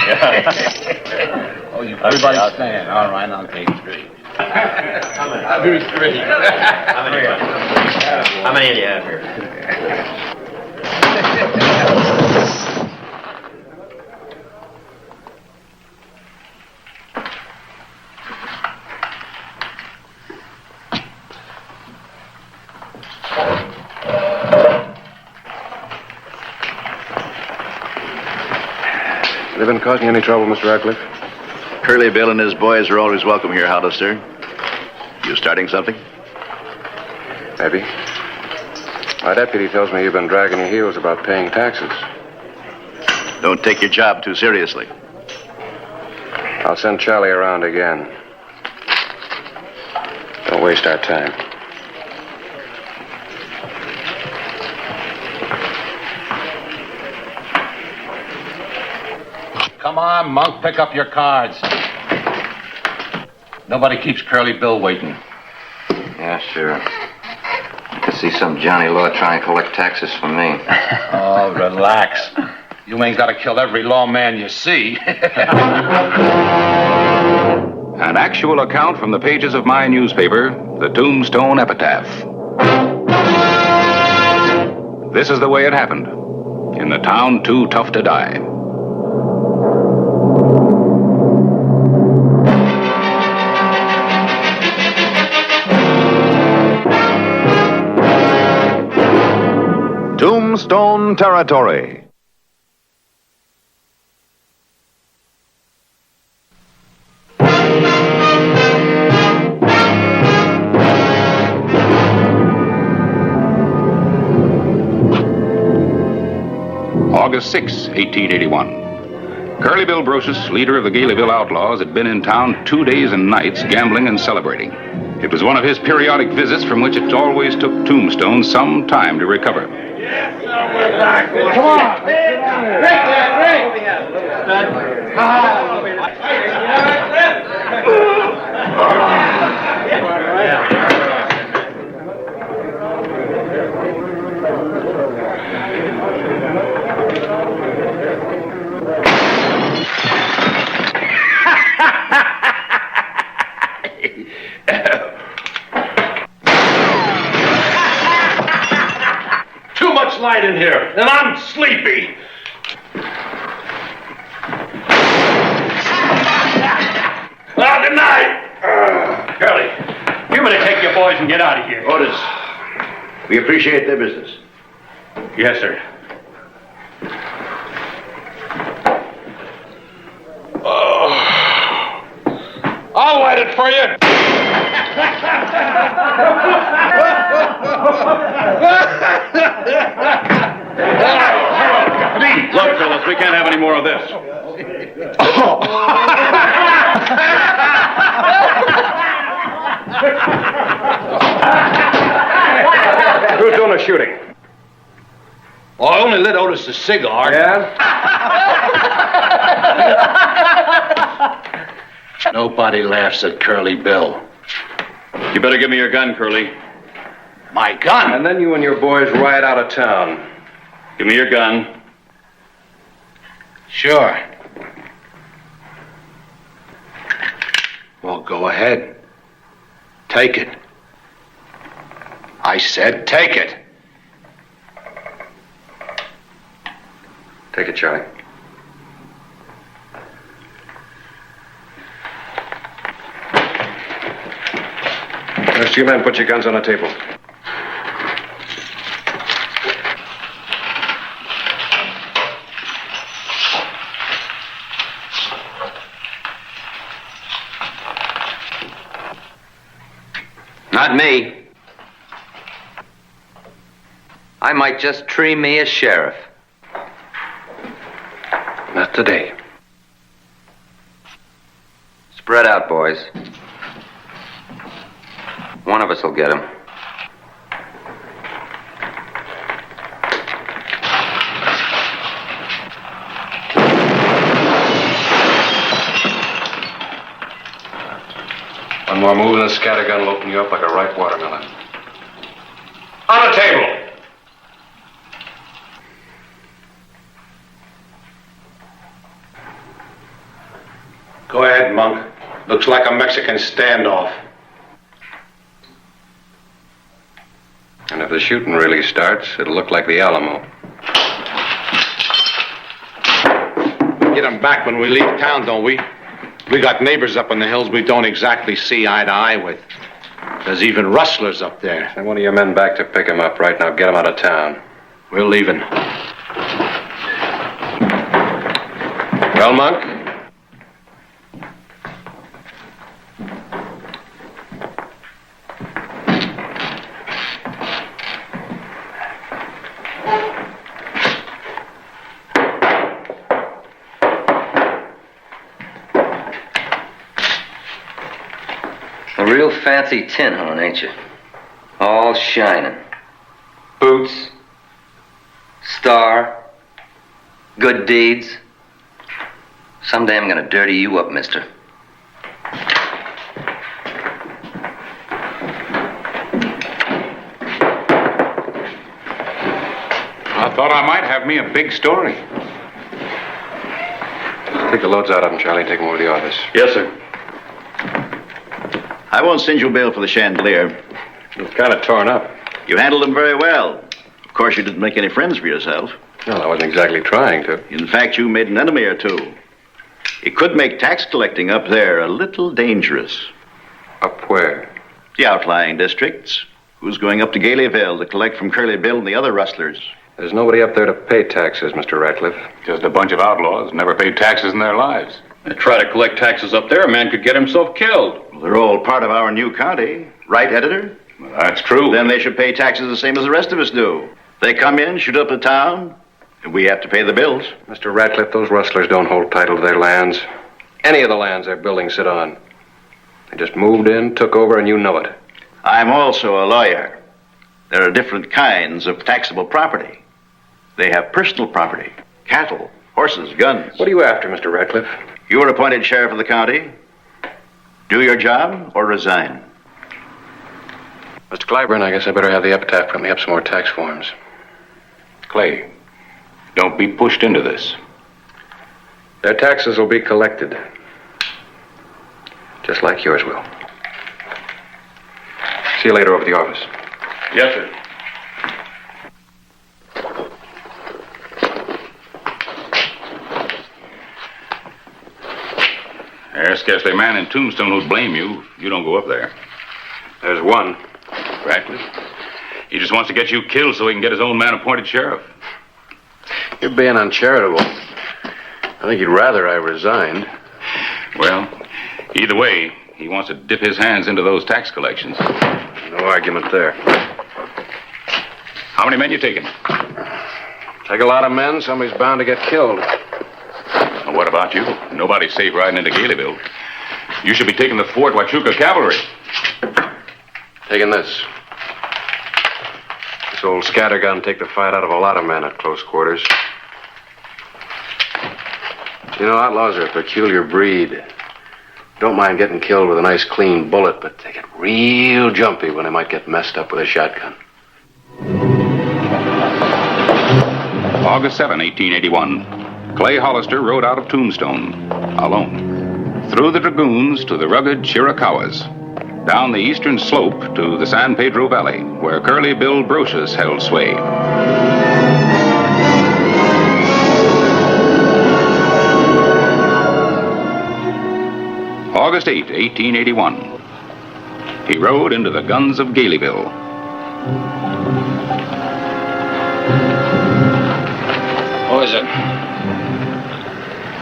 Oh, you everybody stand. All right, I'll take three. I'll do three. How many do you have here? Have they been causing you any trouble, Mr. Radcliffe? Curly Bill and his boys are always welcome here, Hollister. You starting something? Maybe. My deputy tells me you've been dragging your heels about paying taxes. Don't take your job too seriously. I'll send Charlie around again. Don't waste our time. Come on, Monk, pick up your cards. Nobody keeps Curly Bill waiting. Yeah, sure. I could see some Johnny Law trying to collect taxes from me. Oh, relax. You ain't got to kill every lawman you see. An actual account from the pages of my newspaper, the Tombstone Epitaph. This is the way it happened. In the town too tough to die. Tombstone Territory. August 6, 1881. Curly Bill Brocious, leader of the Galeville Outlaws, had been in town 2 days and nights gambling and celebrating. It was one of his periodic visits from which it always took Tombstone some time to recover. Come on. Too much light in here, and I'm sleepy. Well, good night. Curly, you better take your boys and get out of here. Orders. We appreciate their business. Yes, sir. Oh. I'll light it for you. Look, fellas, we can't have any more of this. Who's doing the shooting? Well, I only lit Otis a cigar. Yeah? Nobody laughs at Curly Bill. You better give me your gun, Curly. My gun? And then you and your boys ride out of town. Give me your gun. Sure. Well, go ahead. Take it. I said take it. Take it, Charlie. Rest of you men, put your guns on the table. Not me. I might just tree me as sheriff. Not today. Spread out, boys. One of us will get him. One more move and the scattergun will open you up like a ripe watermelon. On the table. Go ahead, Monk. Looks like a Mexican standoff. And if the shooting really starts, it'll look like the Alamo. Get them back when we leave town, don't we? We got neighbors up in the hills we don't exactly see eye to eye with. There's even rustlers up there. Send one of your men back to pick him up right now. Get him out of town. We're leaving. Well, Monk? A real fancy tin horn, ain't you? All shining. Boots. Star. Good deeds. Someday I'm gonna dirty you up, mister. I thought I might have me a big story. Take the loads out of him, Charlie. Take him over to the office. Yes, sir. I won't send you bail for the chandelier. It's kind of torn up. You handled them very well. Of course, you didn't make any friends for yourself. Well, I wasn't exactly trying to. In fact, you made an enemy or two. It could make tax collecting up there a little dangerous. Up where? The outlying districts. Who's going up to Galeville to collect from Curly Bill and the other rustlers? There's nobody up there to pay taxes, Mr. Ratcliffe. Just a bunch of outlaws, never paid taxes in their lives. They try to collect taxes up there, a man could get himself killed. Well, they're all part of our new county. Right, editor? Well, that's true. Then they should pay taxes the same as the rest of us do. They come in, shoot up the town, and we have to pay the bills. Mr. Ratcliffe, those rustlers don't hold title to their lands. Any of the lands their buildings sit on. They just moved in, took over, and you know it. I'm also a lawyer. There are different kinds of taxable property. They have personal property, cattle, horses, guns. What are you after, Mr. Ratcliffe? You were appointed sheriff of the county. Do your job or resign. Mr. Clyburn, I guess I better have the epitaph print me up some more tax forms. Clay, don't be pushed into this. Their taxes will be collected. Just like yours will. See you later over at the office. Yes, sir. There's scarcely a man in Tombstone who'd blame you if you don't go up there. There's one. Ratcliffe. He just wants to get you killed so he can get his own man appointed sheriff. You're being uncharitable. I think you'd rather I resigned. Well, either way, he wants to dip his hands into those tax collections. No argument there. How many men you taking? Take a lot of men, somebody's bound to get killed. Well, what about you? Nobody's safe riding into Galeville. You should be taking the Fort Huachuca Cavalry. Taking this. This old scattergun take the fight out of a lot of men at close quarters. You know, outlaws are a peculiar breed. Don't mind getting killed with a nice clean bullet, but they get real jumpy when they might get messed up with a shotgun. August 7, 1881. Clay Hollister rode out of Tombstone, alone, through the Dragoons to the rugged Chiricahuas, down the eastern slope to the San Pedro Valley, where Curly Bill Brocious held sway. August 8, 1881. He rode into the guns of Galeville. What is it?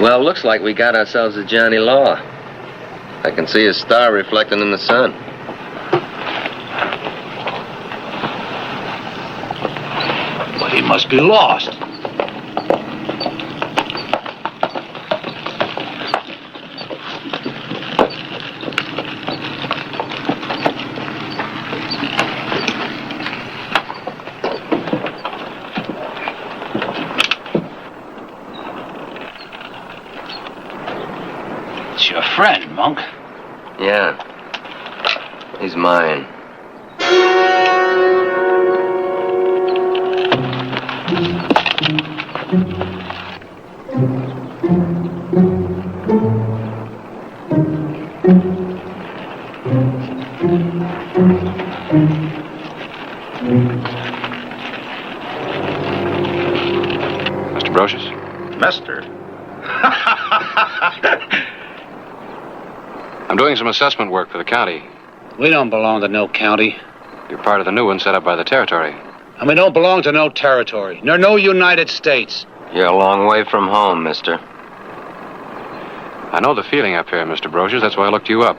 Well, looks like we got ourselves a Johnny Law. I can see his star reflecting in the sun. But he must be lost. It's your friend, Monk. Yeah. He's mine. Hollister. I'm doing some assessment work for the county. We don't belong to no county. You're part of the new one set up by the territory. And we don't belong to no territory, nor no United States. You're a long way from home, mister. I know the feeling up here, Mr. Brocious. That's why I looked you up.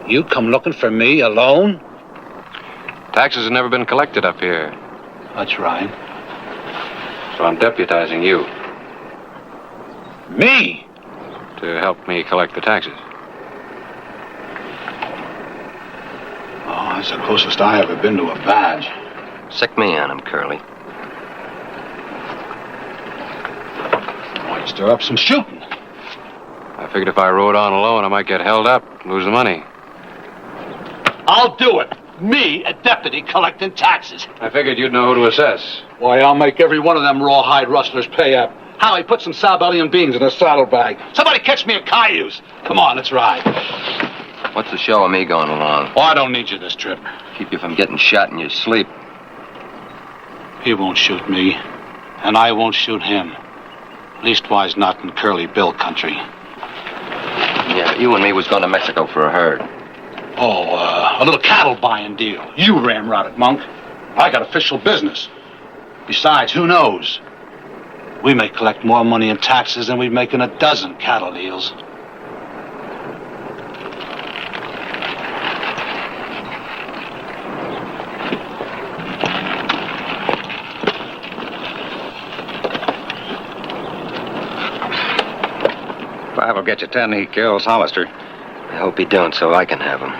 You come looking for me alone? Taxes have never been collected up here. That's right. So I'm deputizing you Me? to help me collect the taxes. Oh, that's the closest I ever been to a badge. Sick me on him, Curly. Might stir up some shooting. I figured if I rode on alone, I might get held up, lose the money. I'll do it. Me, a deputy collecting taxes. I figured you'd know who to assess. Why, I'll make every one of them rawhide rustlers pay up. Howie, put some Sabellian beans in a saddlebag. Somebody catch me a cayuse. Come on, let's ride. What's the show of me going along? Oh, I don't need you this trip. Keep you from getting shot in your sleep. He won't shoot me, and I won't shoot him. Leastwise, not in Curly Bill country. Yeah, you and me was going to Mexico for a herd. Oh, a little cattle buying deal. You ramrodded, Monk. I got official business. Besides, who knows? We may collect more money in taxes than we make in a dozen cattle deals. Five will get you 10. He kills Hollister. I hope he don't, so I can have him.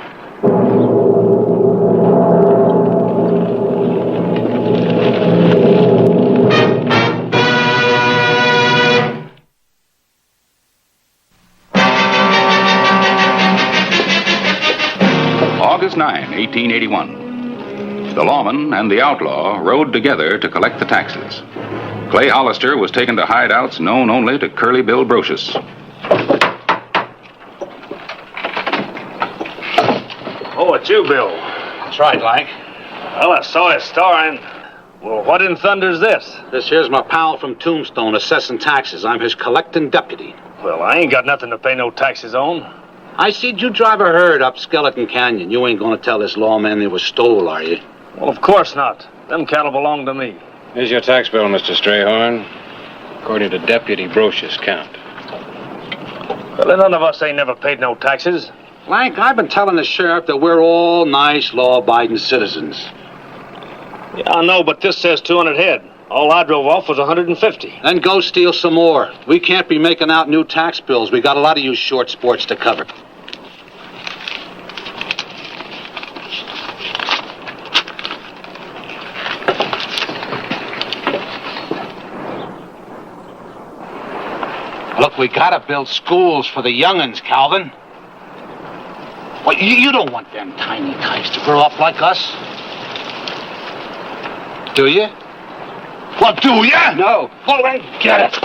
August 9, 1881. The lawman and the outlaw rode together to collect the taxes. Clay Hollister was taken to hideouts known only to Curly Bill Brocious. Oh, it's you, Bill. That's right, Lank. Well, I saw his star and... Well, what in thunder's this? This here's my pal from Tombstone assessing taxes. I'm his collecting deputy. Well, I ain't got nothing to pay no taxes on. I seed you drive a herd up Skeleton Canyon. You ain't gonna tell this lawman they was stole, are you? Well, of course not. Them cattle belong to me. Here's your tax bill, Mr. Strayhorn. According to Deputy Brocious' count. Well, none of us ain't never paid no taxes. Lank, I've been telling the sheriff that we're all nice, law-abiding citizens. Yeah, I know, but this says 200 head. All I drove off was 150. Then go steal some more. We can't be making out new tax bills. We got a lot of you short sports to cover. Look, we gotta build schools for the young'uns, Calvin. Well, you don't want them tiny types to grow up like us. Do you? Well, do you? No. Well, then get it.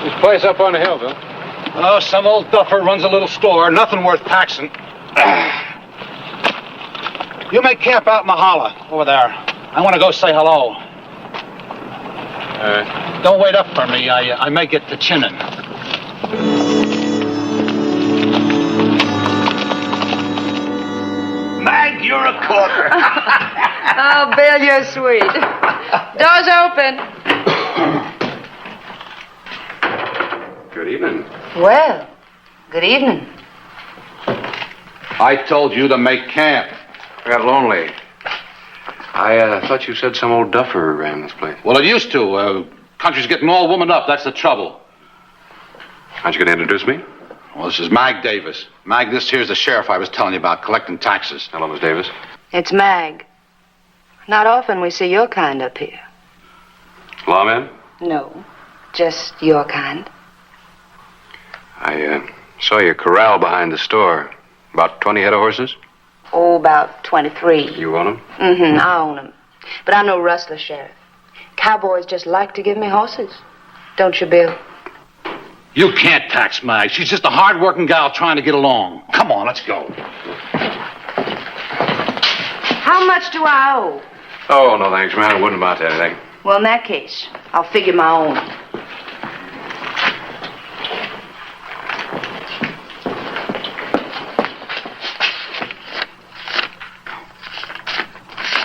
This place up on the hill, Bill. Oh, some old duffer runs a little store. Nothing worth taxing. You may camp out in the holler over there. I want to go say hello. Don't wait up for me. I may get to chinning. Mag, you're a corker. Oh, Bill, you're sweet. Door's open. Good evening. Well, good evening. I told you to make camp. I got lonely. I thought you said some old duffer ran this place. Well, it used to. Country's getting all womaned up. That's the trouble. Aren't you going to introduce me? Well, this is Mag Davis. Mag, this here's the sheriff I was telling you about, collecting taxes. Hello, Miss Davis. It's Mag. Not often we see your kind up here. Lawman? No, just your kind. I saw your corral behind the store. About 20 head of horses? Oh, about 23. You own them? Mm-hmm, I own them. But I'm no rustler, Sheriff. Cowboys just like to give me horses. Don't you, Bill? You can't tax Mag. She's just a hard-working gal trying to get along. Come on, let's go. How much do I owe? Oh, no thanks, man. It wouldn't amount to anything. Well, in that case, I'll figure my own.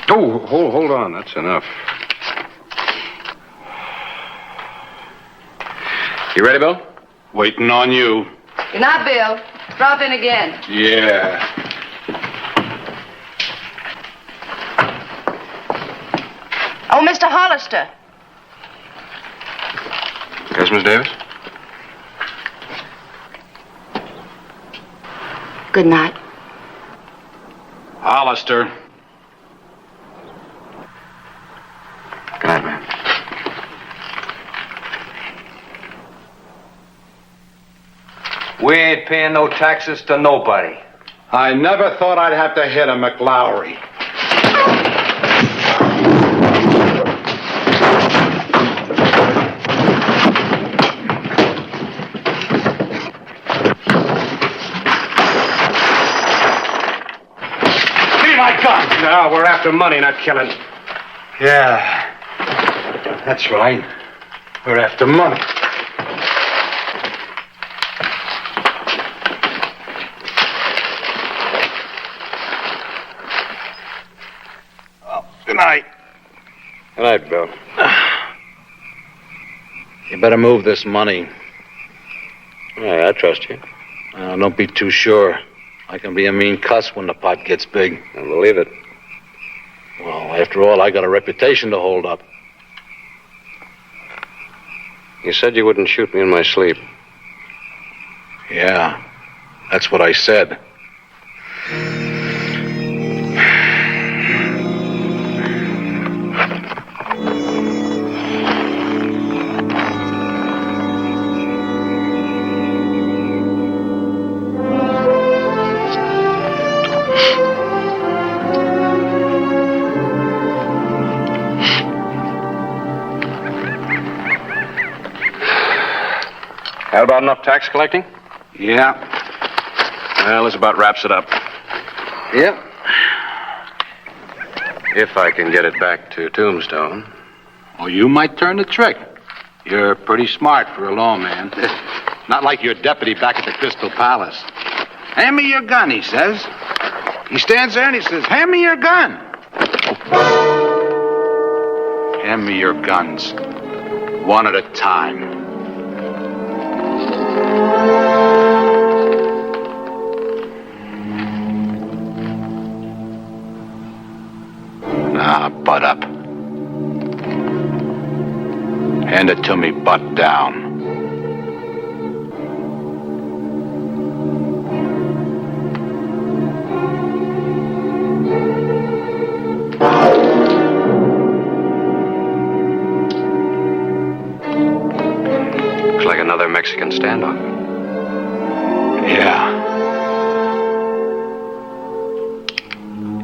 Oh, hold on. That's enough. You ready, Bill? Waiting on you. Good night, Bill. Drop in again. Yeah. Oh, Mr. Hollister. Yes, Miss Davis? Good night. Hollister. Good night, man. We ain't paying no taxes to nobody. I never thought I'd have to hit a McLaury. Give me my gun! No, we're after money, not killing. Yeah. That's right. We're after money. Good night. Good night, Bill. You better move this money. Yeah, I trust you. Don't be too sure. I can be a mean cuss when the pot gets big. I believe it. Well, after all, I got a reputation to hold up. You said you wouldn't shoot me in my sleep. Yeah, that's what I said. That about enough tax collecting? Yeah. Well, this about wraps it up. Yep. If I can get it back to Tombstone. Well, you might turn the trick. You're pretty smart for a lawman. Not like your deputy back at the Crystal Palace. Hand me your gun, he says. He stands there and he says, hand me your gun. Hand me your guns. One at a time. Now, butt up. Hand it to me, butt down. Looks like another Mexican standoff. Yeah.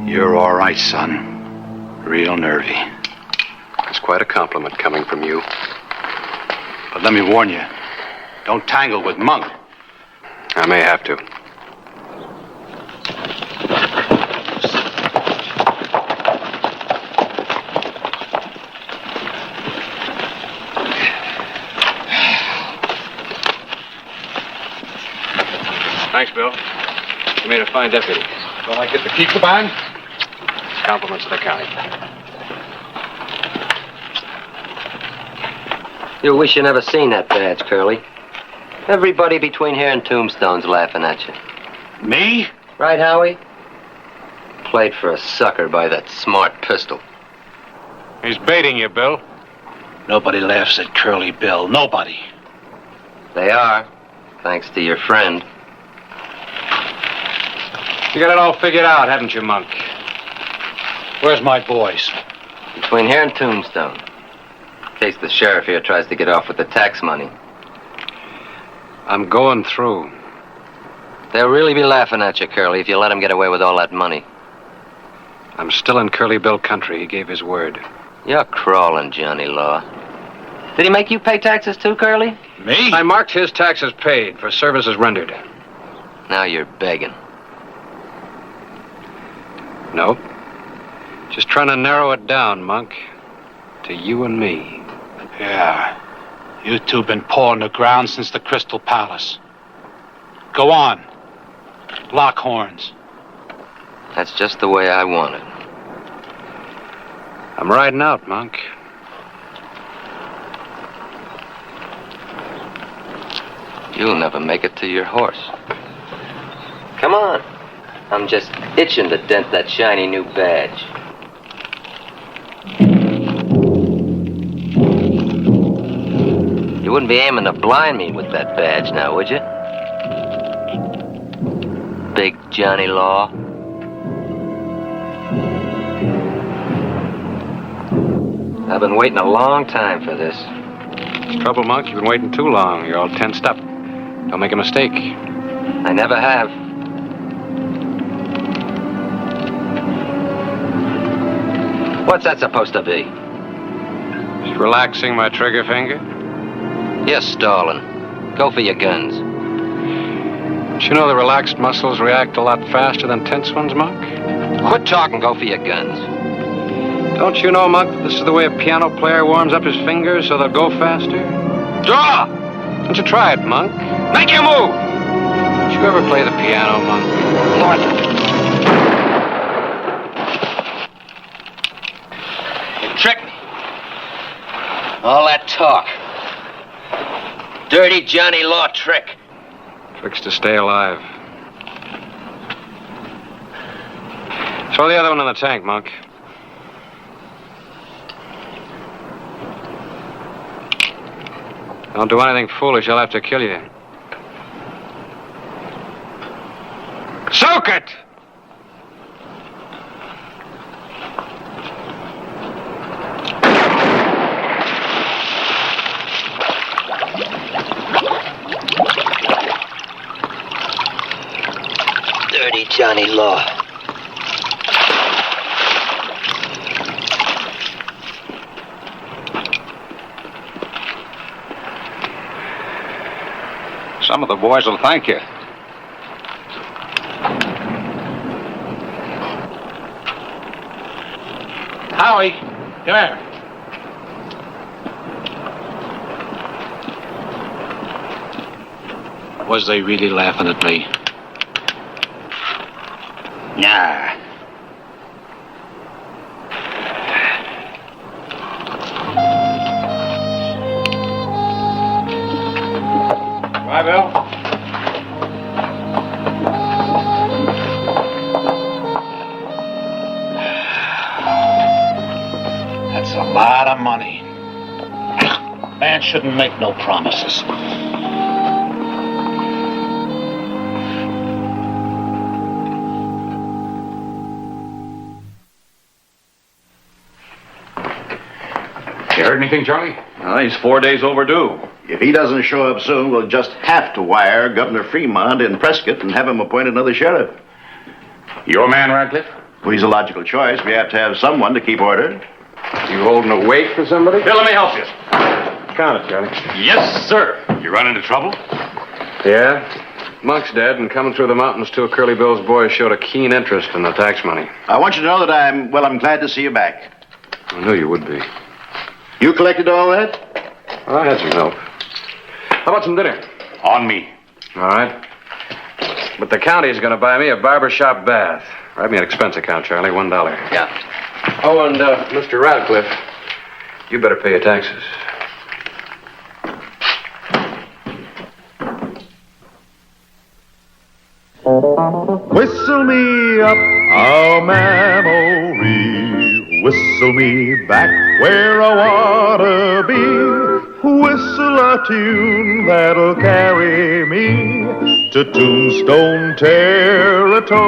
You're all right, son. Real nervy. It's quite a compliment coming from you. But let me warn you, don't tangle with Monk. I may have to. Thanks, Bill. You made a fine deputy. Don't I get to keep the band? Compliments to the county. You wish you never seen that badge, Curly. Everybody between here and Tombstone's laughing at you. Me? Right, Howie? Played for a sucker by that smart pistol. He's baiting you, Bill. Nobody laughs at Curly Bill. Nobody. They are, thanks to your friend. You got it all figured out, haven't you, Monk? Where's my boys? Between here and Tombstone. In case the sheriff here tries to get off with the tax money. I'm going through. They'll really be laughing at you, Curly, if you let him get away with all that money. I'm still in Curly Bill country. He gave his word. You're crawling, Johnny Law. Did he make you pay taxes too, Curly? Me? I marked his taxes paid for services rendered. Now you're begging. No. Just trying to narrow it down, Monk. To you and me. Yeah. You two been pawing the ground since the Crystal Palace. Go on. Lock horns. That's just the way I want it. I'm riding out, Monk. You'll never make it to your horse. Come on. I'm just itching to dent that shiny new badge. You wouldn't be aiming to blind me with that badge now, would you? Big Johnny Law. I've been waiting a long time for this. Trouble, Monk, you've been waiting too long. You're all tensed up. Don't make a mistake. I never have. What's that supposed to be? Just relaxing my trigger finger. You're stalling. Go for your guns. Don't you know the relaxed muscles react a lot faster than tense ones, Monk? Quit talking, go for your guns. Don't you know, Monk, that this is the way a piano player warms up his fingers so they'll go faster? Draw! Don't you try it, Monk? Make your move! Don't you ever play the piano, Monk? You tricked me. All that talk. Dirty Johnny Law trick. Tricks to stay alive. Throw the other one in the tank, Monk. Don't do anything foolish, I'll have to kill you. Soak it! Dirty Johnny Law. Some of the boys will thank you. Howie, come here. Was they really laughing at me? Nah. Bye, Bill. That's a lot of money. Man shouldn't make no promises. You heard anything, Charlie? He's 4 days overdue. If he doesn't show up soon, we'll just have to wire Governor Fremont in Prescott and have him appoint another sheriff. Your man, Radcliffe? Well, he's a logical choice. We have to have someone to keep order. You holding a wait for somebody? Bill, let me help you. Count it, Charlie. Yes, sir. You run into trouble? Yeah? Monk's dead, and coming through the mountains, two of Curly Bill's boys showed a keen interest in the tax money. I want you to know that I'm glad to see you back. I knew you would be. You collected all that? Well, I had some help. How about some dinner? On me. All right. But the county's going to buy me a barbershop bath. Write me an expense account, Charlie, $1. Yeah. Oh, and Mr. Radcliffe, you better pay your taxes. Whistle me up a memory, whistle me back where I wanna be, whistle a tune that'll carry me to Tombstone territory.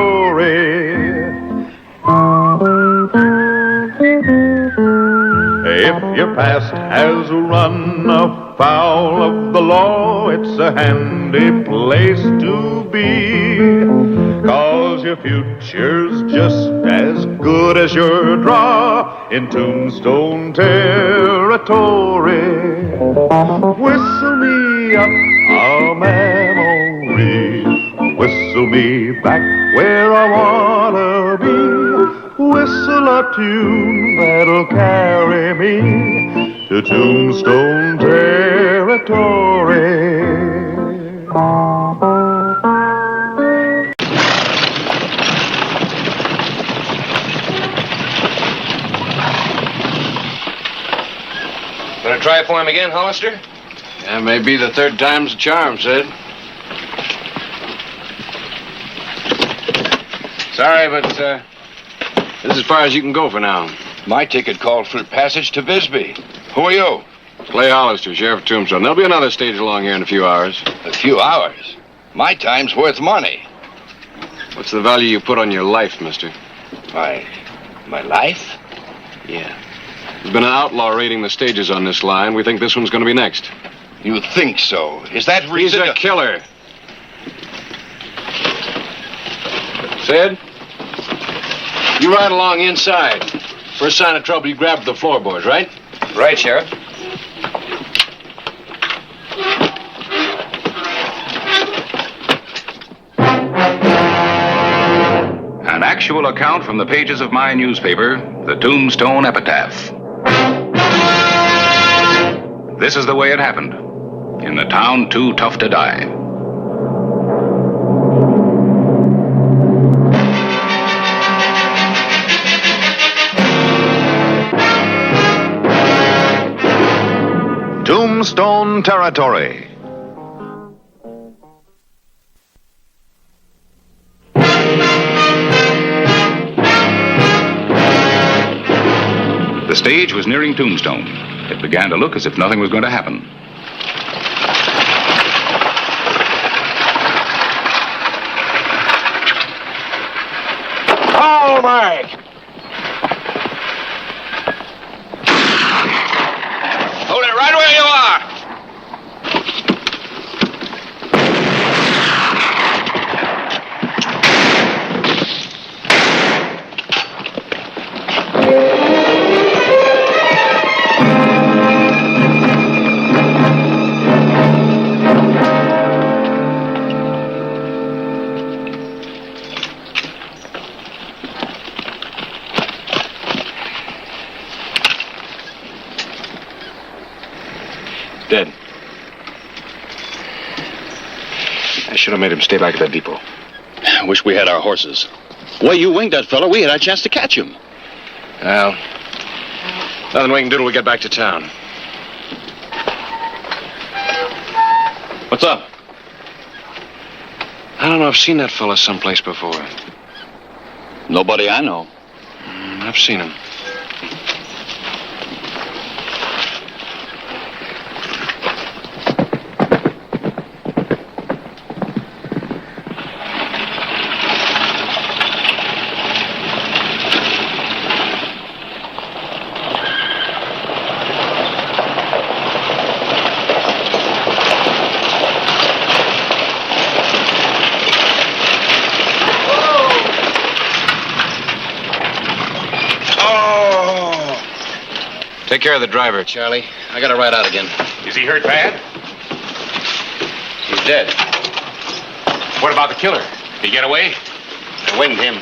If your past has run afoul of the law, it's a handy place to be, 'cause your future's just as good as your draw in Tombstone territory. Whistle me up a memory, whistle me back where I wanna be, whistle a tune that'll carry me to Tombstone territory. Gonna try for him again, Hollister? Yeah, maybe the third time's a charm, Sid. Sorry, but this is as far as you can go for now. My ticket called for passage to Bisbee. Who are you? Clay Hollister, Sheriff of Tombstone. There'll be another stage along here in a few hours. A few hours? My time's worth money. What's the value you put on your life, mister? My life? Yeah. There's been an outlaw raiding the stages on this line. We think this one's going to be next. You think so? Is that He's reason? a killer. Sid? You ride along inside. First sign of trouble, you grab the floorboards, right? Right, Sheriff. An actual account from the pages of my newspaper, the Tombstone Epitaph. This is the way it happened. In the town too tough to die. Tombstone territory. The stage was nearing Tombstone. It began to look as if nothing was going to happen. Oh, Mike! Hold it right where you are. Dead. I should have made him stay back at the depot. Wish we had our horses. Way you winged that fellow, we had our chance to catch him. Well, nothing we can do till we get back to town. What's up? I don't know. I've seen that fella someplace before. Nobody I know. I've seen him. Take care of the driver, Charlie. I gotta ride out again. Is he hurt bad? He's dead. What about the killer? Did he get away? I winged him.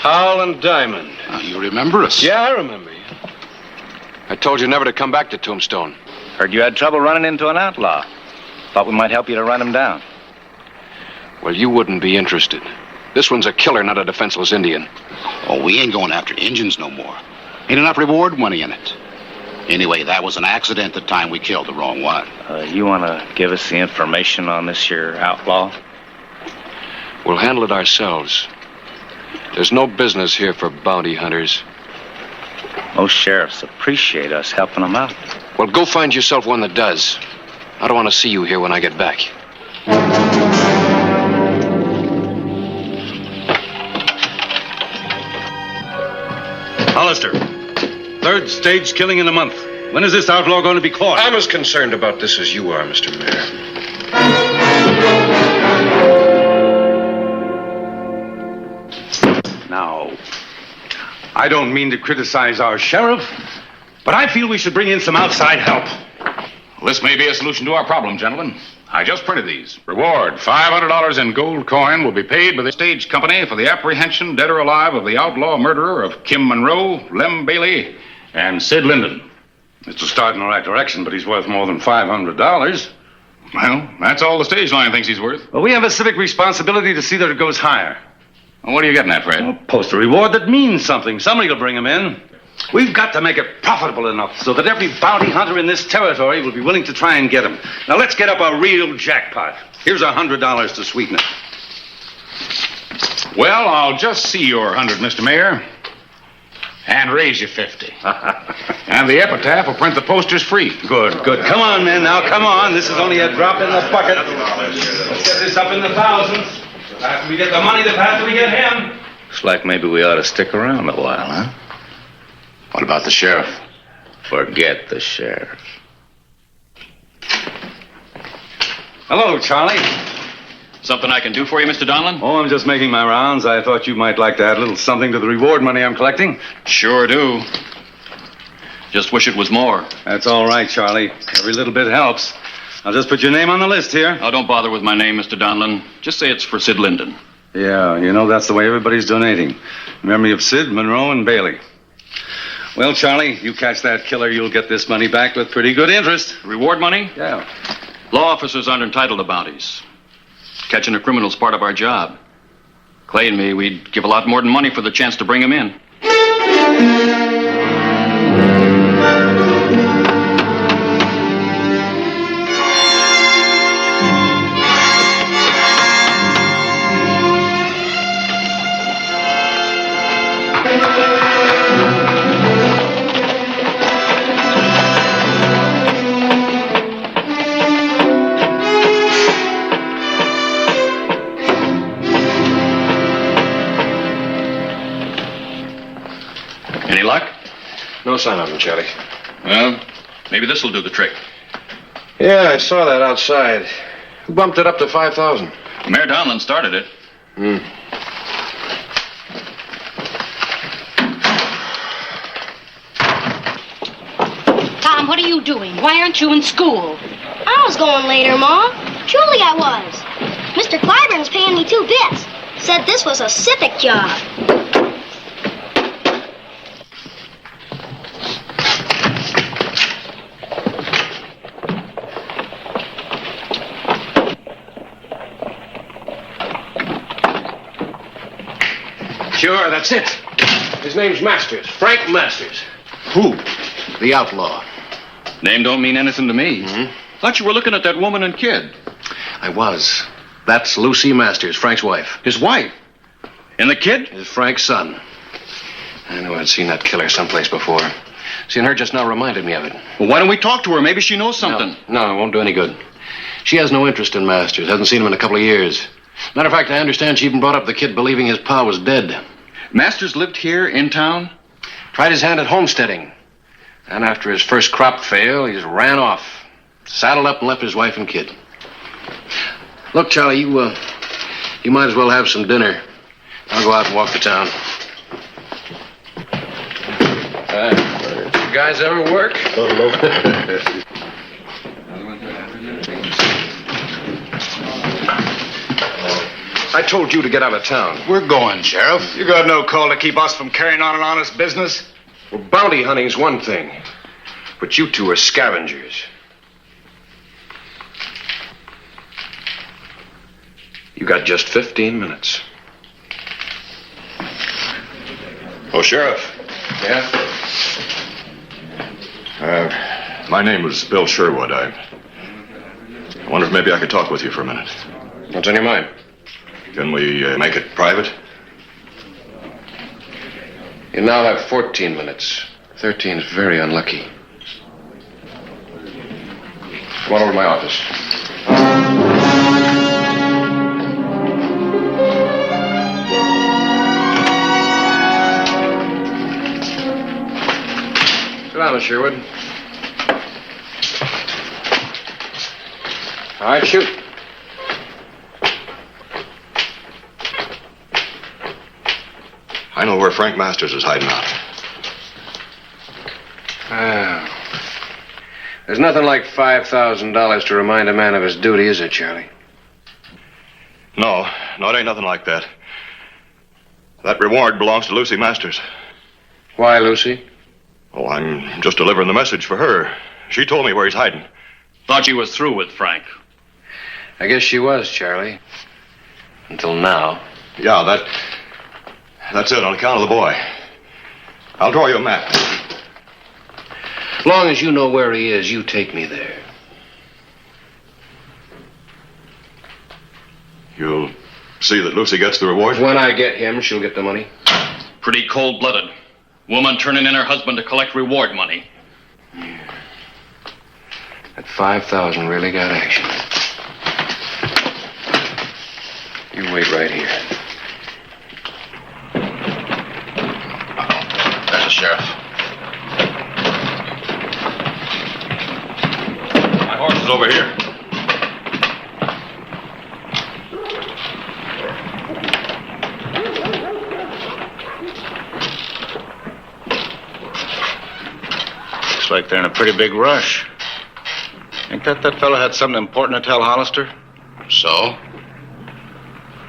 Howell and Diamond. You remember us? Yeah, I remember you. I told you never to come back to Tombstone. Heard you had trouble running into an outlaw. Thought we might help you to run him down. Well, you wouldn't be interested. This one's a killer, not a defenseless Indian. Oh, we ain't going after Injuns no more. Ain't enough reward money in it. Anyway, that was an accident the time we killed the wrong one. You want to give us the information on this here outlaw? We'll handle it ourselves. There's no business here for bounty hunters. Most sheriffs appreciate us helping them out. Well, go find yourself one that does. I don't want to see you here when I get back. Hollister, third stage killing in a month. When is this outlaw going to be caught? I'm as concerned about this as you are, Mr. Mayor. Now, I don't mean to criticize our sheriff, but I feel we should bring in some outside help. Well, this may be a solution to our problem, gentlemen. I just printed these. Reward, $500 in gold coin will be paid by the stage company for the apprehension, dead or alive, of the outlaw murderer of Kim Monroe, Lem Bailey, and Sid Linden. It's a start in the right direction, but he's worth more than $500. Well, that's all the stage line thinks he's worth. Well, we have a civic responsibility to see that it goes higher. Well, what are you getting at, Fred? Well, post a reward that means something. Somebody will bring him in. We've got to make it profitable enough so that every bounty hunter in this territory will be willing to try and get him. Now, let's get up a real jackpot. Here's $100 to sweeten it. Well, I'll just see your 100, Mr. Mayor. And raise you 50. And the epitaph will print the posters free. Good, good. Come on, men. Now, come on. This is only a drop in the bucket. Let's get this up in the thousands. After we get the money, the faster we get him. Looks like maybe we ought to stick around a while, huh? What about the sheriff? Forget the sheriff. Hello, Charlie. Something I can do for you, Mr. Donlin? Oh, I'm just making my rounds. I thought you might like to add a little something to the reward money I'm collecting. Sure do. Just wish it was more. That's all right, Charlie. Every little bit helps. I'll just put your name on the list here. Oh, don't bother with my name, Mr. Donlin. Just say it's for Sid Linden. Yeah, you know, that's the way everybody's donating. In memory of Sid, Monroe, and Bailey. Well, Charlie, you catch that killer, you'll get this money back with pretty good interest. Reward money? Yeah. Law officers aren't entitled to bounties. Catching a criminal's part of our job. Clay and me, we'd give a lot more than money for the chance to bring him in. Any luck? No sign of him, Charlie. Well, maybe this will do the trick. Yeah, I saw that outside. Who bumped it up to 5,000? Mayor Donlin started it. Tom, what are you doing? Why aren't you in school? I was going later, Mom. Truly I was. Mr. Clyburn's paying me 2 bits. Said this was a civic job. Sure, that's it. His name's Masters. Frank Masters. Who? The outlaw. Name don't mean anything to me. Thought you were looking at that woman and kid. I was. That's Lucy Masters, Frank's wife. His wife? And the kid? Is Frank's son. I knew I'd seen that killer someplace before. Seeing her just now reminded me of it. Well, why don't we talk to her? Maybe she knows something. No, it won't do any good. She has no interest in Masters. Hasn't seen him in a couple of years. Matter of fact, I understand she even brought up the kid believing his pa was dead. Masters lived here in town? Tried his hand at homesteading. And after his first crop failed, he just ran off. Saddled up and left his wife and kid. Look, Charlie, you might as well have some dinner. I'll go out and walk the town. You guys ever work? I told you to get out of town. We're going, Sheriff. You got no call to keep us from carrying on an honest business. Well, bounty hunting's one thing, but you two are scavengers. You got just 15 minutes. Oh, Sheriff. Yeah? My name is Bill Sherwood. I wonder if maybe I could talk with you for a minute. What's on your mind? Can we make it private? You now have 14 minutes. 13 is very unlucky. Come on over to my office. Sit down, Miss Sherwood. All right, shoot. I know where Frank Masters is hiding out. There's nothing like $5,000 to remind a man of his duty, is it, Charlie? No, it ain't nothing like that. That reward belongs to Lucy Masters. Why, Lucy? Oh, I'm just delivering the message for her. She told me where he's hiding. Thought you was through with Frank. I guess she was, Charlie. Until now. Yeah, that's it on account of the boy. I'll draw you a map. As long as you know where he is, you take me there. You'll see that Lucy gets the reward? When I get him, she'll get the money. Pretty cold-blooded. Woman turning in her husband to collect reward money. Yeah. That 5,000 really got action. You wait right here. There's the sheriff. My horse is over here. Looks like they're in a pretty big rush. Think that fellow had something important to tell Hollister? So?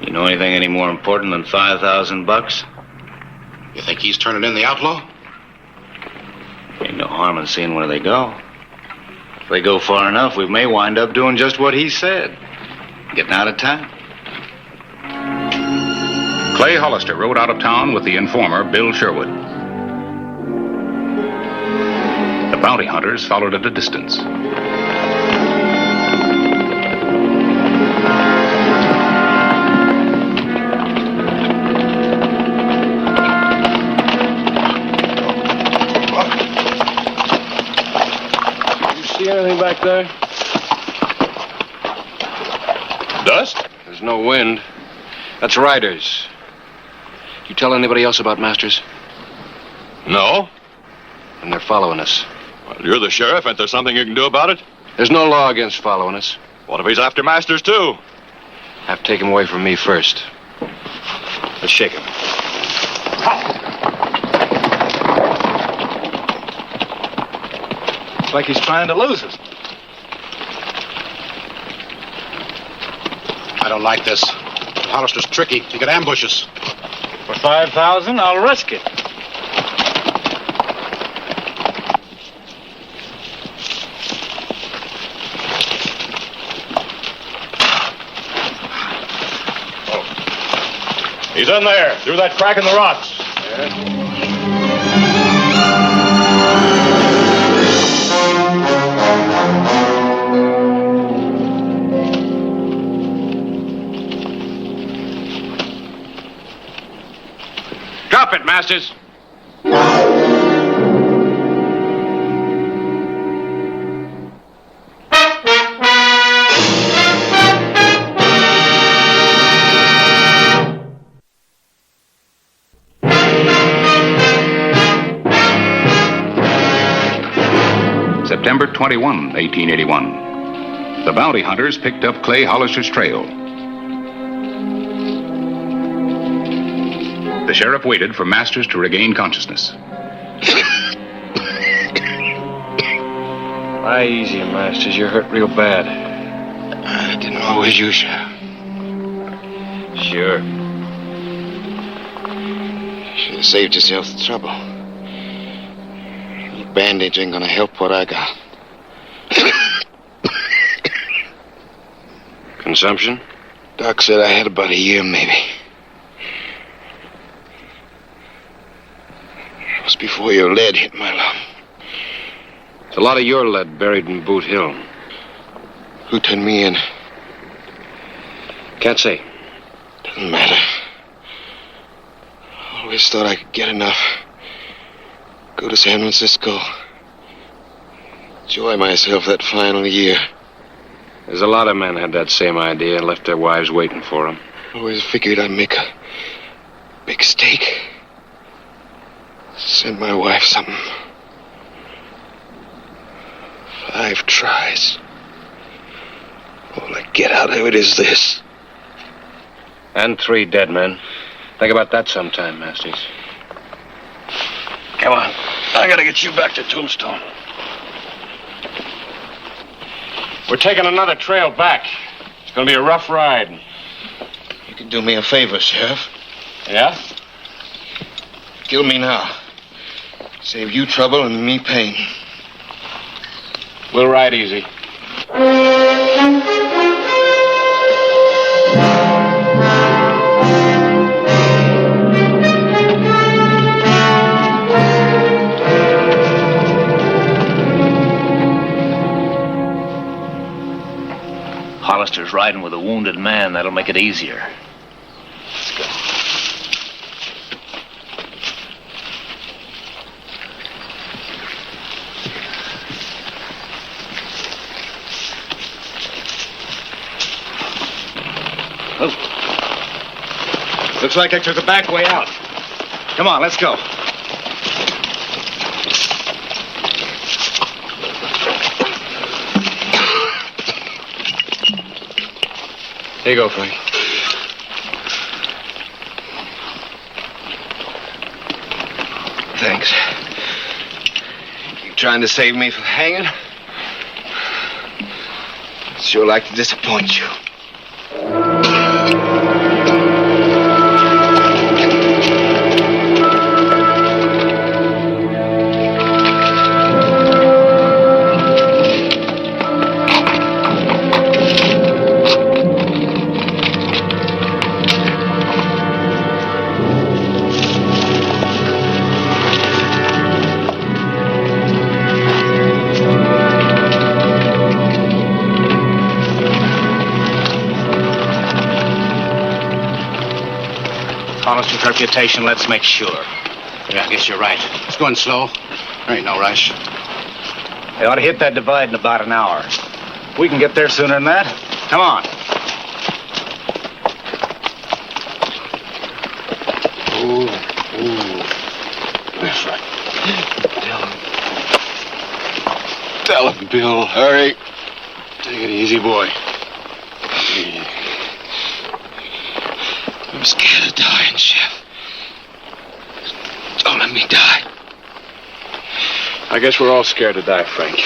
You know anything any more important than $5,000? You think he's turning in the outlaw? Ain't no harm in seeing where they go. If they go far enough, we may wind up doing just what he said. Getting out of town. Clay Hollister rode out of town with the informer, Bill Sherwood. The bounty hunters followed at a distance. See anything back there? Dust? There's no wind. That's riders. You tell anybody else about Masters? No. And they're following us. Well, you're the sheriff. Ain't there something you can do about it? There's no law against following us. What if he's after Masters, too? Have to take him away from me first. Let's shake him. It's like he's trying to lose us. I don't like this. Hollister's tricky. He could ambush us. For $5,000, I'll risk it. He's in there, through that crack in the rocks. Drop it, Masters. September 21, 1881. The bounty hunters picked up Clay Hollister's trail. The sheriff waited for Masters to regain consciousness. Lie easy, Masters. You're hurt real bad. I didn't know it was you, Sheriff. Sure. Should have saved yourself the trouble. Bandage ain't gonna help what I got. Consumption? Doc said I had about a year, maybe. It was before your lead hit my lung. There's a lot of your lead buried in Boot Hill. Who turned me in? Can't say. Doesn't matter. Always thought I could get enough. Go to San Francisco. Enjoy myself that final year. There's a lot of men had that same idea and left their wives waiting for them. Always figured I'd make a big stake. Send my wife something. 5 tries. All I get out of it is this. And 3 dead men. Think about that sometime, Masters. Come on. I gotta get you back to Tombstone. We're taking another trail back. It's going to be a rough ride. You can do me a favor, Sheriff. Yeah? Kill me now. Save you trouble and me pain. We'll ride easy. Hollister's riding with a wounded man. That'll make it easier. Let's go. Oh. Looks like I took the back way out. Come on, let's go. Here you go, Frank. Thanks. You trying to save me from hanging? I'd sure like to disappoint you. Hollister's reputation, let's make sure. Yeah, I guess you're right. It's going slow. There ain't no rush. They ought to hit that divide in about an hour. We can get there sooner than that. Come on. Ooh. That's right. Tell him, Bill. Hurry. Take it easy, boy. I'm scared of dying, Chef. Don't let me die. I guess we're all scared to die, Frank.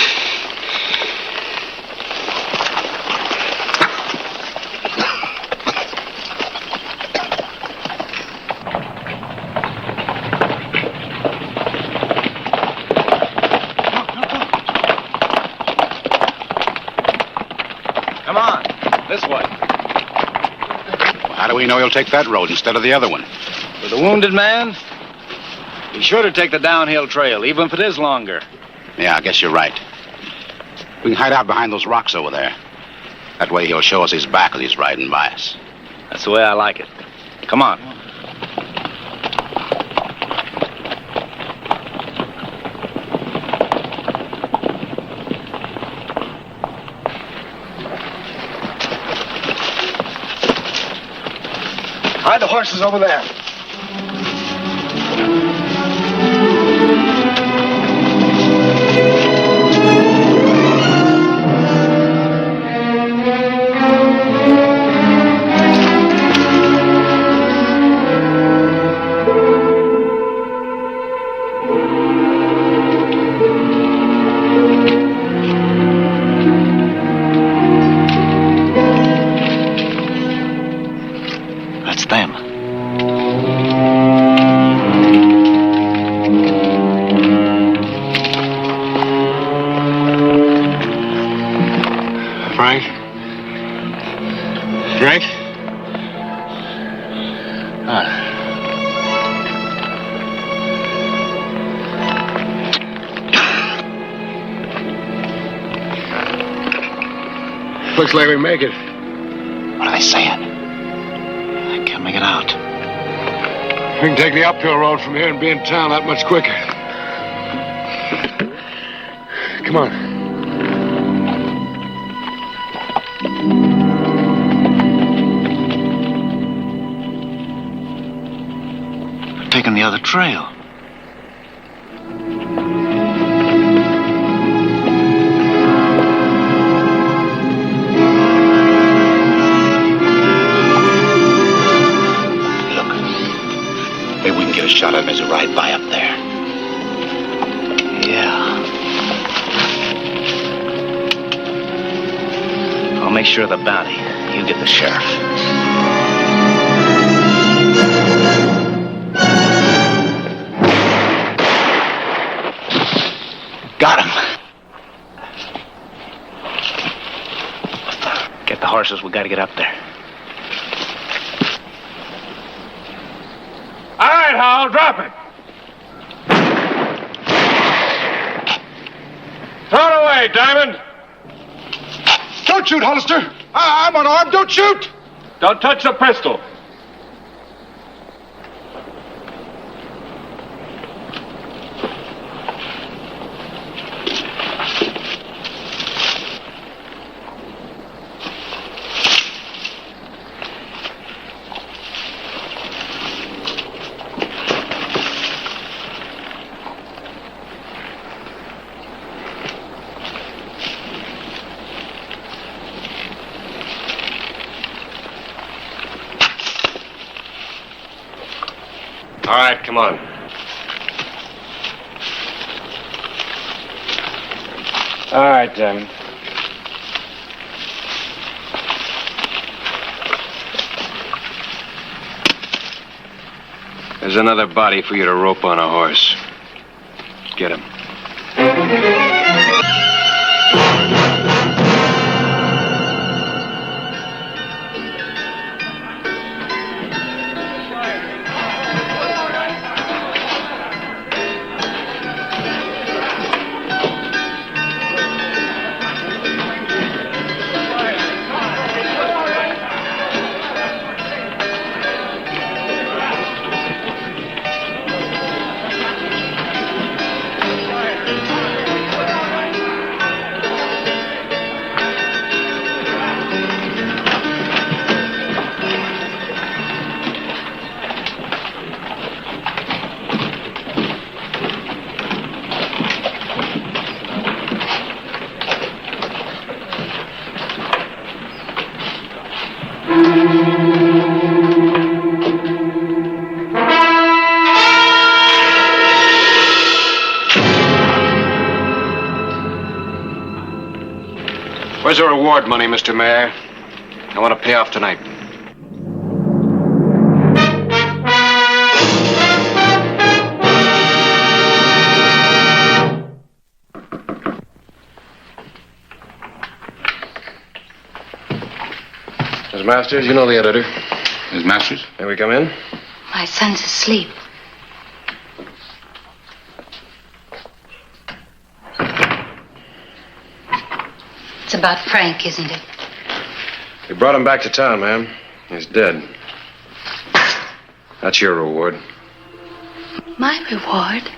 Come on. This way. How do we know he'll take that road instead of the other one? For the wounded man, be sure to take the downhill trail, even if it is longer. Yeah, I guess you're right. We can hide out behind those rocks over there. That way he'll show us his back as he's riding by us. That's the way I like it. Come on. Hide the horses over there. That's them. Frank? Frank? Looks like we make it. What are they saying? I can't make it out. We can take the uphill road from here and be in town that much quicker. Come on. Taking the other trail. Maybe we can get a shot at him as he ride by up there. Yeah. secure the bounty. You get the sheriff. Got him. Get the horses. We gotta get up there. All right, Hal, drop it. Throw it away, Diamond. Don't shoot, Hollister. I'm unarmed. Don't shoot. Don't touch the pistol. All right, come on. All right, Diamond. There's another body for you to rope on a horse. Get him. Where's the reward money, Mr. Mayor? I want to pay off tonight. Miss Masters, you know the editor. Miss Masters? May we come in? My son's asleep. It's about Frank, isn't it? We brought him back to town, ma'am. He's dead. That's your reward. My reward?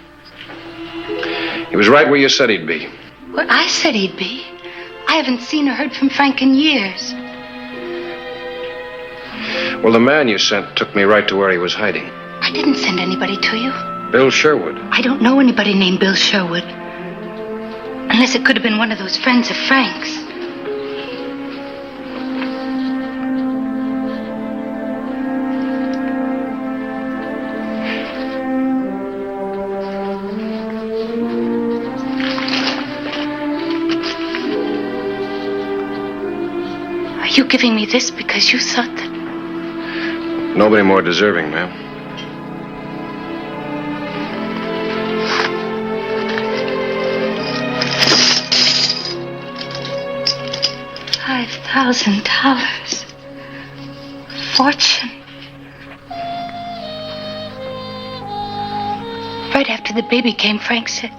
He was right where you said he'd be. Where I said he'd be. I haven't seen or heard from Frank in years. Well, the man you sent took me right to where he was hiding. I didn't send anybody to you. Bill Sherwood. I don't know anybody named Bill Sherwood. Unless it could have been one of those friends of Frank's. Are you giving me this because you thought that... Nobody more deserving, ma'am. $5,000. Fortune. Right after the baby came, Frank said...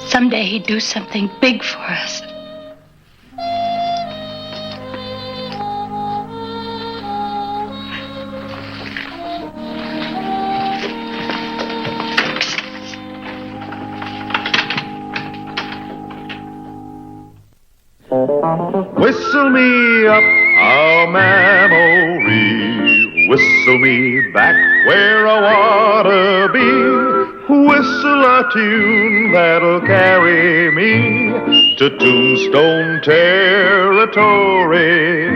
someday he'd do something big for us. Whistle me up a memory, whistle me back where I wanna be, whistle a tune that'll carry me to Tombstone territory.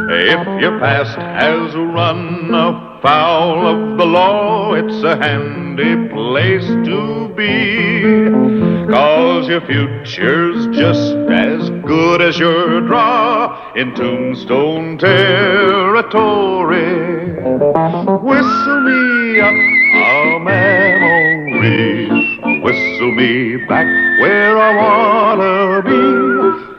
If your past has run afoul of the law, it's a handy place to be. 'Cause your future's just as good as your draw in Tombstone territory. Whistle me up a memory, whistle me back where I wanna be.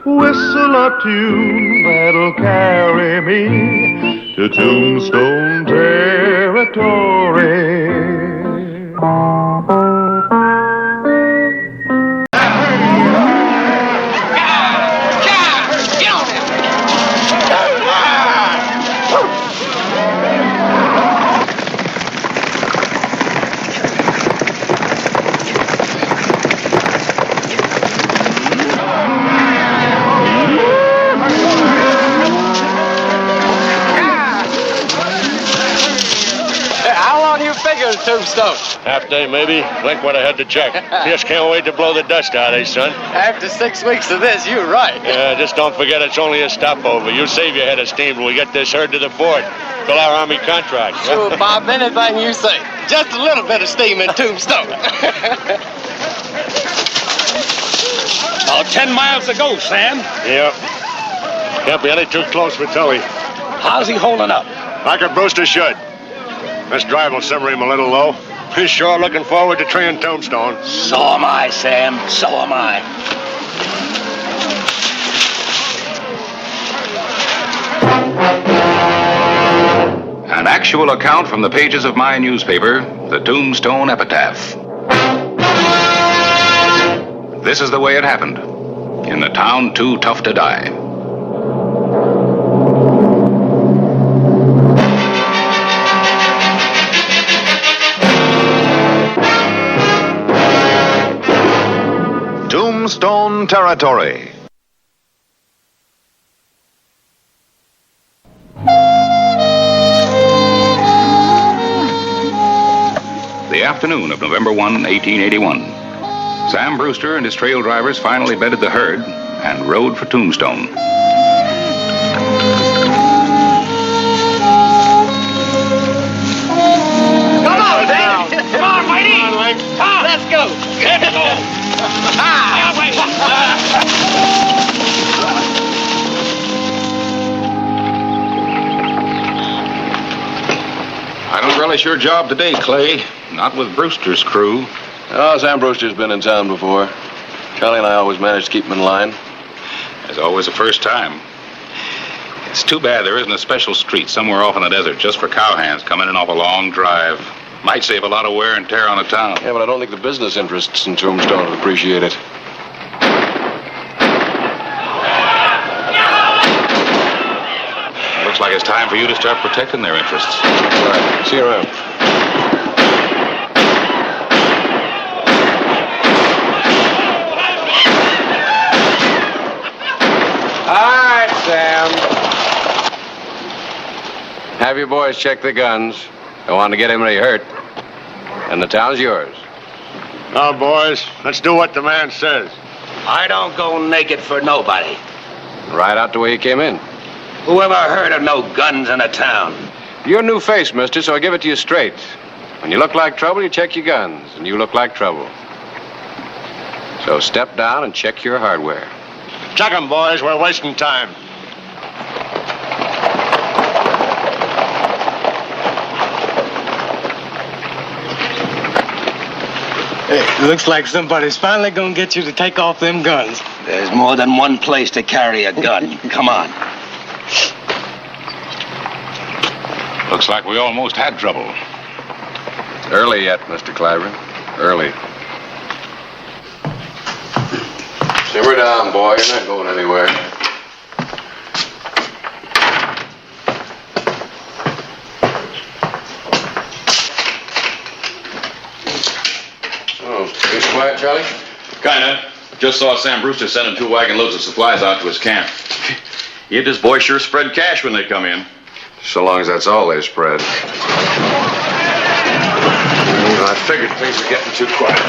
Whistle a tune that'll carry me to Tombstone territory. Tombstone. Half day, maybe. Blink when I head to check. Just can't wait to blow the dust out, eh, son? After 6 weeks of this, you're right. Yeah, just don't forget it's only a stopover. You save your head of steam till we get this herd to the fort. Fill our Army contract. Sure, Bob, anything you say. Just a little bit of steam in Tombstone. 10 miles to go, Sam. Yep. Can't be any too close for Tully. How's he holding up? Like a Brewster should. This drive will simmer him a little low. He's sure looking forward to treeing Tombstone. So am I, Sam. So am I. An actual account from the pages of my newspaper, the Tombstone Epitaph. This is the way it happened. In the town too tough to die. Tombstone territory. The afternoon of November 1, 1881. Sam Brewster and his trail drivers finally bedded the herd and rode for Tombstone. Come on, Dan. Come on, Whitey. Come on, Link. Let's go. Let's go. I don't relish your job today, Clay. Not with Brewster's crew. Oh, Sam Brewster's been in town before. Charlie and I always manage to keep him in line. There's always a first time. It's too bad there isn't a special street somewhere off in the desert just for cowhands coming in off a long drive. Might save a lot of wear and tear on the town. Yeah, but I don't think the business interests in Tombstone would appreciate it. Looks like it's time for you to start protecting their interests. All right. See you around. All right, Sam. Have your boys check the guns. Don't want to get anybody hurt. And the town's yours. Now, boys, let's do what the man says. I don't go naked for nobody. Right out the way you came in. Whoever heard of no guns in a town? You're a new face, mister, so I give it to you straight. When you look like trouble, you check your guns, and you look like trouble. So step down and check your hardware. Check 'em, boys. We're wasting time. Hey, looks like somebody's finally gonna get you to take off them guns. There's more than one place to carry a gun. Come on. Looks like we almost had trouble. Early yet, Mr. Clyburn. Early. Simmer down, boy. You're not going anywhere. Oh, things quiet, Charlie? Kinda. Just saw Sam Brewster sending 2 wagon loads of supplies out to his camp. He and his boys sure spread cash when they come in. So long as that's all they spread. I figured things were getting too quiet.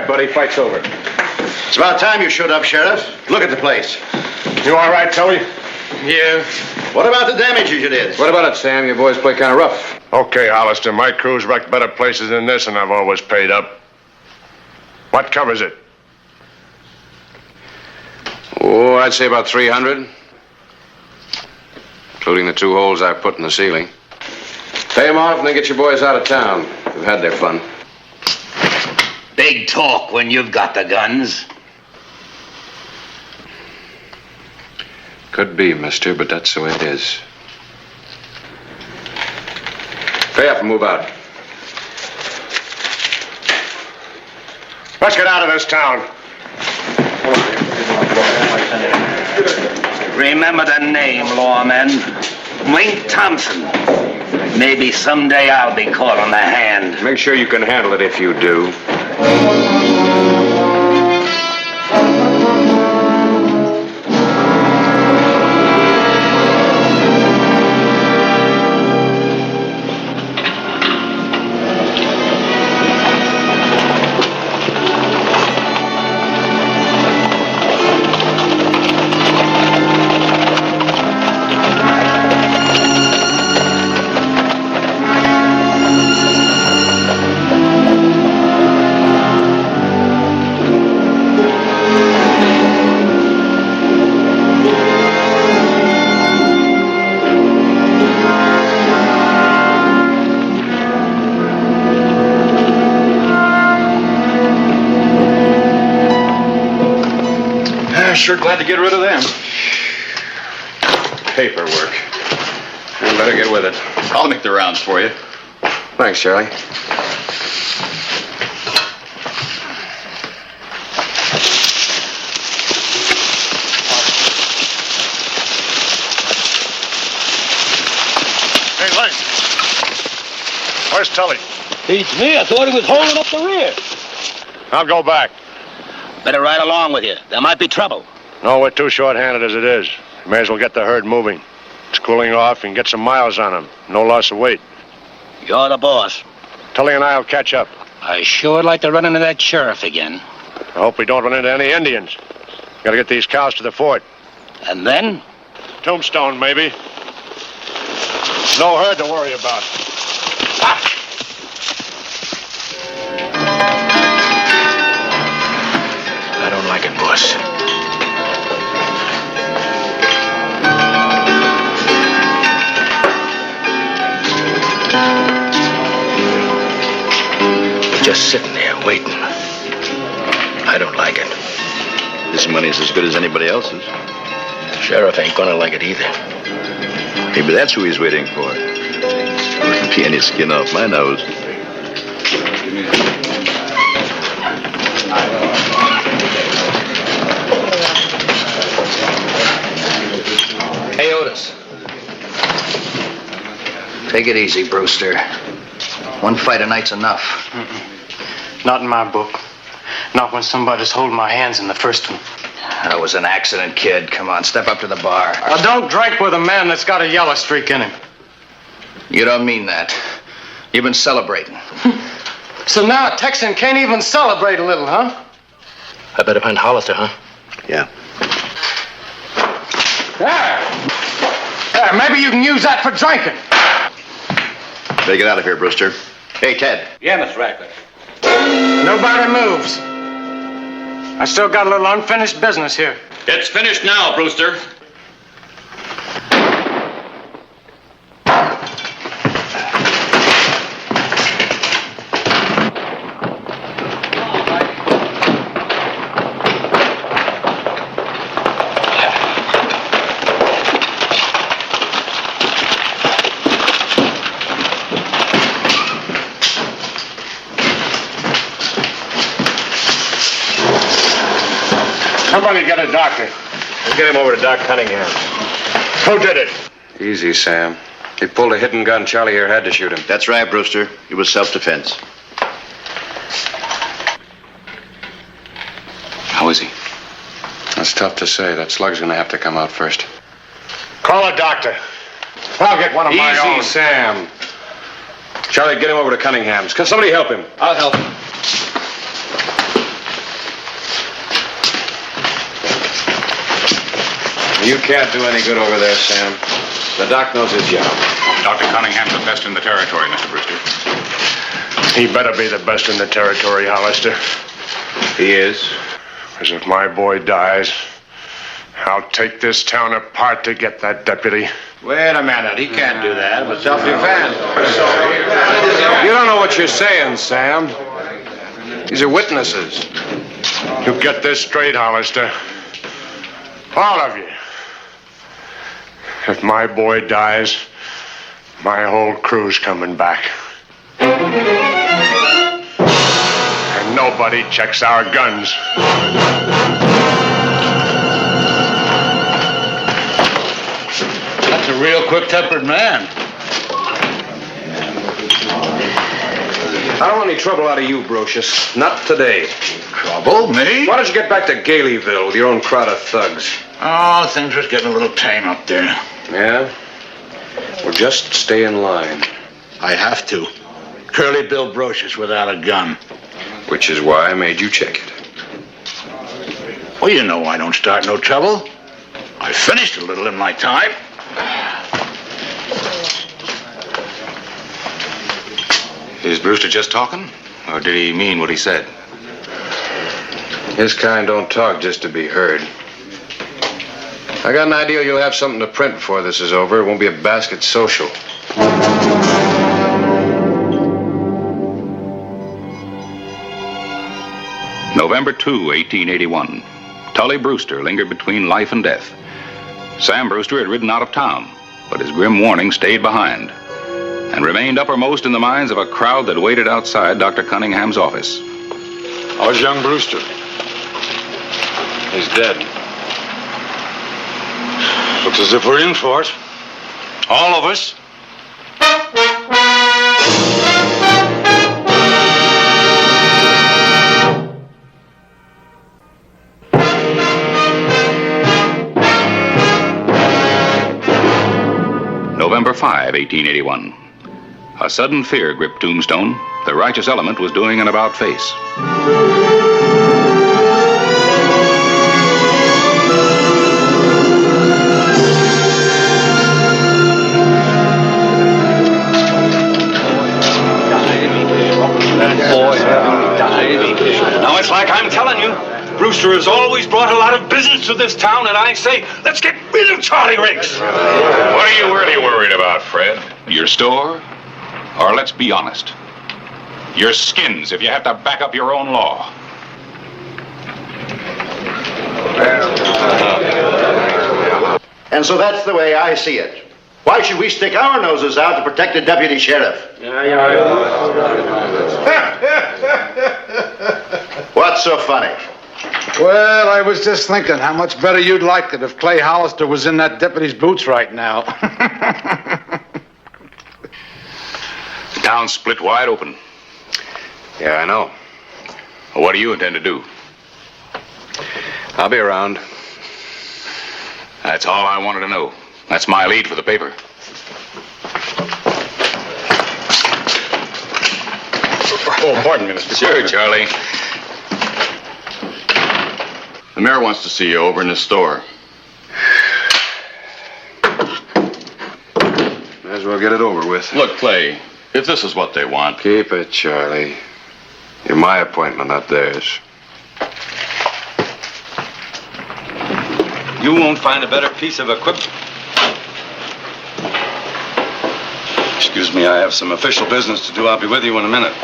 right, buddy. Fight's over. It's about time you showed up, Sheriff. Look at the place. You all right, Tully? Yeah. What about the damages you did? What about it, Sam? Your boys play kind of rough. Okay, Hollister. My crew's wrecked better places than this, and I've always paid up. What covers it? Oh, I'd say about 300. Including the 2 holes I put in the ceiling. Pay them off and then get your boys out of town. They've had their fun. Big talk when you've got the guns. Could be, mister, but that's the way it is. Pay up and move out. Let's get out of this town. Remember the name, lawman. Wink Thompson. Maybe someday I'll be caught on the hand. Make sure you can handle it if you do. Sure glad to get rid of them. Paperwork. You better get with it. I'll make the rounds for you. Thanks, Charlie. Hey, Lane. Where's Tully? Beats me. I thought he was holding up the rear. I'll go back. Better ride along with you. There might be trouble. No, we're too short-handed as it is. May as well get the herd moving. It's cooling off and get some miles on them. No loss of weight. You're the boss. Tully and I'll catch up. I sure would like to run into that sheriff again. I hope we don't run into any Indians. Gotta get these cows to the fort. And then? Tombstone, maybe. No herd to worry about. I don't like it, boss. Just sitting there waiting. I don't like it. This money's as good as anybody else's. Sheriff ain't gonna like it either. Maybe that's who he's waiting for. Wouldn't be any skin off my nose. Hey, Otis. Take it easy, Brewster. One fight a night's enough. Not in my book. Not when somebody's holding my hands in the first one. That was an accident, kid. Come on, step up to the bar. I don't drink with a man that's got a yellow streak in him. You don't mean that. You've been celebrating. So now a Texan can't even celebrate a little, huh? I better find Hollister, huh? Yeah. There, maybe you can use that for drinking. Better get out of here, Brewster. Hey, Ted. Yeah, Mr. Radcliffe. Nobody moves. I still got a little unfinished business here. It's finished now, Brewster. Somebody get a doctor. We'll get him over to Doc Cunningham. Who did it? Easy, Sam. He pulled a hidden gun. Charlie here had to shoot him. That's right, Brewster. It was self-defense. How is he? That's tough to say. That slug's gonna have to come out first. Call a doctor. I'll get one of my own. Easy, Sam. Charlie, get him over to Cunningham's. Can somebody help him? I'll help him. You can't do any good over there, Sam. The doc knows his job. Dr. Cunningham's the best in the territory, Mr. Brewster. He better be the best in the territory, Hollister. He is. Because if my boy dies, I'll take this town apart to get that deputy. Wait a minute. He can't do that. It was self-defense. You don't know what you're saying, Sam. These are witnesses. You get this straight, Hollister. All of you. If my boy dies, my whole crew's coming back. And nobody checks our guns. That's a real quick-tempered man. I don't want any trouble out of you, Brocious. Not today. Trouble? Me? Why don't you get back to Galeville with your own crowd of thugs? Oh, things are getting a little tame up there. Yeah? Well, just stay in line. I have to. Curly Bill Brocious without a gun. Which is why I made you check it. Well, you know I don't start no trouble. I finished a little in my time. Is Brewster just talking? Or did he mean what he said? His kind don't talk just to be heard. I got an idea you'll have something to print before this is over. It won't be a basket social. November 2, 1881. Tully Brewster lingered between life and death. Sam Brewster had ridden out of town, but his grim warning stayed behind and remained uppermost in the minds of a crowd that waited outside Dr. Cunningham's office. How's young Brewster? He's dead. Looks as if we're in for it. All of us. November 5, 1881. A sudden fear gripped Tombstone. The righteous element was doing an about-face. Now it's like I'm telling you. Brewster has always brought a lot of business to this town, and I say, let's get rid of Charlie Riggs. What are you really worried about, Fred? Your store? Or let's be honest, your skins if you have to back up your own law. And so that's the way I see it. Why should we stick our noses out to protect the deputy sheriff? What's so funny? Well, I was just thinking how much better you'd like it if Clay Hollister was in that deputy's boots right now. The town's split wide open. Yeah, I know. Well, what do you intend to do? I'll be around. That's all I wanted to know. That's my lead for the paper. Oh, pardon me, Mr. Sure, Charlie. The mayor wants to see you over in his store. Might as well get it over with. Look, Clay, if this is what they want... Keep it, Charlie. You're my appointment, not theirs. You won't find a better piece of equipment. Excuse me, I have some official business to do. I'll be with you in a minute.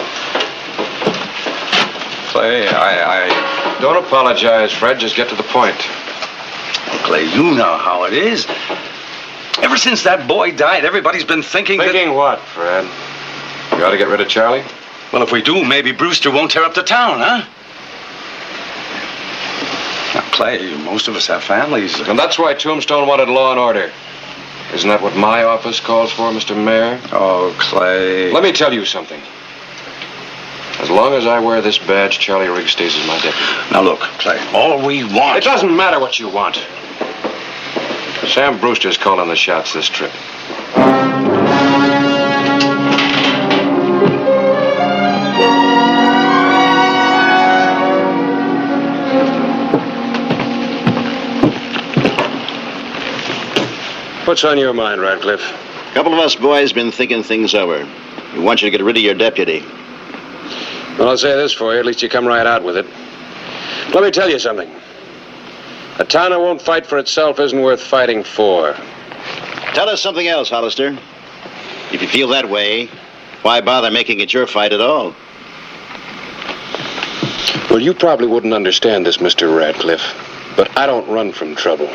Clay, I don't apologize, Fred. Just get to the point. Clay, you know how it is. Ever since that boy died, everybody's been thinking Thinking what, Fred? You ought to get rid of Charlie? Well, if we do, maybe Brewster won't tear up the town, huh? Now, Clay, most of us have families. And that's why Tombstone wanted law and order. Isn't that what my office calls for, Mr. Mayor? Oh, Clay. Let me tell you something. As long as I wear this badge, Charlie Riggs stays as my deputy. Now, look, Clay, all we want... It doesn't matter what you want. Sam Brewster's calling the shots this trip. What's on your mind, Radcliffe? A couple of us boys been thinking things over. We want you to get rid of your deputy. Well, I'll say this for you. At least you come right out with it. Let me tell you something. A town that won't fight for itself isn't worth fighting for. Tell us something else, Hollister. If you feel that way, why bother making it your fight at all? Well, you probably wouldn't understand this, Mr. Radcliffe, but I don't run from trouble.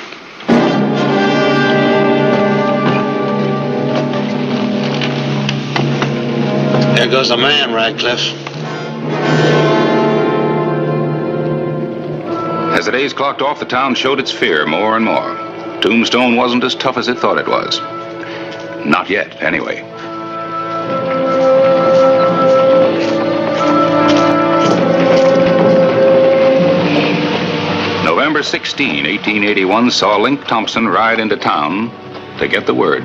There goes the man, Radcliffe. As the days clocked off, the town showed its fear more and more. Tombstone wasn't as tough as it thought it was. Not yet, anyway. November 16, 1881, saw Link Thompson ride into town to get the word.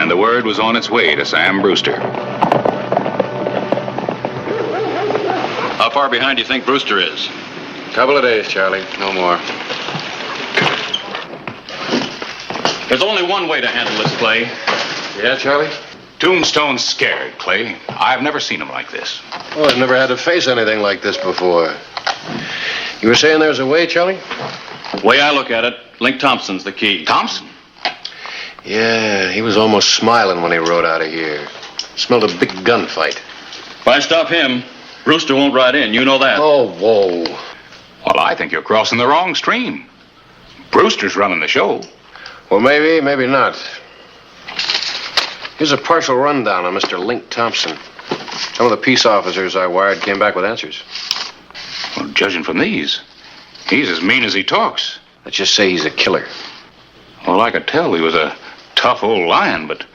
And the word was on its way to Sam Brewster. How far behind do you think Brewster is? Couple of days, Charlie. No more. There's only one way to handle this, Clay. Yeah, Charlie? Tombstone's scared, Clay. I've never seen him like this. Oh, I've never had to face anything like this before. You were saying there's a way, Charlie? The way I look at it, Link Thompson's the key. Thompson? Yeah, he was almost smiling when he rode out of here. Smelled a big gunfight. If I stop him, Brewster won't ride in. You know that. Oh, whoa. Well, I think you're crossing the wrong stream. Brewster's running the show. Well, maybe, maybe not. Here's a partial rundown on Mr. Link Thompson. Some of the peace officers I wired came back with answers. Well, judging from these, he's as mean as he talks. Let's just say he's a killer. Well, I could tell he was a tough old lion, but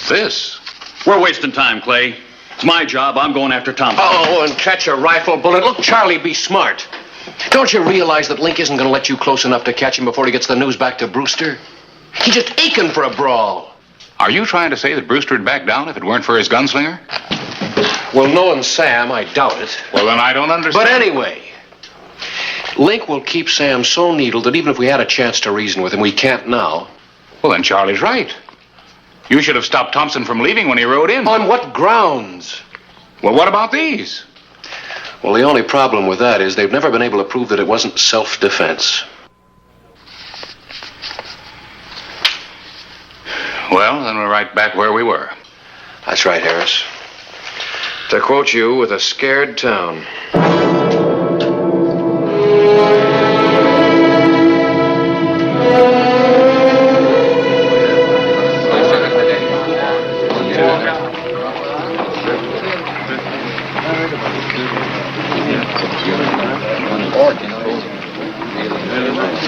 this... We're wasting time, Clay. It's my job. I'm going after Thompson. Oh, and catch a rifle bullet. Look, Charlie, be smart. Don't you realize that Link isn't going to let you close enough to catch him before he gets the news back to Brewster? He's just aching for a brawl. Are you trying to say that Brewster'd back down if it weren't for his gunslinger? Well, knowing Sam, I doubt it. Well, then I don't understand. But anyway, Link will keep Sam so needled that even if we had a chance to reason with him, we can't now. Well, then Charlie's right. You should have stopped Thompson from leaving when he rode in. On what grounds? Well, what about these? Well, the only problem with that is they've never been able to prove that it wasn't self-defense. Well, then we're right back where we were. That's right, Harris. To quote you, with a scared town.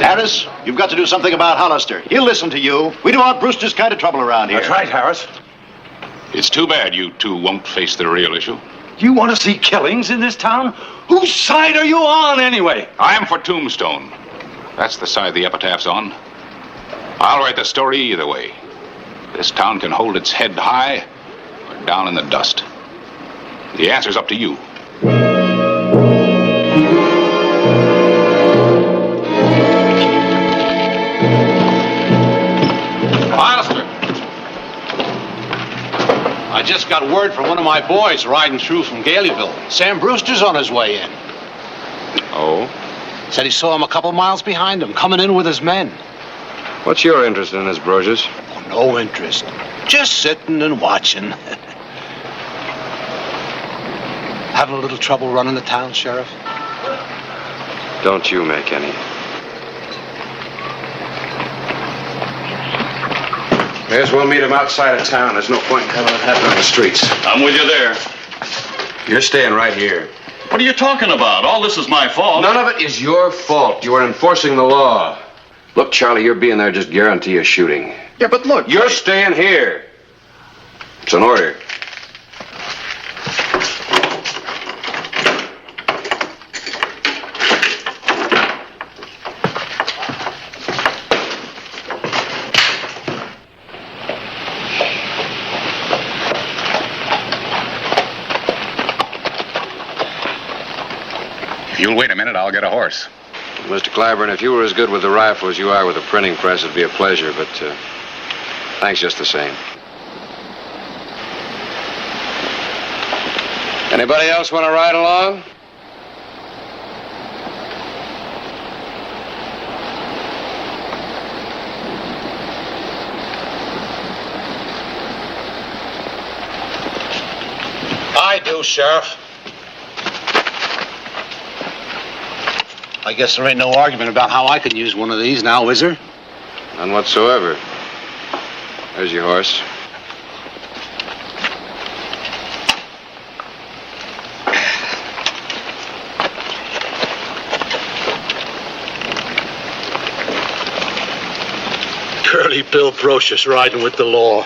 Harris, you've got to do something about Hollister. He'll listen to you. We don't want Brewster's kind of trouble around here. That's right, Harris. It's too bad you two won't face the real issue. You want to see killings in this town? Whose side are you on, anyway? I'm for Tombstone. That's the side the epitaph's on. I'll write the story either way. This town can hold its head high or down in the dust. The answer's up to you. I just got word from one of my boys riding through from Galeville. Sam Brewster's on his way in. Oh? Said he saw him a couple miles behind him, coming in with his men. What's your interest in this, Brosius? Oh, no interest. Just sitting and watching. Having a little trouble running the town, Sheriff? Don't you make any. Guess we'll meet him outside of town. There's no point in having it happen on the streets. I'm with you there. You're staying right here. What are you talking about? All this is my fault. None of it is your fault. You are enforcing the law. Look, Charlie, your being there just guarantee a shooting. Yeah, but look. You're staying here. It's an order. If you'll wait a minute, I'll get a horse. Mr. Clyburn, if you were as good with the rifle as you are with the printing press, it'd be a pleasure, but thanks just the same. Anybody else want to ride along? I do, Sheriff. I guess there ain't no argument about how I can use one of these now, is there? None whatsoever. There's your horse. Curly Bill Brocious riding with the law.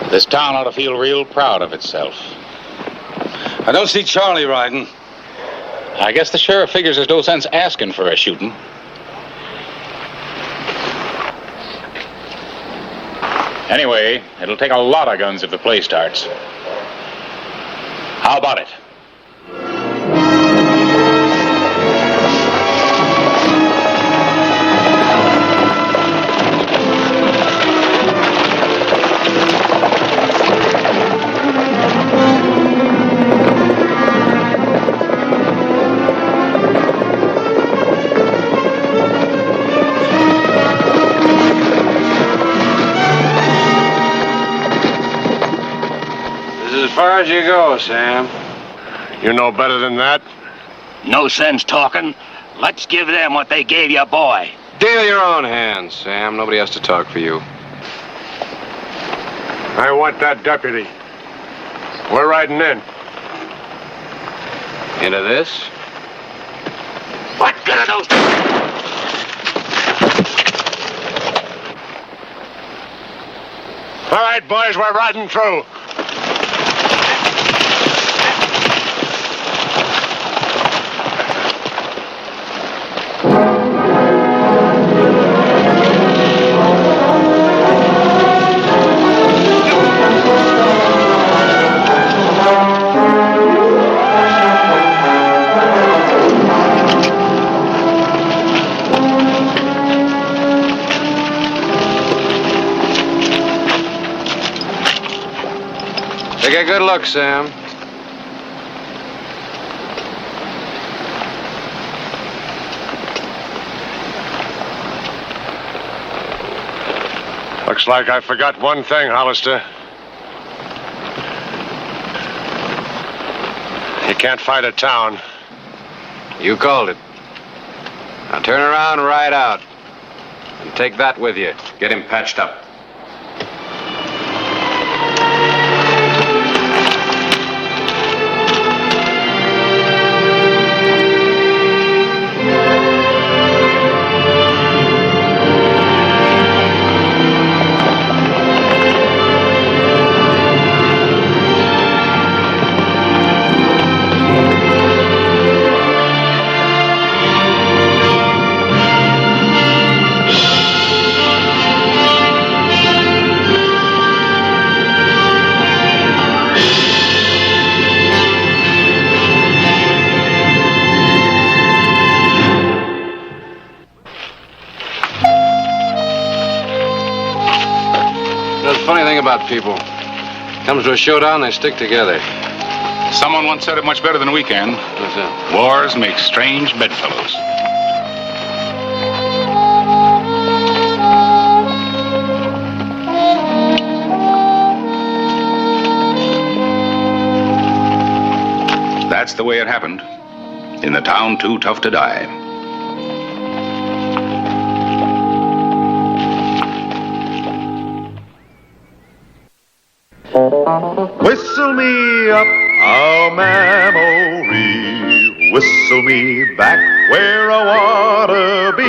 This town ought to feel real proud of itself. I don't see Charlie riding. I guess the sheriff figures there's no sense asking for a shooting. Anyway, it'll take a lot of guns if the play starts. How about it? As far as you go, Sam. You know better than that? No sense talking. Let's give them what they gave your boy. Deal your own hands, Sam. Nobody has to talk for you. I want that deputy. We're riding in. Into this? What good are those? All right, boys, we're riding through. Take a good look, Sam. Looks like I forgot one thing, Hollister. You can't fight a town. You called it. Now turn around and ride out. And take that with you. Get him patched up. Funny thing about people. Comes to a showdown, they stick together. Someone once said it much better than we can. What's that? Wars make strange bedfellows. That's the way it happened. In the town too tough to die. Whistle me up a memory, whistle me back where I wanna be,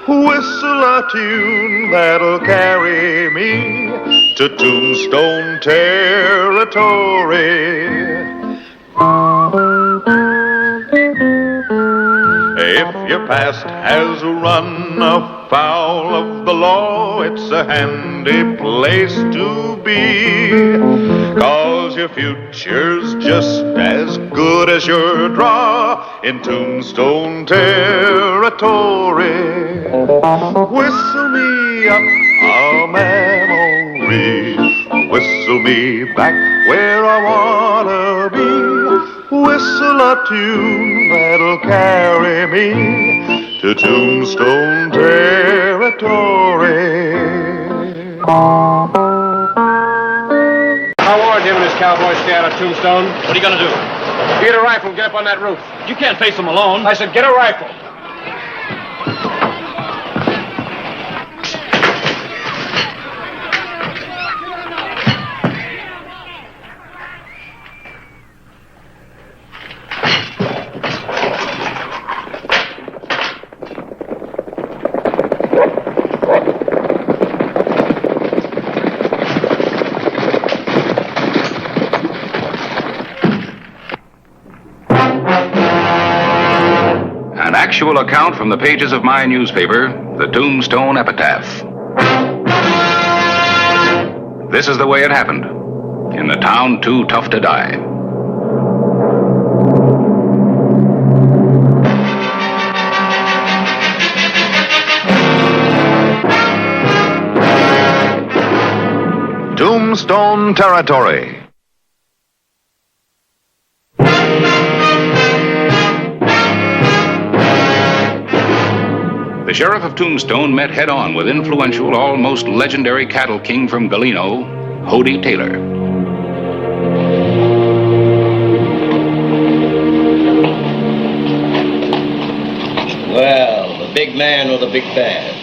whistle a tune that'll carry me to Tombstone territory. If your past has run afoul of the law, it's a handy place to be. 'Cause your future's just as good as your draw in Tombstone territory. Whistle me up a memory, whistle me back where I wanna be. Whistle a tune that'll carry me to Tombstone territory. I warned him and his cowboys stay out of Tombstone. What are you gonna do? Get a rifle and get up on that roof. You can't face them alone. I said, get a rifle. An actual account from the pages of my newspaper, the Tombstone Epitaph. This is the way it happened in the town too tough to die. Tombstone Territory. The sheriff of Tombstone met head-on with influential, almost legendary cattle king from Galeno, Hody Taylor. Well, the big man or the big bad?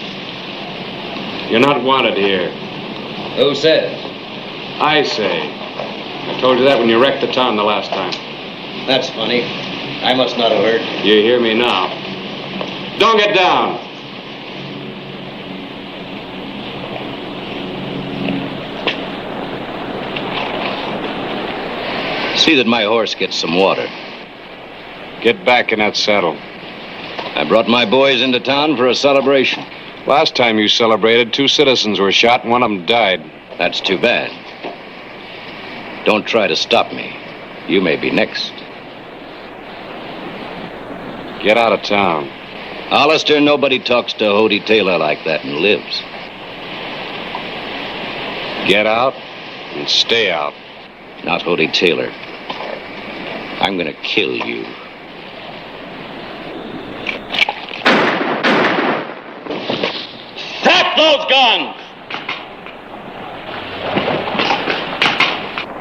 You're not wanted here. Who says? I say. I told you that when you wrecked the town the last time. That's funny. I must not have heard. You hear me now. Don't get down. See that my horse gets some water. Get back in that saddle. I brought my boys into town for a celebration. Last time you celebrated, 2 citizens were shot and one of them died. That's too bad. Don't try to stop me. You may be next. Get out of town. Hollister, nobody talks to Hody Taylor like that and lives. Get out and stay out. Not Hody Taylor. I'm gonna kill you. Drop those guns!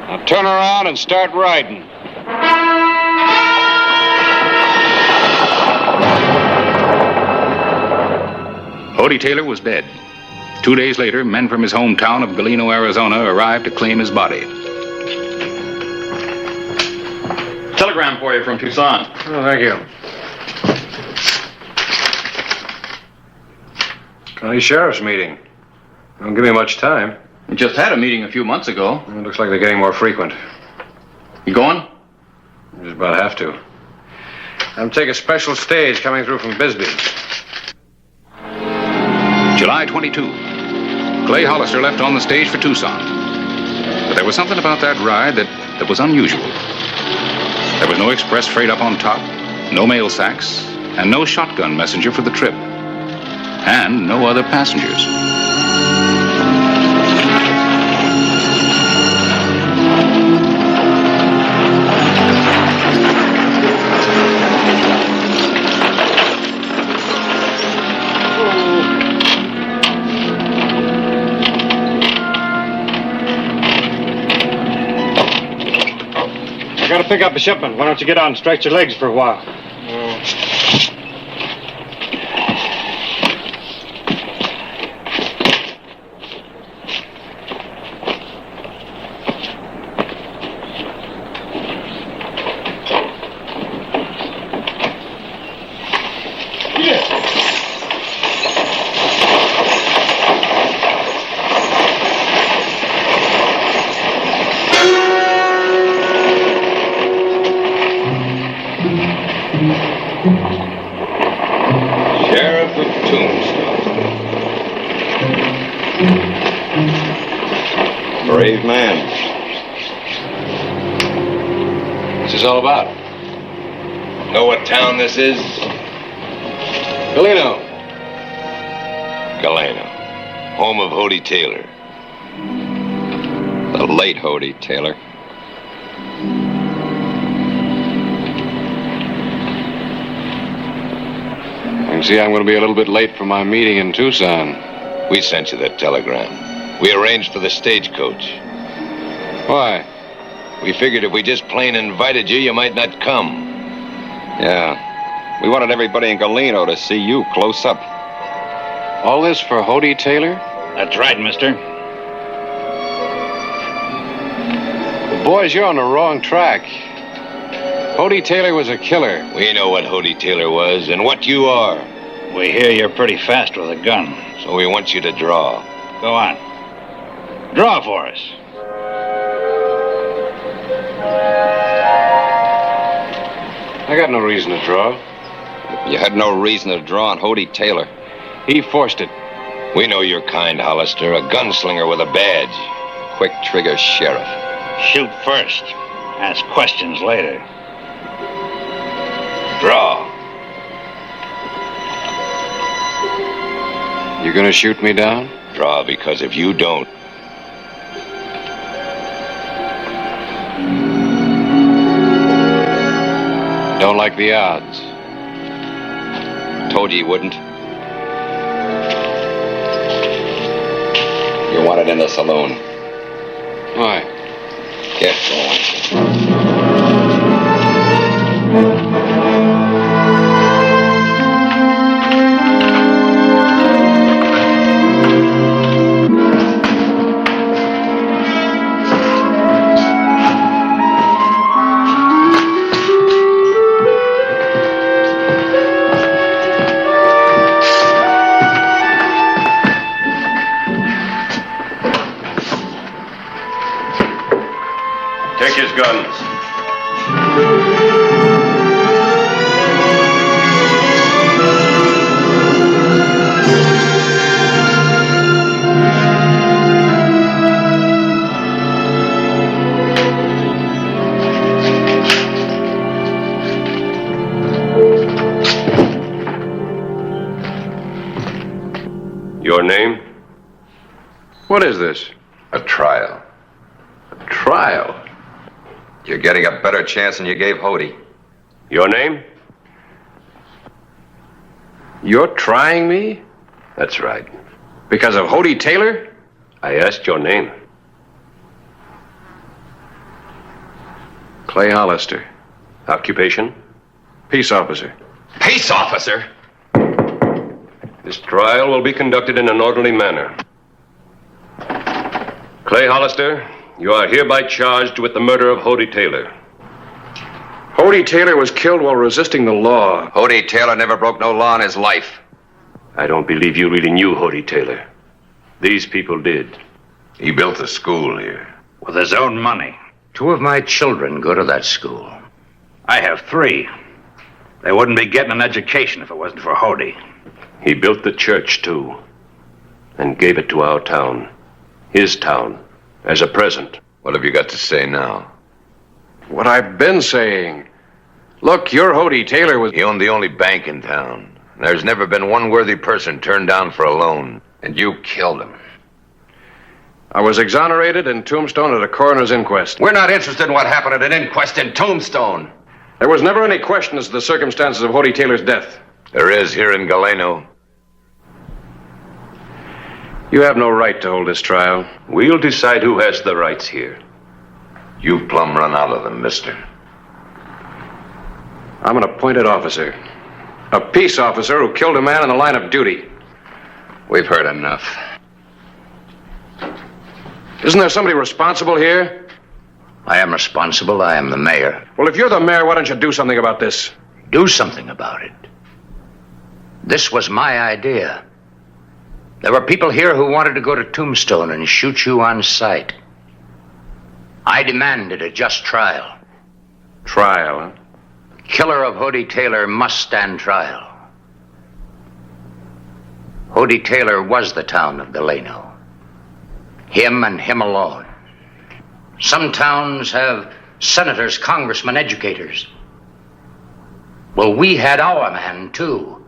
Now turn around and start riding. Hody Taylor was dead. 2 days later, men from his hometown of Galeno, Arizona, arrived to claim his body. Telegram for you from Tucson. Oh, thank you. County Sheriff's meeting. Don't give me much time. We just had a meeting a few months ago. It looks like they're getting more frequent. You going? Just about have to. I'm taking a special stage coming through from Bisbee. July 22. Clay Hollister left on the stage for Tucson. But there was something about that ride that was unusual. There was no express freight up on top, no mail sacks, and no shotgun messenger for the trip. And no other passengers. I gotta pick up a shipment. Why don't you get out and stretch your legs for a while? brave man. What's this all about? Know what town this is? Galeno. Galeno. Home of Hodie Taylor. The late Hodie Taylor. You see, I'm going to be a little bit late for my meeting in Tucson. We sent you that telegram. We arranged for the stagecoach. Why? We figured if we just plain invited you, you might not come. Yeah. We wanted everybody in Galeno to see you close up. All this for Hodie Taylor? That's right, mister. Well, boys, you're on the wrong track. Hodie Taylor was a killer. We know what Hodie Taylor was and what you are. We hear you're pretty fast with a gun. So we want you to draw. Go on. Draw for us. I got no reason to draw. You had no reason to draw on Hodie Taylor. He forced it. We know your kind, Hollister. A gunslinger with a badge. Quick trigger sheriff. Shoot first. Ask questions later. Draw. You gonna shoot me down? Draw, because if you don't... Don't like the odds. Told you wouldn't. You want it in the saloon. Why? Get going. Take his guns. Your name? What is this? A trial. A trial? You're getting a better chance than you gave Hodie. Your name? You're trying me? That's right. Because of Hodie Taylor? I asked your name. Clay Hollister. Occupation? Peace officer. Peace officer? This trial will be conducted in an orderly manner. Clay Hollister, you are hereby charged with the murder of Hodie Taylor. Hodie Taylor was killed while resisting the law. Hodie Taylor never broke no law in his life. I don't believe you really knew Hodie Taylor. These people did. He built a school here. With his own money. 2 of my children go to that school. I have 3. They wouldn't be getting an education if it wasn't for Hodie. He built the church, too, and gave it to our town. His town. As a present. What have you got to say now? What I've been saying. Look, your Hodie Taylor was... He owned the only bank in town. There's never been one worthy person turned down for a loan. And you killed him. I was exonerated in Tombstone at a coroner's inquest. We're not interested in what happened at an inquest in Tombstone. There was never any question as to the circumstances of Hodie Taylor's death. There is here in Galeno. You have no right to hold this trial. We'll decide who has the rights here. You've plumb run out of them, mister. I'm an appointed officer. A peace officer who killed a man in the line of duty. We've heard enough. Isn't there somebody responsible here? I am responsible. I am the mayor. Well, if you're the mayor, why don't you do something about this? Do something about it. This was my idea. There were people here who wanted to go to Tombstone and shoot you on sight. I demanded a just trial. Trial, huh? The killer of Hodie Taylor must stand trial. Hodie Taylor was the town of Galeno. Him and him alone. Some towns have senators, congressmen, educators. Well, we had our man, too.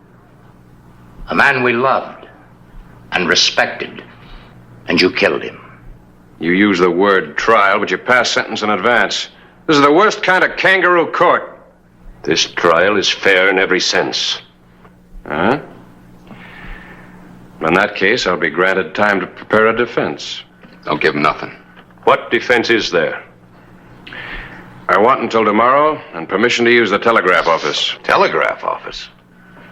A man we loved and respected. And you killed him. You use the word trial, but you pass sentence in advance. This is the worst kind of kangaroo court. This trial is fair in every sense. Huh? In that case, I'll be granted time to prepare a defense. Don't give him nothing. What defense is there? I want until tomorrow and permission to use the telegraph office. Telegraph office?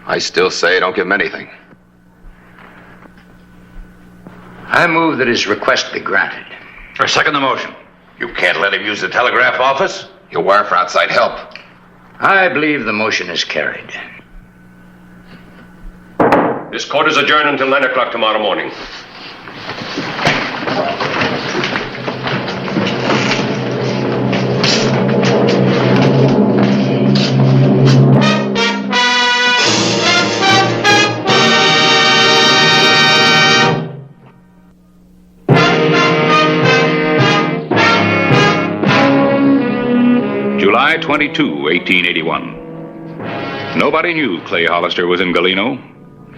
I still say don't give him anything. I move that his request be granted. I second the motion. You can't let him use the telegraph office? He'll wire for outside help. I believe the motion is carried. This court is adjourned until 9 o'clock tomorrow morning. July 22, 1881. Nobody knew Clay Hollister was in Galeno.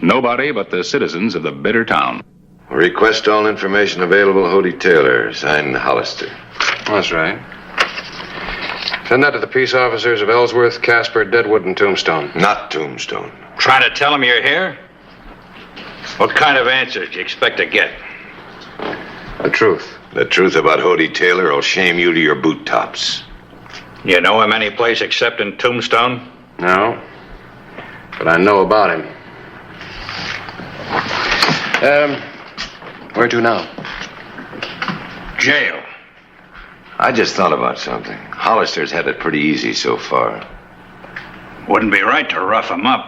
Nobody but the citizens of the bitter town. Request all information available, Hody Taylor, signed Hollister. That's right. Send that to the peace officers of Ellsworth, Casper, Deadwood, and Tombstone. Not Tombstone. Trying to tell him you're here? What kind of answers do you expect to get? The truth. The truth about Hody Taylor will shame you to your boot tops. You know him any place except in Tombstone? No. But I know about him. Where to now? Jail. I just thought about something. Hollister's had it pretty easy so far. Wouldn't be right to rough him up.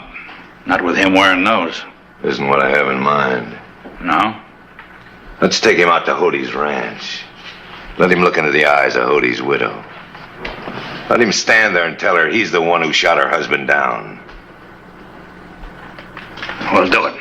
Not with him wearing those. Isn't what I have in mind. No? Let's take him out to Hody's ranch. Let him look into the eyes of Hody's widow. Let him stand there and tell her he's the one who shot her husband down. We'll do it.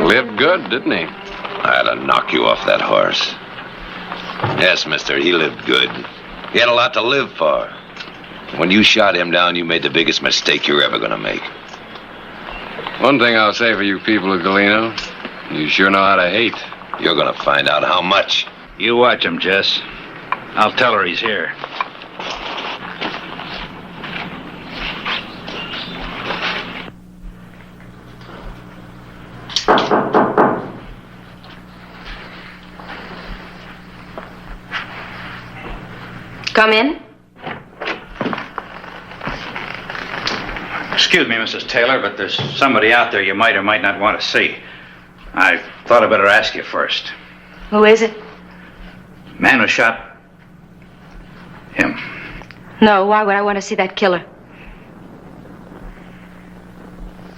Lived good, didn't he? I had to knock you off that horse. Yes, mister, he lived good. He had a lot to live for. When you shot him down, you made the biggest mistake you're ever gonna make. One thing I'll say for you people of Galeno, you sure know how to hate. You're gonna find out how much. You watch him, Jess. I'll tell her he's here. Come in. Excuse me, Mrs. Taylor, but there's somebody out there you might or might not want to see. I thought I'd better ask you first. Who is it? Man who shot him. No, why would I want to see that killer?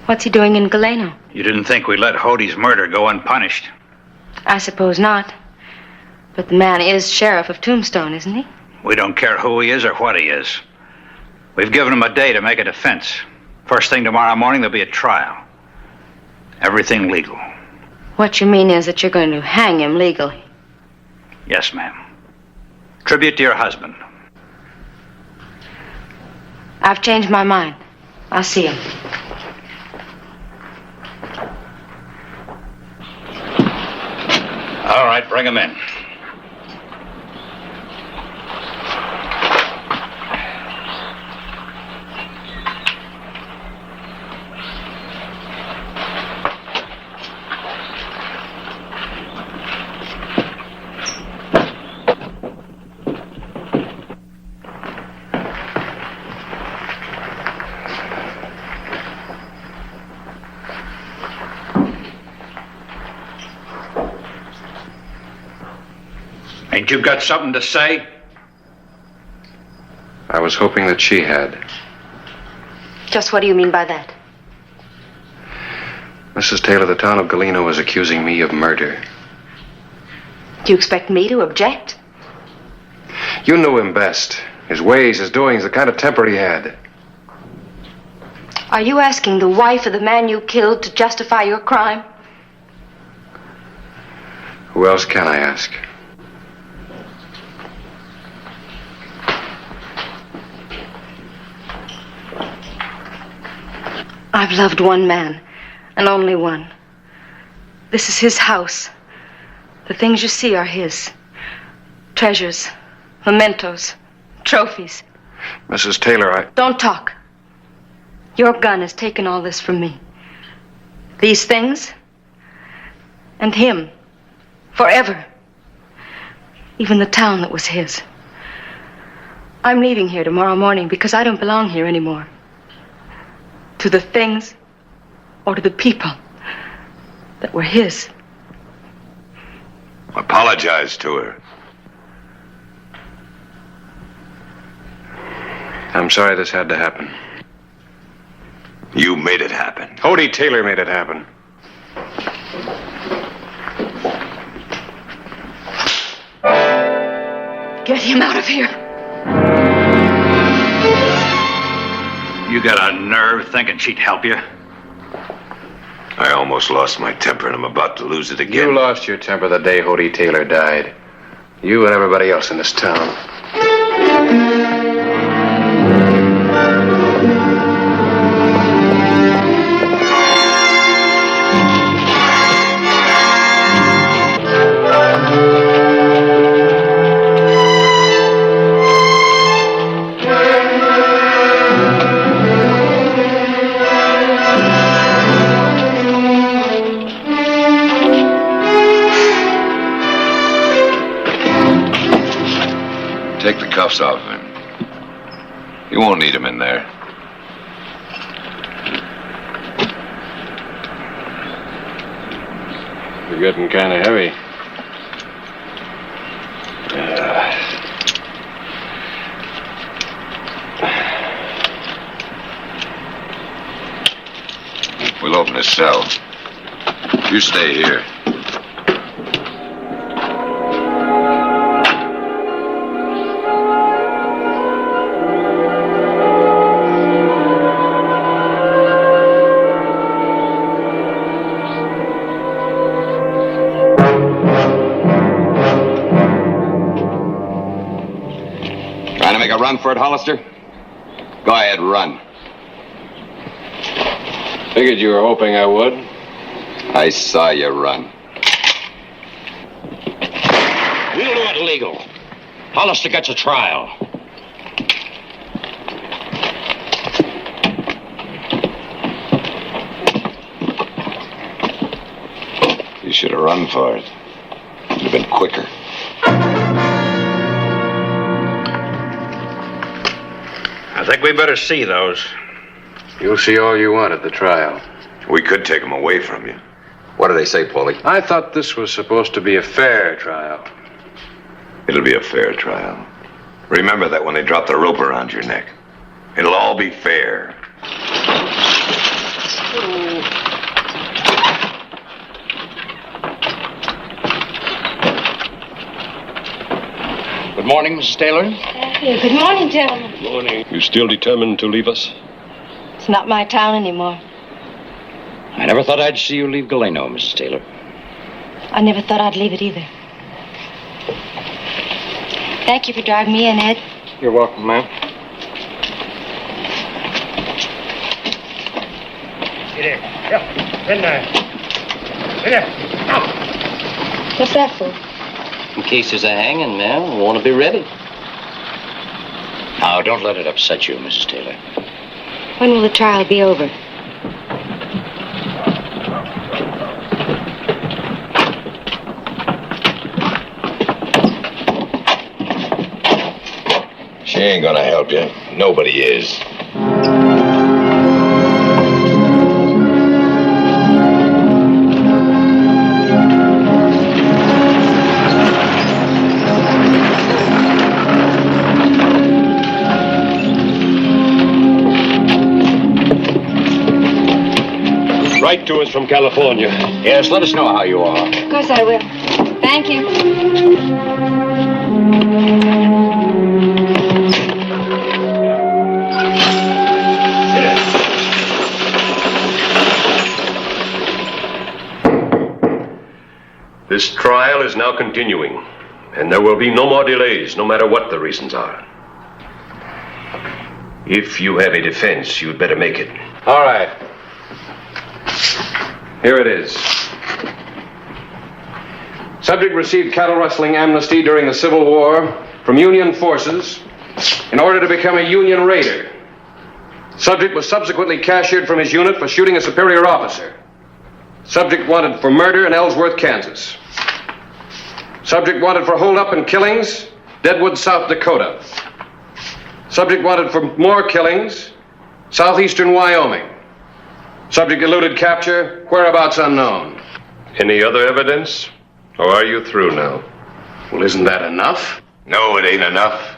What's he doing in Galeno? You didn't think we'd let Hody's murder go unpunished? I suppose not. But the man is sheriff of Tombstone, isn't he? We don't care who he is or what he is. We've given him a day to make a defense. First thing tomorrow morning, there'll be a trial. Everything legal. What you mean is that you're going to hang him legally. Yes, ma'am. Tribute to your husband. I've changed my mind. I'll see him. All right, bring him in. Ain't you got something to say? I was hoping that she had. Just what do you mean by that? Mrs. Taylor, the town of Galeno is accusing me of murder. Do you expect me to object? You knew him best. His ways, his doings, the kind of temper he had. Are you asking the wife of the man you killed to justify your crime? Who else can I ask? I've loved one man, and only one. This is his house. The things you see are his. Treasures, mementos, trophies. Mrs. Taylor, Don't talk. Your gun has taken all this from me. These things, and him, forever. Even the town that was his. I'm leaving here tomorrow morning because I don't belong here anymore. To the things or to the people that were his. Apologize to her. I'm sorry this had to happen. You made it happen. Hody Taylor made it happen. Get him out of here. You got a nerve thinking she'd help you? I almost lost my temper, and I'm about to lose it again. You lost your temper the day Hody Taylor died. You and everybody else in this town. Take the cuffs off of him. You won't need him in there. You're getting kind of heavy. We'll open his cell. You stay here. Run for it, Hollister? Go ahead, run. Figured you were hoping I would. I saw you run. We'll do it legal. Hollister gets a trial. You should have run for it. It'd have been quicker. I think we better see those. You'll see all you want at the trial. We could take them away from you. What do they say, Paulie? I thought this was supposed to be a fair trial. It'll be a fair trial. Remember that when they drop the rope around your neck. It'll all be fair. Good morning, Mrs. Taylor. Good morning, gentlemen. Good morning. You still determined to leave us? It's not my town anymore. I never thought I'd see you leave Galeno, Mrs. Taylor. I never thought I'd leave it either. Thank you for driving me in, Ed. You're welcome, ma'am. Get in. Yep. In there. In there. Out. What's that for? In case there's a hanging, ma'am, we want to be ready. Now, don't let it upset you, Mrs. Taylor. When will the trial be over? She ain't gonna help you. Nobody is. Write to us from California. Yes, let us know how you are. Of course I will. Thank you. This trial is now continuing, and there will be no more delays, no matter what the reasons are. If you have a defense, you'd better make it. All right. Here it is. Subject received cattle rustling amnesty during the Civil War from Union forces in order to become a Union raider. Subject was subsequently cashiered from his unit for shooting a superior officer. Subject wanted for murder in Ellsworth, Kansas. Subject wanted for holdup and killings, Deadwood, South Dakota. Subject wanted for more killings, southeastern Wyoming. Subject eluded capture, whereabouts unknown. Any other evidence? Or are you through now? Well, isn't that enough? No, it ain't enough.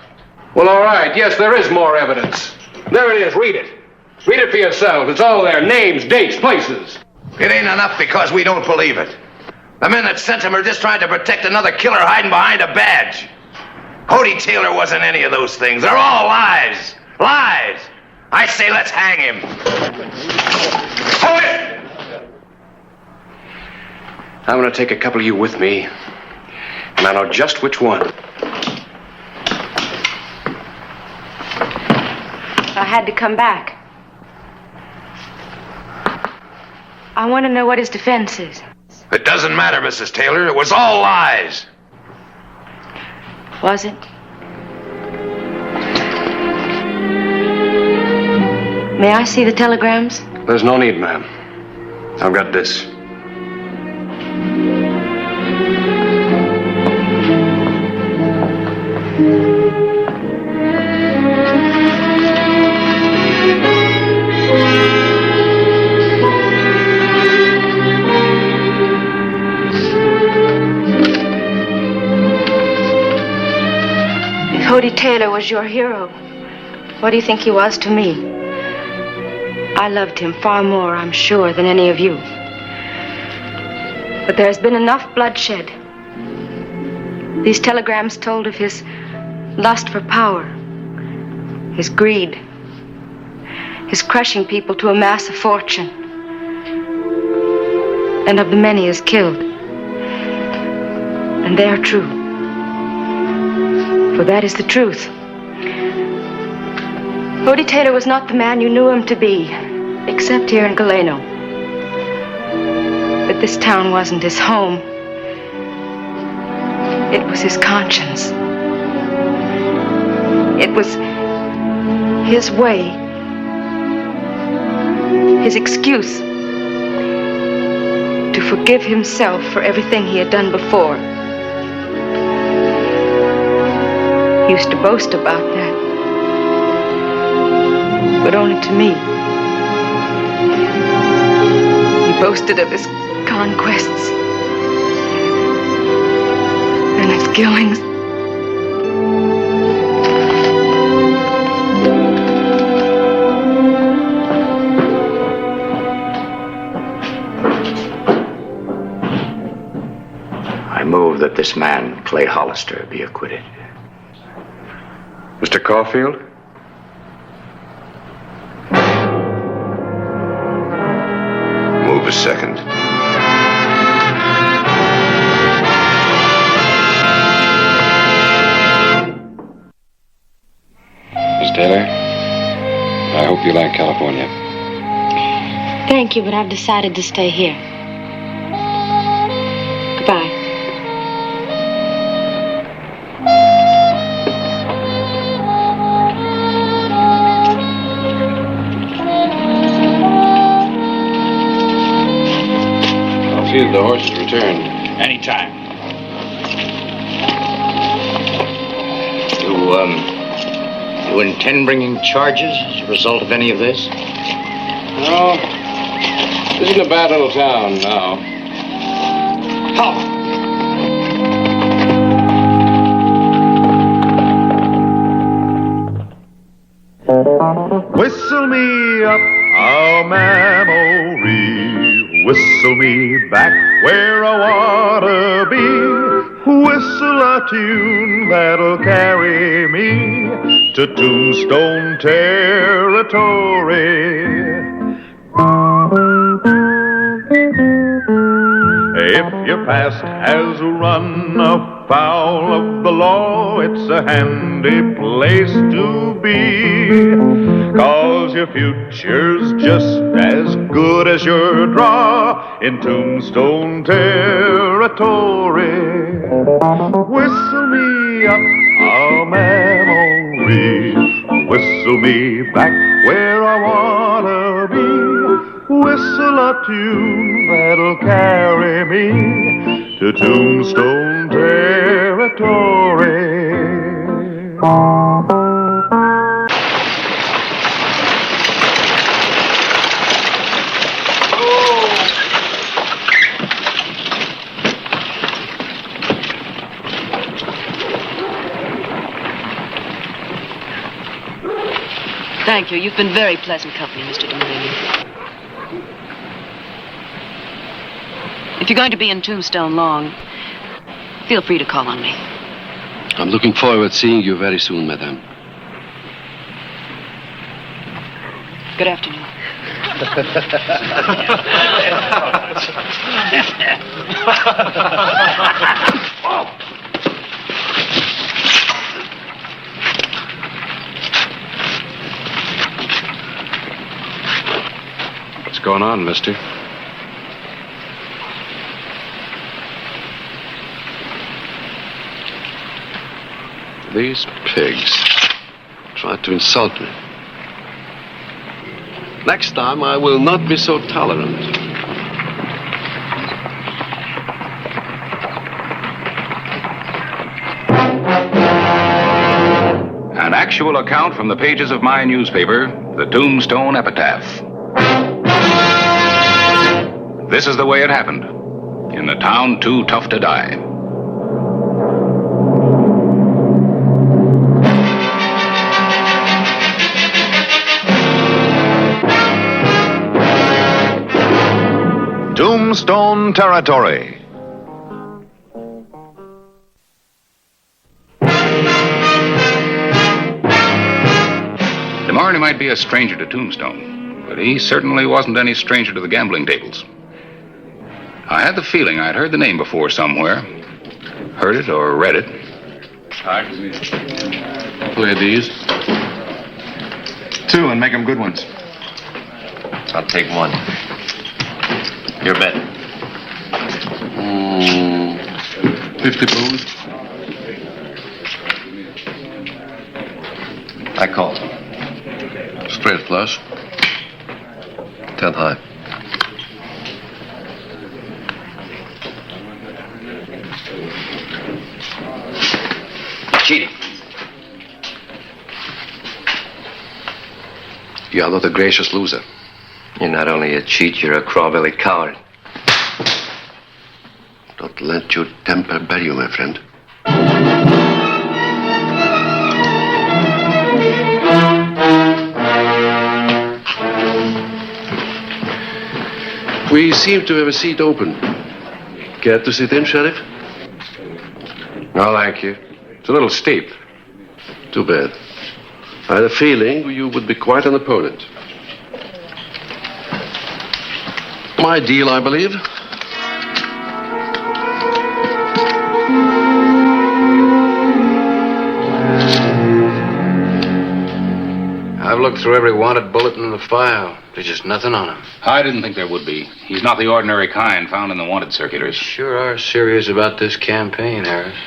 Well, all right. Yes, there is more evidence. There it is. Read it. Read it for yourself. It's all there. Names, dates, places. It ain't enough because we don't believe it. The men that sent him are just trying to protect another killer hiding behind a badge. Cody Taylor wasn't any of those things. They're all lies. Lies. I say let's hang him. Hold it! I'm going to take a couple of you with me, and I know just which one. I had to come back. I want to know what his defense is. It doesn't matter, Mrs. Taylor. It was all lies. Was it? May I see the telegrams? There's no need, ma'am. I've got this. Cody Taylor was your hero. What do you think he was to me? I loved him far more, I'm sure, than any of you. But there's been enough bloodshed. These telegrams told of his lust for power, his greed, his crushing people to amass a fortune, and of the men he has killed. And they are true. For that is the truth. Cody Taylor was not the man you knew him to be, except here in Galeno. But this town wasn't his home. It was his conscience. It was his way, his excuse to forgive himself for everything he had done before. He used to boast about that, but only to me. He boasted of his conquests and his killings. I move that this man, Clay Hollister, be acquitted. Mr. Caulfield? Move a second. Miss Taylor, I hope you like California. Thank you, but I've decided to stay here. Goodbye. I'll see that the horse is returned. Anytime. You intend bringing charges as a result of any of this? No. This isn't a bad little town now. Whistle me up a memory, whistle me back where I wanna be, whistle a tune that'll carry me to Tombstone territory. If your past has run afoul of the law, it's a handy place to be. 'Cause your future's just as good as your draw in Tombstone territory. Whistle me up a memory, whistle me back where I wanna be. Whistle a tune that'll carry me to Tombstone territory. Thank you. You've been very pleasant company, Mr. DeMarini. If you're going to be in Tombstone long, feel free to call on me. I'm looking forward to seeing you very soon, madame. Good afternoon. What's going on, mister? These pigs tried to insult me. Next time, I will not be so tolerant. An actual account from the pages of my newspaper, the Tombstone Epitaph. This is the way it happened in the town too tough to die. Tombstone Territory. DeMarney might be a stranger to Tombstone, but he certainly wasn't any stranger to the gambling tables. I had the feeling I'd heard the name before somewhere. Heard it or read it. Play these. 2 and make them good ones. I'll take 1. Your bet. 50 booze. I call. Straight flush. 10 high. Cheating. You are not a gracious loser. You're not only a cheat, you're a crawbelly coward. Don't let your temper bury you, my friend. We seem to have a seat open. Care to sit in, Sheriff? No, thank you. It's a little steep. Too bad. I had a feeling you would be quite an opponent. My deal, I believe. I've looked through every wanted bulletin in the file. There's just nothing on him. I didn't think there would be. He's not the ordinary kind found in the wanted circulars. Sure are serious about this campaign, Harris.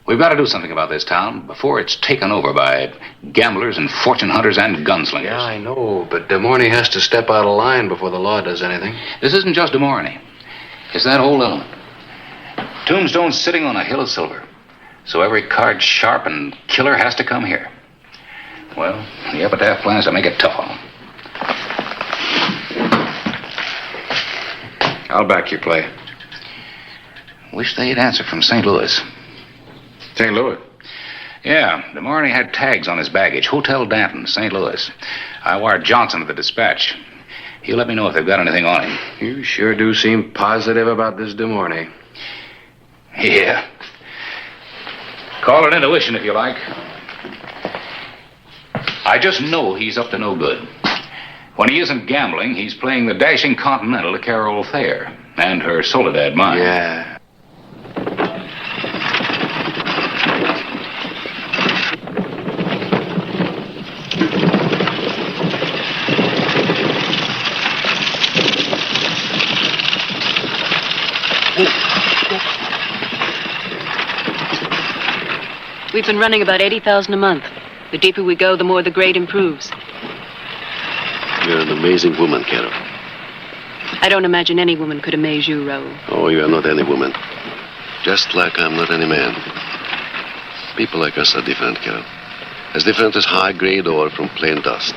We've got to do something about this town before it's taken over by gamblers and fortune hunters and gunslingers. Yeah, I know, but DeMarney has to step out of line before the law does anything. This isn't just DeMarney. It's that whole element. Tombstone's sitting on a hill of silver, so every card sharp and killer has to come here. Well, the Epitaph plans to make it tough on them. I'll back your play. Wish they'd answer from St. Louis. St. Louis? Yeah, DeMarney had tags on his baggage. Hotel Danton, St. Louis. I wired Johnson to the dispatch. He'll let me know if they've got anything on him. You sure do seem positive about this DeMarney. Yeah. Call it intuition if you like. I just know he's up to no good. When he isn't gambling, he's playing the dashing Continental to Carol Thayer. And her Soledad mine. Yeah. We've been running about 80,000 a month. The deeper we go, the more the grade improves. You're an amazing woman, Carol. I don't imagine any woman could amaze you, Raoul. Oh, you are not any woman. Just like I'm not any man. People like us are different, Carol. As different as high-grade ore from plain dust.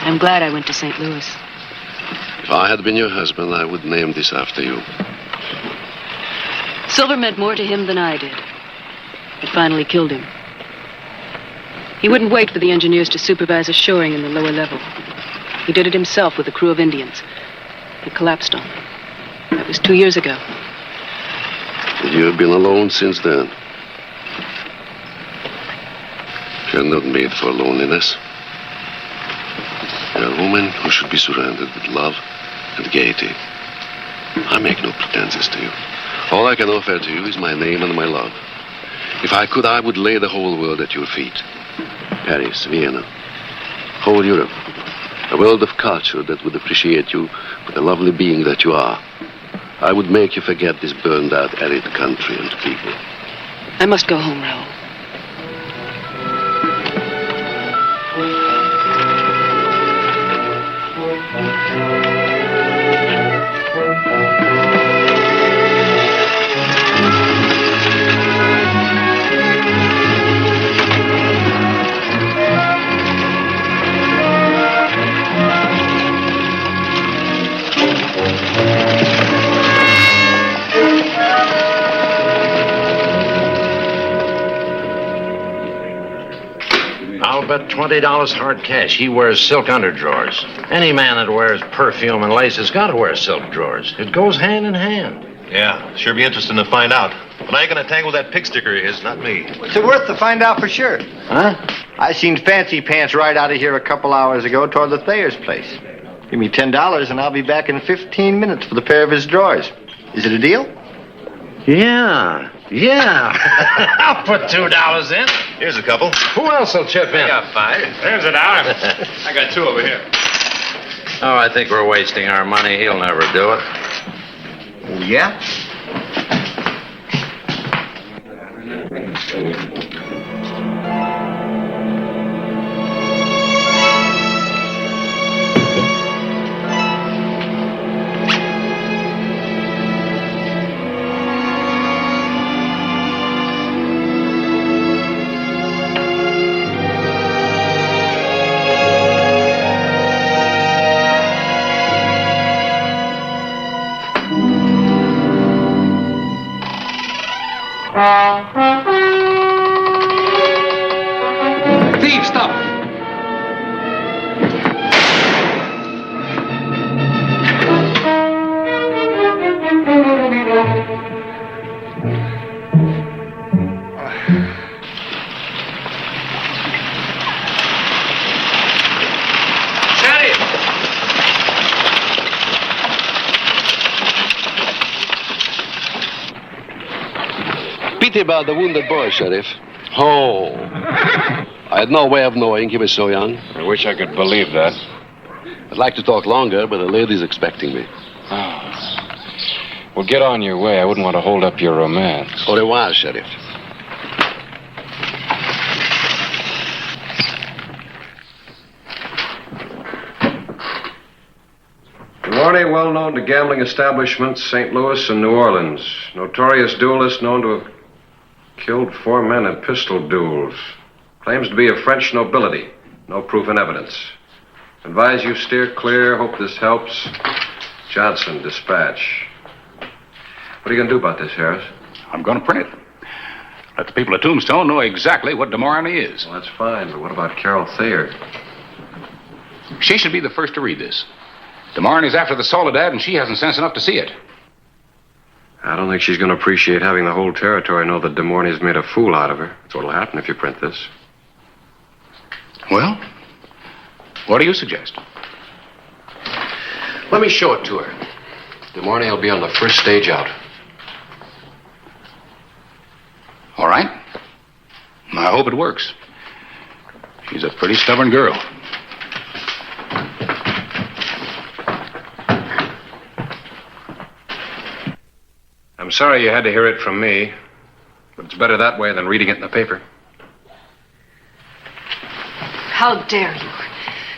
I'm glad I went to St. Louis. If I had been your husband, I would name this after you. Silver meant more to him than I did. It finally killed him. He wouldn't wait for the engineers to supervise a shoring in the lower level. He did it himself with a crew of Indians. It collapsed on him. That was 2 years ago. And you have been alone since then. You're not made for loneliness. You're a woman who should be surrounded with love and gaiety. I make no pretenses to you. All I can offer to you is my name and my love. If I could, I would lay the whole world at your feet. Paris, Vienna, whole Europe. A world of culture that would appreciate you for the lovely being that you are. I would make you forget this burned-out, arid country and people. I must go home, Raoul. I'll bet $20 hard cash he wears silk underdrawers. Any man that wears perfume and lace has got to wear silk drawers. It goes hand in hand. Yeah, sure be interesting to find out. But I ain't gonna tangle with that pig sticker of his, not me. What's it worth to find out for sure? Huh? I seen Fancy Pants ride out of here a couple hours ago toward the Thayer's place. Give me $10 and I'll be back in 15 minutes for the pair of his drawers. Is it a deal? Yeah. I'll put $2 in. Here's a couple. Who else will chip in? I got 5. There's $1. I got 2 over here. Oh, I think we're wasting our money. He'll never do it. Oh, yeah? Thief, stop! Pity about the wounded boy, Sheriff. Oh. I had no way of knowing he was so young. I wish I could believe that. I'd like to talk longer, but the lady's expecting me. Well, get on your way. I wouldn't want to hold up your romance. Au revoir, Sheriff. Duarte, well known to gambling establishments, St. Louis and New Orleans. Notorious duelist known to have killed 4 men in pistol duels. Claims to be of French nobility. No proof in evidence. Advise you steer clear. Hope this helps. Johnson, dispatch. What are you going to do about this, Harris? I'm going to print it. Let the people of Tombstone know exactly what DeMarney is. Well, that's fine, but what about Carol Thayer? She should be the first to read this. DeMarney's after the Soledad, and she hasn't sense enough to see it. I don't think she's going to appreciate having the whole territory know that DeMorney's made a fool out of her. That's what'll happen if you print this. Well, what do you suggest? Let me show it to her. The morning I'll be on the first stage out. All right. I hope it works. She's a pretty stubborn girl. I'm sorry you had to hear it from me, but it's better that way than reading it in the paper. How dare you?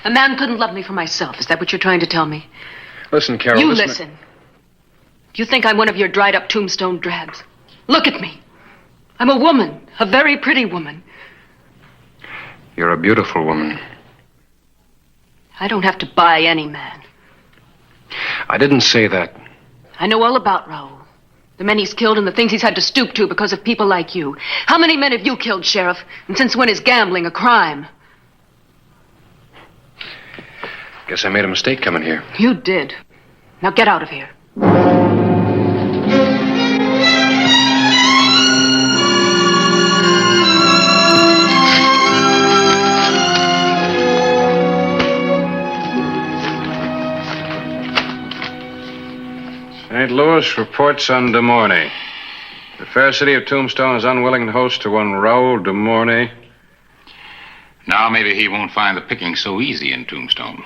A man couldn't love me for myself. Is that what you're trying to tell me? Listen, Carol. You listen. You think I'm one of your dried up tombstone drabs? Look at me. I'm a woman, a very pretty woman. You're a beautiful woman. I don't have to buy any man. I didn't say that. I know all about Raoul. The men he's killed and the things he's had to stoop to because of people like you. How many men have you killed, Sheriff? And since when is gambling a crime? Guess I made a mistake coming here. You did. Now get out of here. St. Louis reports on De Mornay. The fair city of Tombstone is unwilling to host to one Raoul De Mornay. Now maybe he won't find the picking so easy in Tombstone.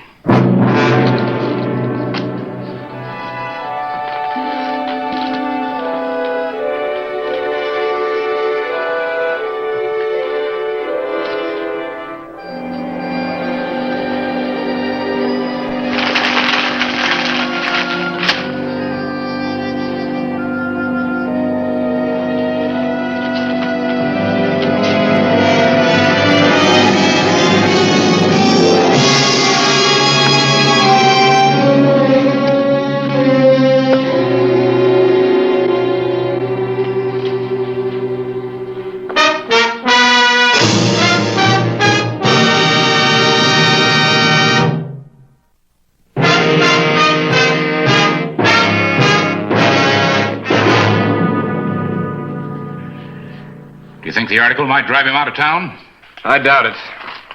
Do you think the article might drive him out of town? I doubt it.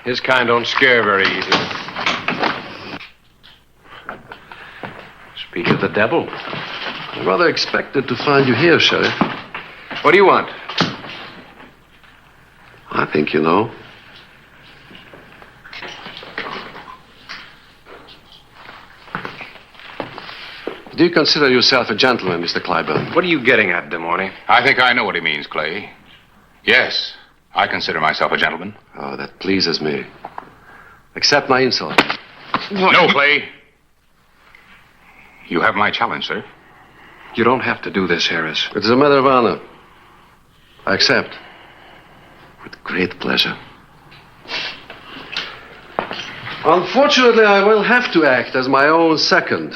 His kind don't scare very easily. Speak of the devil. I rather expected to find you here, Sheriff. What do you want? I think you know. Do you consider yourself a gentleman, Mr. Clyburn? What are you getting at, De Mornay? I think I know what he means, Clay. Yes, I consider myself a gentleman. Oh, that pleases me. Accept my insult. No, Clay. You have my challenge, sir. You don't have to do this, Harris. It is a matter of honor. I accept. With great pleasure. Unfortunately, I will have to act as my own second.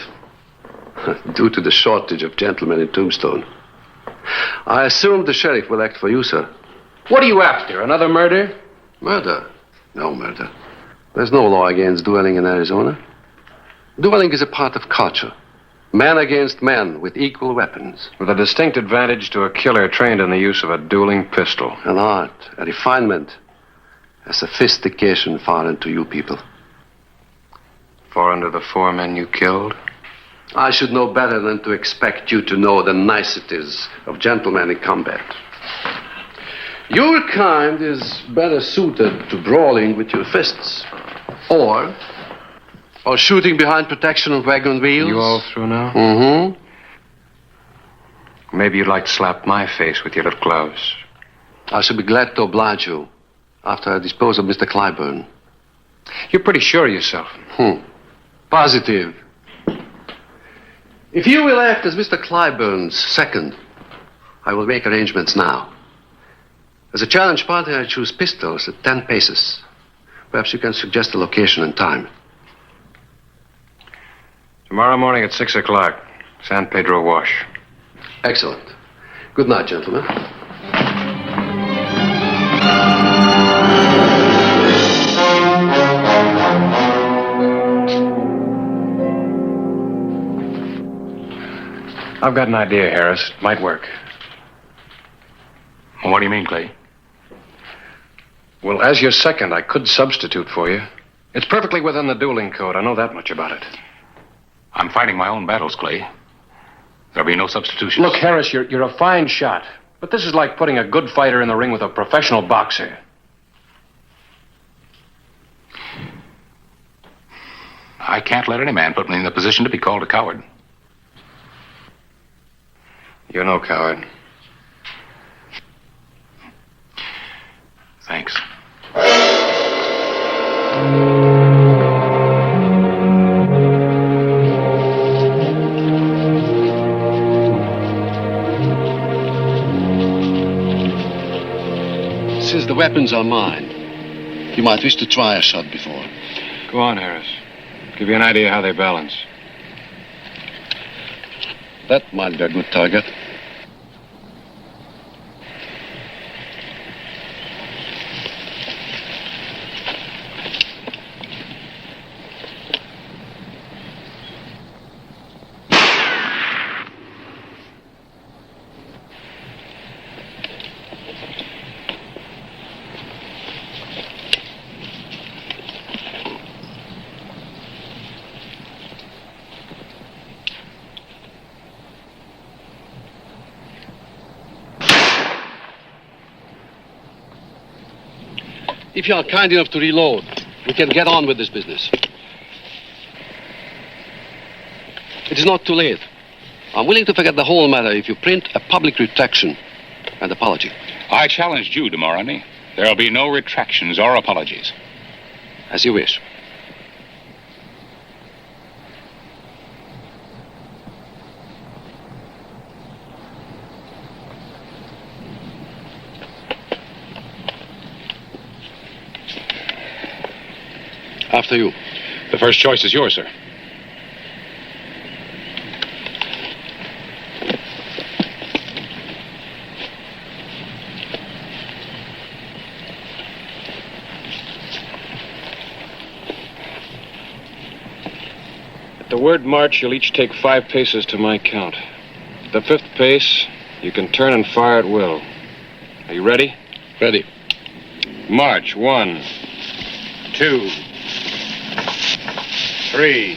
Due to the shortage of gentlemen in Tombstone. I assume the sheriff will act for you, sir. What are you after? Another murder? Murder? No murder. There's no law against dueling in Arizona. Dueling is a part of culture. Man against man with equal weapons. With a distinct advantage to a killer trained in the use of a dueling pistol. An art, a refinement, a sophistication foreign to you people. Foreign to the 4 men you killed? I should know better than to expect you to know the niceties of gentlemen in combat. Your kind is better suited to brawling with your fists. Or shooting behind protection of wagon wheels. You all through now? Mm-hmm. Maybe you'd like to slap my face with your little gloves. I should be glad to oblige you after I dispose of Mr. Clyburn. You're pretty sure of yourself. Positive. If you will act as Mr. Clyburn's second, I will make arrangements now. As a challenge party, I choose pistols at 10 paces. Perhaps you can suggest a location and time. Tomorrow morning at 6 o'clock, San Pedro Wash. Excellent. Good night, gentlemen. I've got an idea, Harris. It might work. What do you mean, Clay? Well, as your second, I could substitute for you. It's perfectly within the dueling code. I know that much about it. I'm fighting my own battles, Clay. There'll be no substitutions. Look, Harris, you're a fine shot. But this is like putting a good fighter in the ring with a professional boxer. I can't let any man put me in the position to be called a coward. You're no coward. Thanks. Since the weapons are mine, you might wish to try a shot before. Go on, Harris. Give you an idea how they balance. That might be a good target. If you are kind enough to reload, we can get on with this business. It is not too late. I'm willing to forget the whole matter if you print a public retraction and apology. I challenged you, de Morany. There'll be no retractions or apologies. As you wish. After you. The first choice is yours, sir. At the word march, you'll each take 5 paces to my count. At the 5th pace, you can turn and fire at will. Are you ready? Ready. March. 1, 2, 3,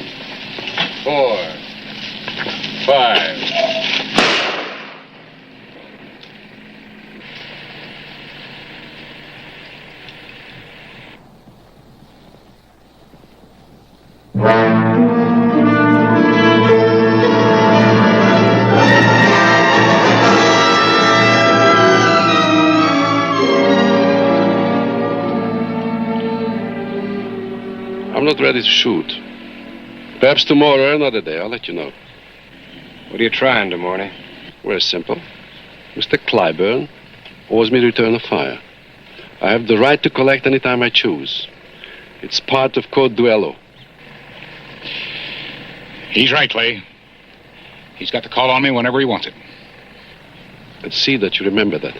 4, 5. I'm not ready to shoot. Perhaps tomorrow or another day, I'll let you know. What are you trying, de Morny? Very simple. Mr. Clyburn owes me return of fire. I have the right to collect any time I choose. It's part of Code Duello. He's right, Clay. He's got to call on me whenever he wants it. Let's see that you remember that.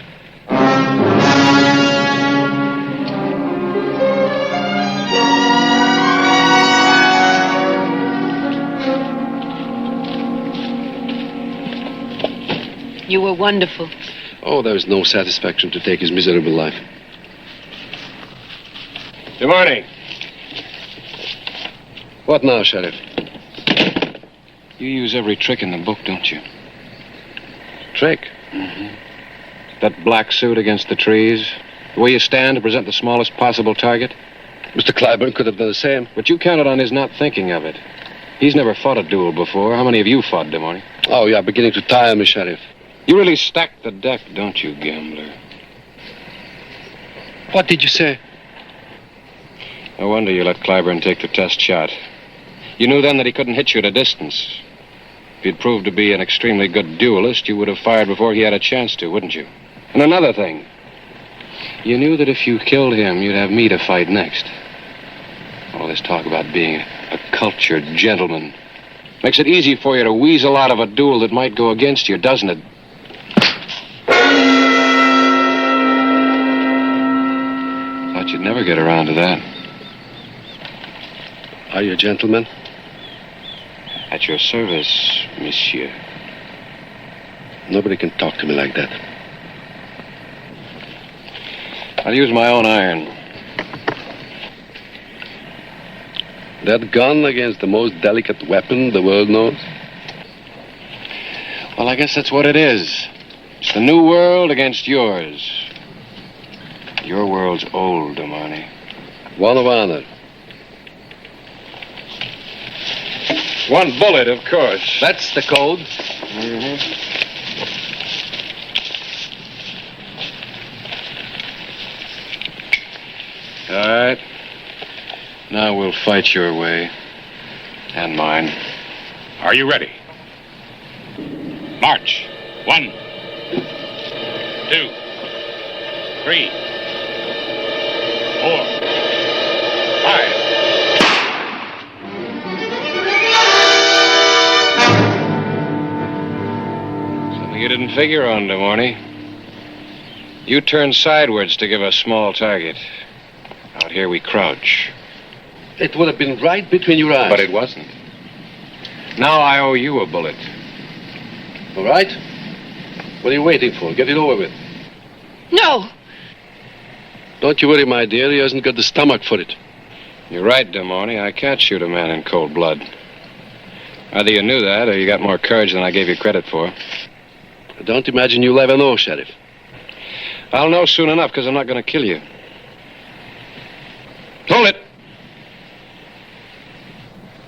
You were wonderful. Oh, there is no satisfaction to take his miserable life. De Morny. What now, Sheriff? You use every trick in the book, don't you? Trick? Mm-hmm. That black suit against the trees. The way you stand to present the smallest possible target. Mr. Clyburn could have done the same. But you counted on his not thinking of it. He's never fought a duel before. How many of you fought, de Morny? Oh, you are beginning to tire me, Sheriff. You really stacked the deck, don't you, gambler? What did you say? No wonder you let Clyburn take the test shot. You knew then that he couldn't hit you at a distance. If he'd proved to be an extremely good duelist, you would have fired before he had a chance to, wouldn't you? And another thing. You knew that if you killed him, you'd have me to fight next. All this talk about being a cultured gentleman makes it easy for you to weasel out of a duel that might go against you, doesn't it? Thought you'd never get around to that. Are you a gentleman? At your service, monsieur. Nobody can talk to me like that. I'll use my own iron. That gun against the most delicate weapon the world knows? Well, I guess that's what it is. It's the new world against yours. Your world's old, Damani. One of honor. One bullet, of course. That's the code. All right. Now we'll fight your way. And mine. Are you ready? March. 1, 2, 3, 4, 5. Something you didn't figure on, Damani. You turned sidewards to give us small target. Out here we crouch. It would have been right between your eyes. But it wasn't. Now I owe you a bullet. All right. What are you waiting for? Get it over with. No! Don't you worry, my dear. He hasn't got the stomach for it. You're right, Damani. I can't shoot a man in cold blood. Either you knew that, or you got more courage than I gave you credit for. I don't imagine you'll ever know, Sheriff. I'll know soon enough, because I'm not going to kill you. Hold it!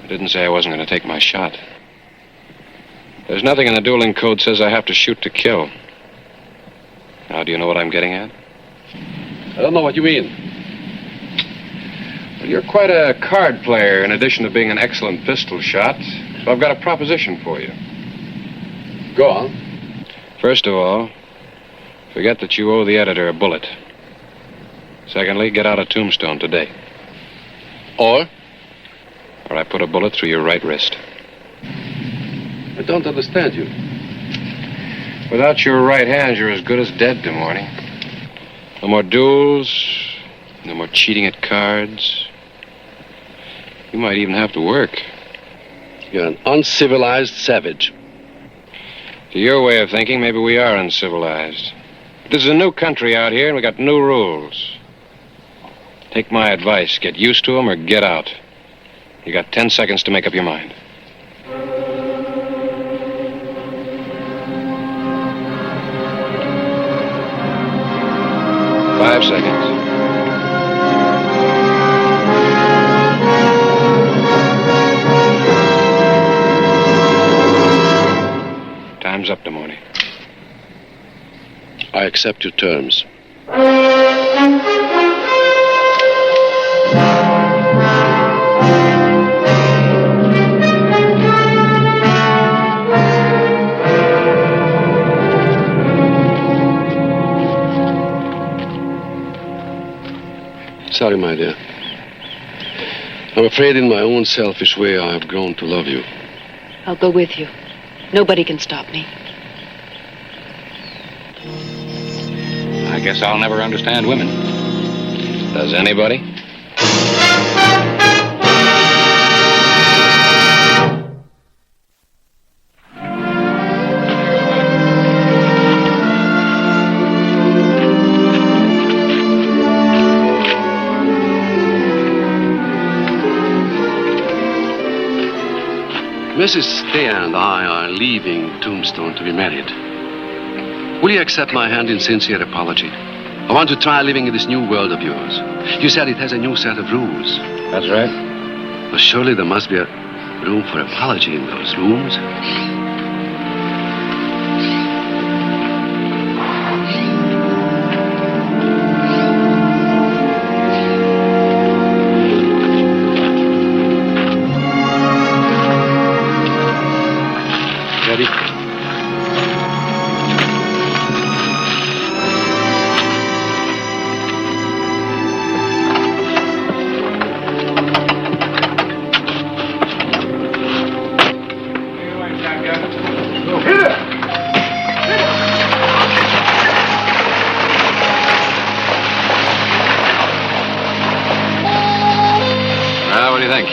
I didn't say I wasn't going to take my shot. There's nothing in the dueling code says I have to shoot to kill. Now, do you know what I'm getting at? I don't know what you mean. Well, you're quite a card player in addition to being an excellent pistol shot. So I've got a proposition for you. Go on. First of all, forget that you owe the editor a bullet. Secondly, get out of Tombstone today. Or I put a bullet through your right wrist. I don't understand you. Without your right hand, you're as good as dead, Damani. No more duels, no more cheating at cards. You might even have to work. You're an uncivilized savage. To your way of thinking, maybe we are uncivilized. This is a new country out here, and we got new rules. Take my advice. Get used to them or get out. You got 10 seconds to make up your mind. 5 seconds. Time's up, Damani. I accept your terms. Sorry, my dear. I'm afraid in my own selfish way I have grown to love you. I'll go with you. Nobody can stop me. I guess I'll never understand women. Does anybody? Mrs. Thayer and I are leaving Tombstone to be married. Will you accept my hand in sincere apology? I want to try living in this new world of yours. You said it has a new set of rules. That's right. Well, surely there must be a room for apology in those rooms. Ready? Well, what do you think?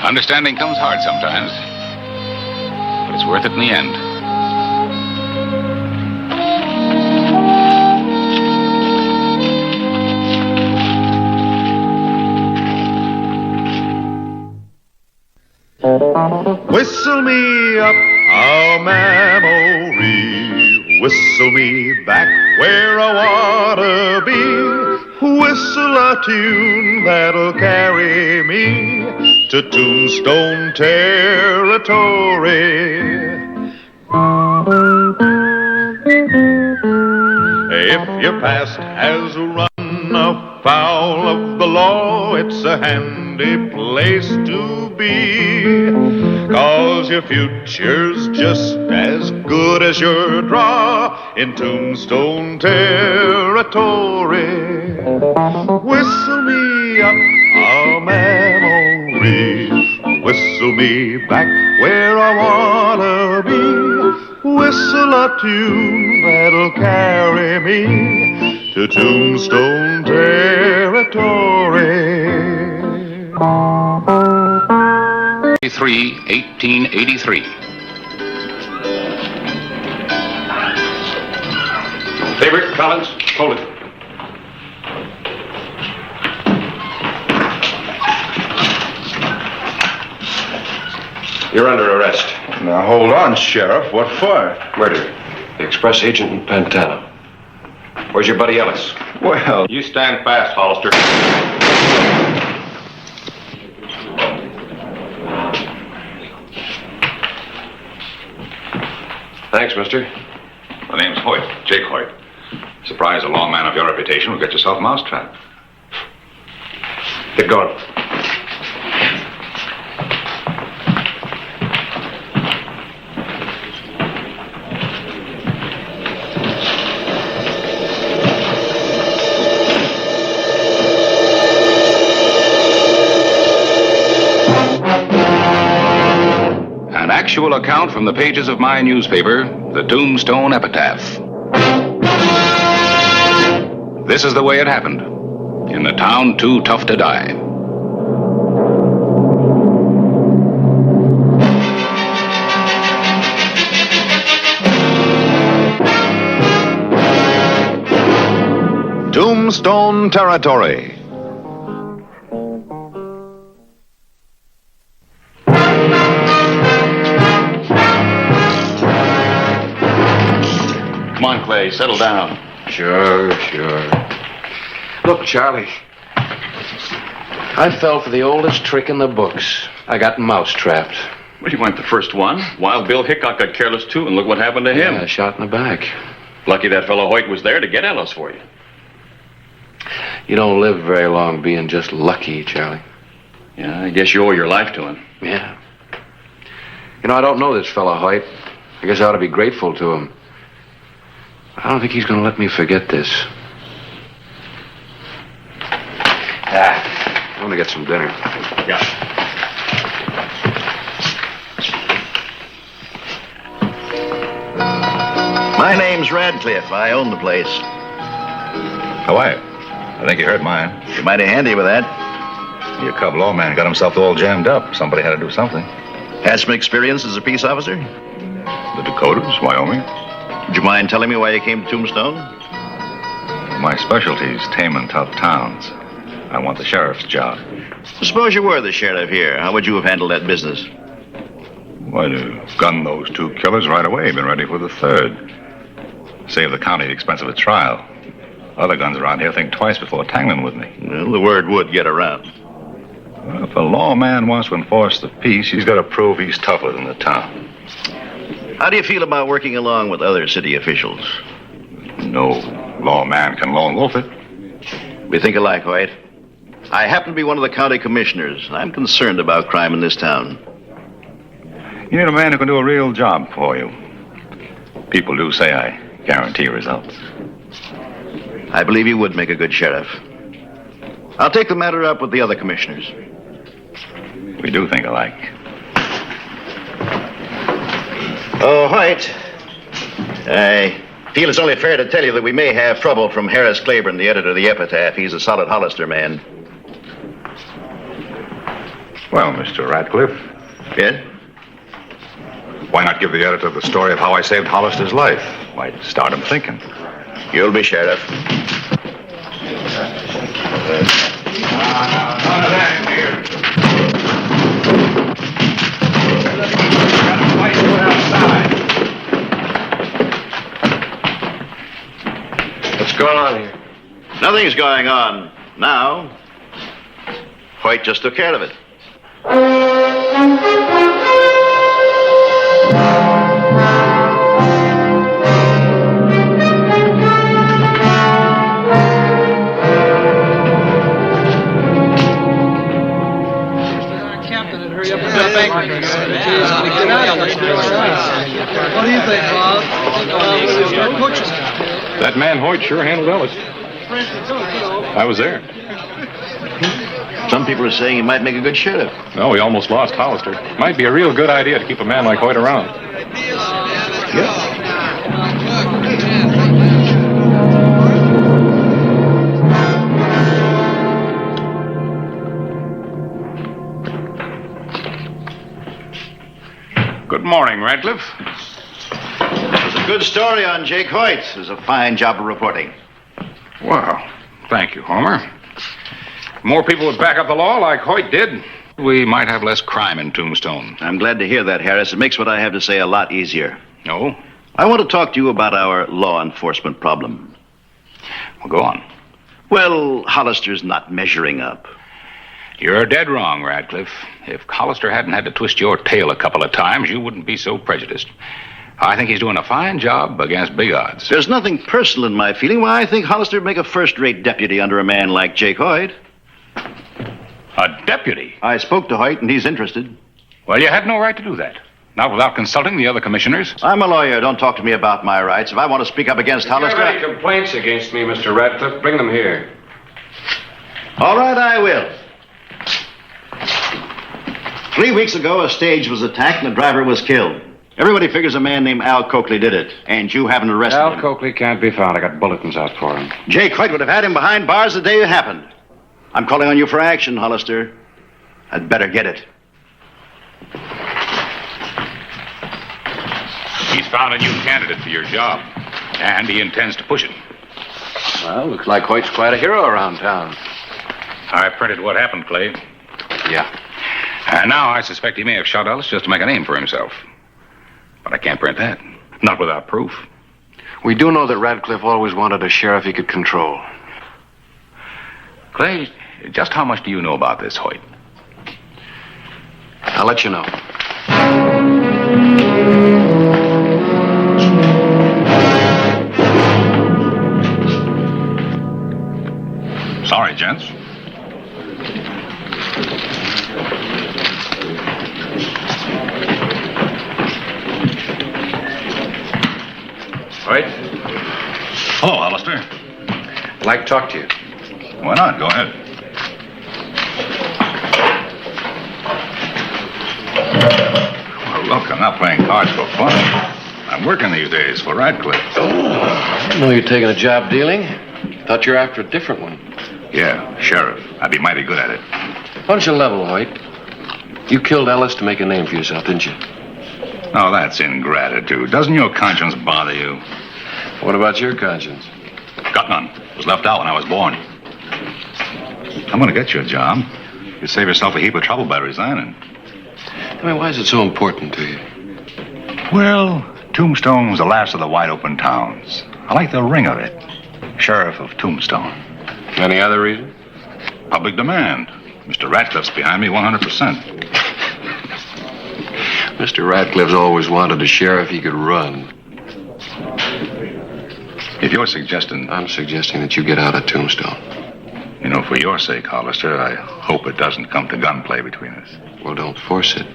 Understanding comes hard sometimes. But it's worth it in the end. Whistle me up memory. Whistle me back where I wanna be. Whistle a tune that'll carry me to Tombstone territory. If your past has run afoul of the law, it's a handy place to be. 'Cause your future's just as good as your draw in Tombstone territory. Whistle me up a memory. Whistle me back where I wanna be. Whistle a tune that'll carry me to Tombstone territory. 1883. Favorite, Collins, hold it. You're under arrest. Now, hold on, Sheriff. What for? Murder. The express agent in Pantano. Where's your buddy Ellis? Well, You stand fast, Hollister. Thanks, mister. The name's Hoyt, Jake Hoyt. Surprised a lawman of your reputation will get yourself a mousetrap. Get going. An actual account from the pages of my newspaper, the Tombstone Epitaph. This is the way it happened. In the town too tough to die. Tombstone Territory. Come on, Clay, settle down. Sure. Look, Charlie. I fell for the oldest trick in the books. I got mouse-trapped. Well, you weren't the first one. Wild Bill Hickok got careless, too, and look what happened to him. Yeah, shot in the back. Lucky that fellow Hoyt was there to get Ellis for you. You don't live very long being just lucky, Charlie. Yeah, I guess you owe your life to him. Yeah. You know, I don't know this fellow Hoyt. I guess I ought to be grateful to him. I don't think he's going to let me forget this. I want to get some dinner. Yeah. My name's Radcliffe. I own the place. How are you? I think you heard mine. You're mighty handy with that. Your cub lawman got himself all jammed up. Somebody had to do something. Had some experience as a peace officer? The Dakotas, Wyoming. Would you mind telling me why you came to Tombstone? My specialty's taming tough towns. I want the sheriff's job. Suppose you were the sheriff here. How would you have handled that business? Why, to gun those two killers right away. Been ready for the third. Save the county the expense of a trial. Other guns around here think twice before tangling with me. Well, the word would get around. Well, if a lawman wants to enforce the peace, he's got to prove he's tougher than the town. How do you feel about working along with other city officials? No lawman can lone wolf it. We think alike, Hoyt. I happen to be one of the county commissioners, and I'm concerned about crime in this town. You need a man who can do a real job for you. People do say I guarantee results. I believe you would make a good sheriff. I'll take the matter up with the other commissioners. We do think alike. Oh, Hoyt. I feel it's only fair to tell you that we may have trouble from Harris Claiborne, the editor of the Epitaph. He's a solid Hollister man. Well, Mr. Radcliffe. Yes? Why not give the editor the story of how I saved Hollister's life? Might start him thinking. You'll be sheriff. None of that here. Got a fight going outside. going on here? Nothing's going on now. Hoyt just took care of it. What do you think, Bob? That man Hoyt sure handled Ellis. I was there. Some people are saying he might make a good sheriff. No, we almost lost Hollister. Might be a real good idea to keep a man like Hoyt around. Good morning, Radcliffe. It was a good story on Jake Hoyt. It was a fine job of reporting. Well, thank you, Homer. More people would back up the law like Hoyt did, we might have less crime in Tombstone. I'm glad to hear that, Harris. It makes what I have to say a lot easier. No? I want to talk to you about our law enforcement problem. Well, go on. Well, Hollister's not measuring up. You're dead wrong, Radcliffe. If Hollister hadn't had to twist your tail a couple of times, you wouldn't be so prejudiced. I think he's doing a fine job against big odds. There's nothing personal in my feeling. Why, I think Hollister would make a first-rate deputy under a man like Jake Hoyt. A deputy? I spoke to Hoyt, and he's interested. Well, you had no right to do that. Not without consulting the other commissioners. I'm a lawyer. Don't talk to me about my rights. If I want to speak up against Hollister... If you have any complaints against me, Mr. Radcliffe, bring them here. All right, I will. 3 weeks ago, a stage was attacked and the driver was killed. Everybody figures a man named Al Coakley did it, and you haven't arrested him. Al Coakley can't be found. I got bulletins out for him. Jake Hoyt would have had him behind bars the day it happened. I'm calling on you for action, Hollister. I'd better get it. He's found a new candidate for your job, and he intends to push it. Well, looks like Hoyt's quite a hero around town. I printed what happened, Clay. Yeah. And now I suspect he may have shot Ellis just to make a name for himself. But I can't print that. Not without proof. We do know that Radcliffe always wanted a sheriff he could control. Clay, just how much do you know about this, Hoyt? I'll let you know. Sorry, gents. Hoyt? Hello, Hollister. I'd like to talk to you. Why not? Go ahead. Well, look, I'm not playing cards for fun. I'm working these days for Radcliffe. I didn't know you're taking a job dealing. Thought you were after a different one. Yeah, sheriff. I'd be mighty good at it. Why don't you level, Hoyt? You killed Ellis to make a name for yourself, didn't you? Oh, that's ingratitude. Doesn't your conscience bother you? What about your conscience? Got none. Was left out when I was born. I'm going to get you a job. You save yourself a heap of trouble by resigning. I mean, why is it so important to you? Well, Tombstone's the last of the wide-open towns. I like the ring of it. Sheriff of Tombstone. Any other reason? Public demand. Mr. Radcliffe's behind me 100%. Mr. Radcliffe's always wanted a sheriff he could run. If you're suggesting... I'm suggesting that you get out of Tombstone. You know, for your sake, Hollister, I hope it doesn't come to gunplay between us. Well, don't force it.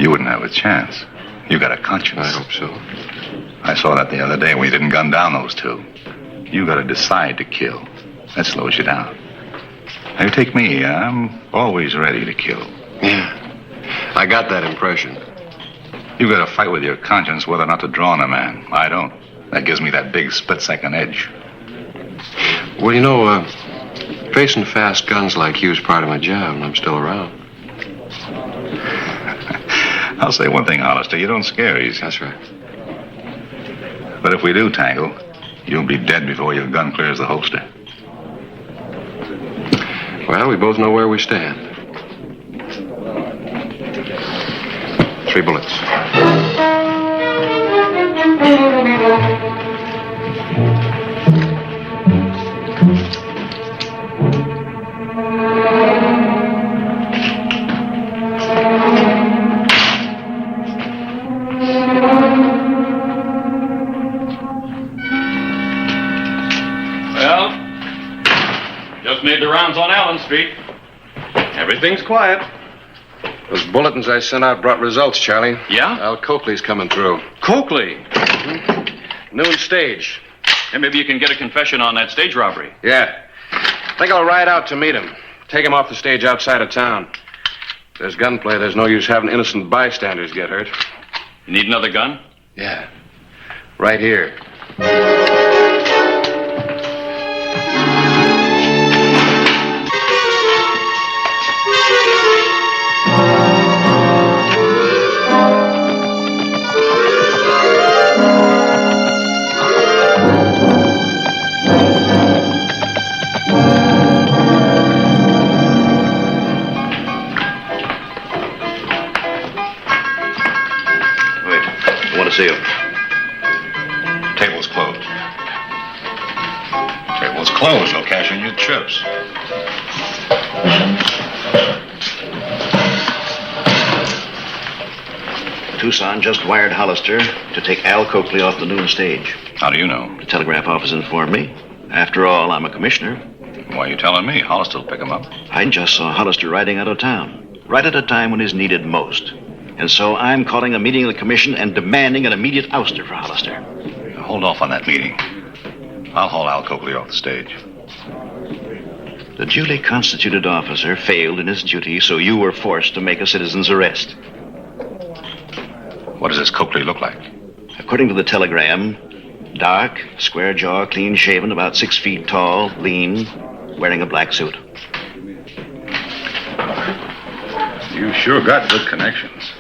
You wouldn't have a chance. You got a conscience. I hope so. I saw that the other day when you didn't gun down those two. You got to decide to kill. That slows you down. Now, you take me. I'm always ready to kill. Yeah. I got that impression. You got to fight with your conscience whether or not to draw on a man. I don't. That gives me that big split-second edge. Well, you know, facing fast guns like you is part of my job, and I'm still around. I'll say one thing, Hollister. You don't scare easy. That's right. But if we do tangle, you'll be dead before your gun clears the holster. Well, we both know where we stand. 3 bullets. Just made the rounds on Allen Street. Everything's quiet. Those bulletins I sent out brought results, Charlie. Yeah? Al Coakley's coming through. Coakley? Noon stage. And maybe you can get a confession on that stage robbery. Yeah. I think I'll ride out to meet him. Take him off the stage outside of town. If there's gunplay, there's no use having innocent bystanders get hurt. You need another gun? Yeah. Right here. See you. Table's closed. Table's closed. You'll cash in your chips. Tucson just wired Hollister to take Al Coakley off the noon stage. How do you know? The telegraph office informed me. After all, I'm a commissioner. Why are you telling me? Hollister will pick him up. I just saw Hollister riding out of town, right at a time when he's needed most. And so I'm calling a meeting of the commission and demanding an immediate ouster for Hollister. Hold off on that meeting. I'll haul Al Coakley off the stage. The duly constituted officer failed in his duty, so you were forced to make a citizen's arrest. What does this Coakley look like? According to the telegram, dark, square jaw, clean shaven, about 6 feet tall, lean, wearing a black suit. You sure got good connections.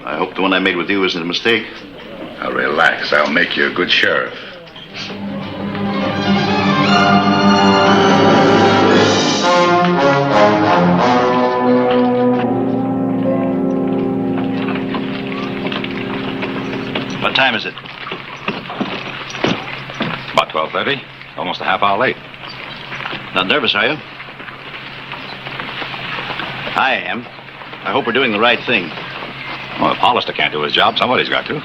I hope the one I made with you isn't a mistake. Now relax. I'll make you a good sheriff. What time is it? About 12:30. Almost a half hour late. Not nervous, are you? I am. I hope we're doing the right thing. Well, if Hollister can't do his job, somebody's got to.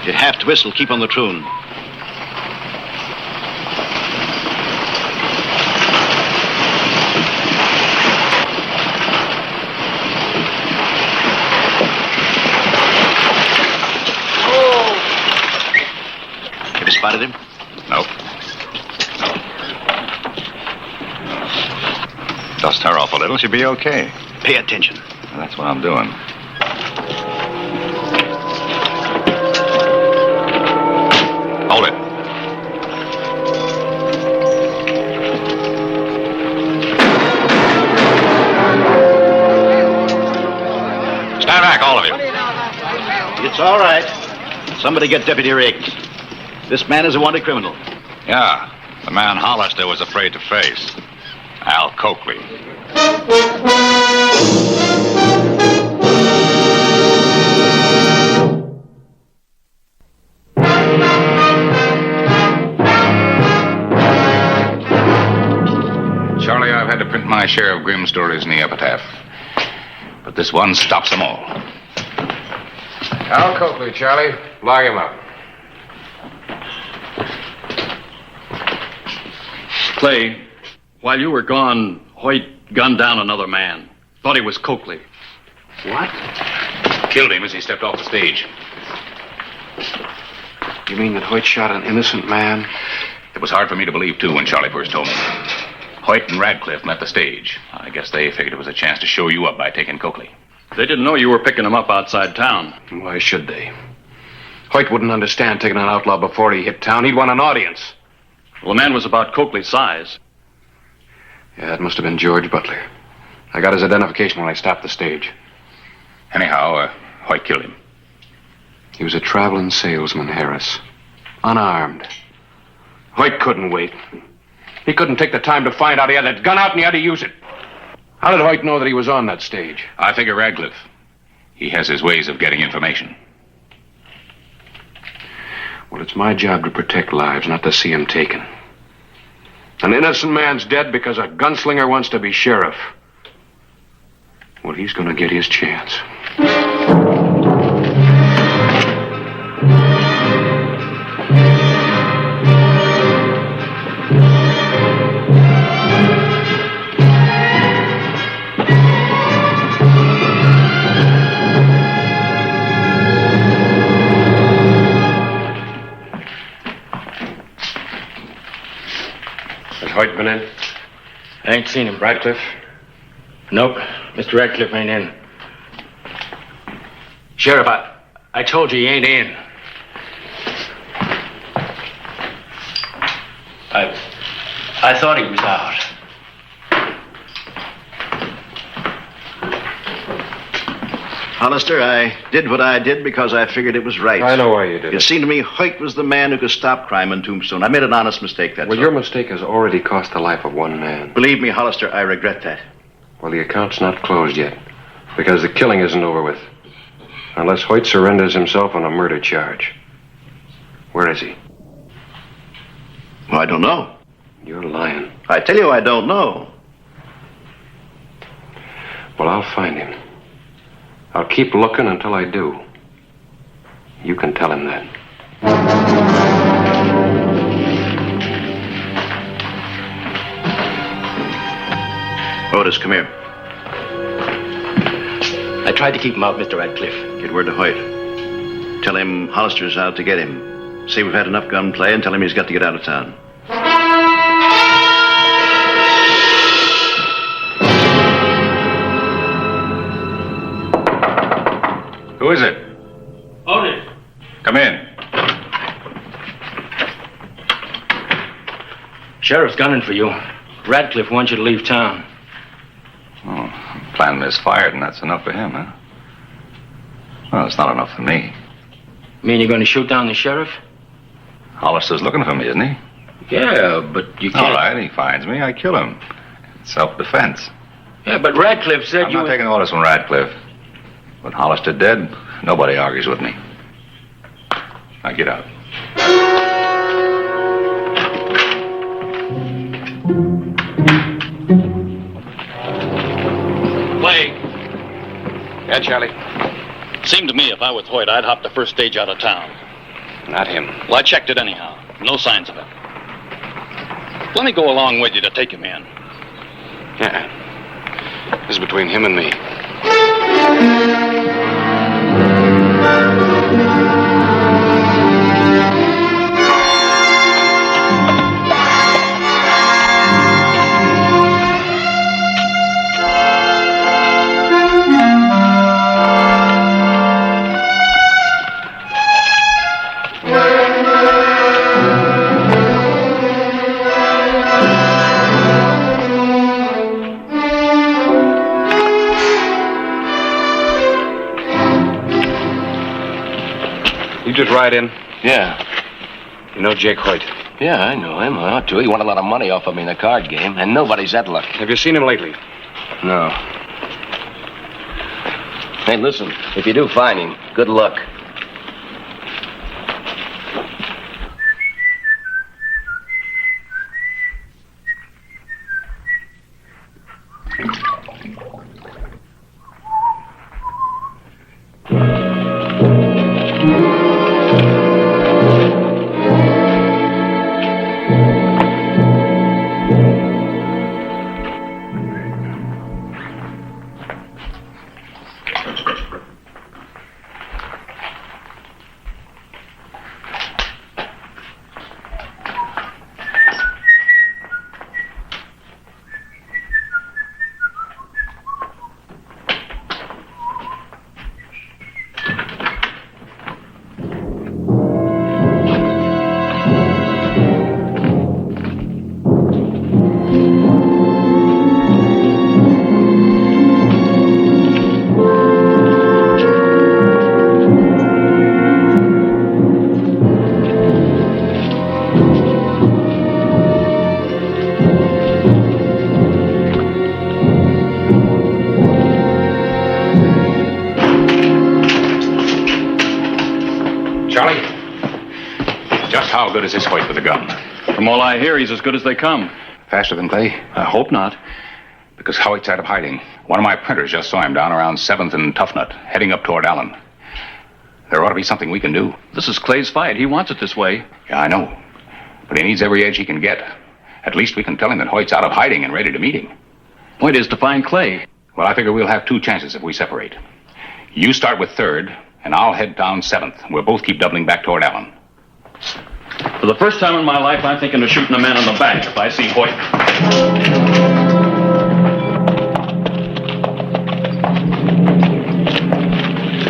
If you have to whistle, keep on the tune. Have you spotted him? Nope. Dust her off a little, she'll be okay. Pay attention. That's what I'm doing. Hold it. Stand back, all of you. It's all right. Somebody get Deputy Riggs. This man is a wanted criminal. Yeah, the man Hollister was afraid to face. Al Coakley. Charlie, I've had to print my share of grim stories in the epitaph. But this one stops them all. Al Coakley, Charlie. Lock him up. Clay, while you were gone, Hoyt gunned down another man. Thought he was Coakley. What? Killed him as he stepped off the stage. You mean that Hoyt shot an innocent man? It was hard for me to believe, too, when Charlie first told me. Hoyt and Radcliffe met the stage. I guess they figured it was a chance to show you up by taking Coakley. They didn't know you were picking him up outside town. Why should they? Hoyt wouldn't understand taking an outlaw before he hit town. He'd want an audience. Well, the man was about Coakley's size. Yeah, it must have been George Butler. I got his identification when I stopped the stage. Anyhow, Hoyt killed him. He was a traveling salesman, Harris. Unarmed. Hoyt couldn't wait. He couldn't take the time to find out he had that gun out and he had to use it. How did Hoyt know that he was on that stage? I figure Radcliffe. He has his ways of getting information. Well, it's my job to protect lives, not to see them taken. An innocent man's dead because a gunslinger wants to be sheriff. Well, he's going to get his chance. Hoyt been in? I ain't seen him. Radcliffe? Nope. Mr. Radcliffe ain't in. Sheriff, I told you he ain't in. I thought he was out. Hollister, I did what I did because I figured it was right. I know why you did it. It seemed to me Hoyt was the man who could stop crime in Tombstone. I made an honest mistake, that's Well, all. your mistake has already cost the life of one man. Believe me, Hollister, I regret that. Well, the account's not closed yet, because the killing isn't over with. Unless Hoyt surrenders himself on a murder charge. Where is he? Well, I don't know. You're lying. I tell you, I don't know. Well, I'll find him. I'll keep looking until I do. You can tell him that. Otis, come here. I tried to keep him out, Mr. Radcliffe. Get word to Hoyt. Tell him Hollister's out to get him. Say we've had enough gunplay and tell him he's got to get out of town. Who is it? Otis. Come in. Sheriff's gunning for you. Radcliffe wants you to leave town. Oh, plan misfired, and that's enough for him, huh? Well, it's not enough for me. Mean you're going to shoot down the sheriff? Hollister's looking for me, isn't he? Yeah, but you can't. All right, he finds me, I kill him. It's self-defense. Yeah, but Radcliffe said I'm not taking orders from Radcliffe. With Hollister dead, nobody argues with me. Now get out. Clay. Yeah, Charlie? Seemed to me if I was Hoyt, I'd hop the first stage out of town. Not him. Well, I checked it anyhow. No signs of it. Let me go along with you to take him in. Yeah. This is between him and me. You just ride in? Yeah. You know Jake Hoyt? Yeah, I know him. I ought to. He won a lot of money off of me in the card game, and nobody's that lucky. Have you seen him lately? No. Hey, listen, if you do find him, good luck. How good is this Hoyt with a gun? From all I hear, he's as good as they come. Faster than Clay? I hope not. Because Hoyt's out of hiding. One of my printers just saw him down around 7th and Toughnut, heading up toward Allen. There ought to be something we can do. This is Clay's fight. He wants it this way. Yeah, I know. But he needs every edge he can get. At least we can tell him that Hoyt's out of hiding and ready to meet him. Point is to find Clay. Well, I figure we'll have 2 chances if we separate. You start with 3rd, and I'll head down 7th. We'll both keep doubling back toward Allen. For the first time in my life, I'm thinking of shooting a man in the back if I see Hoyt.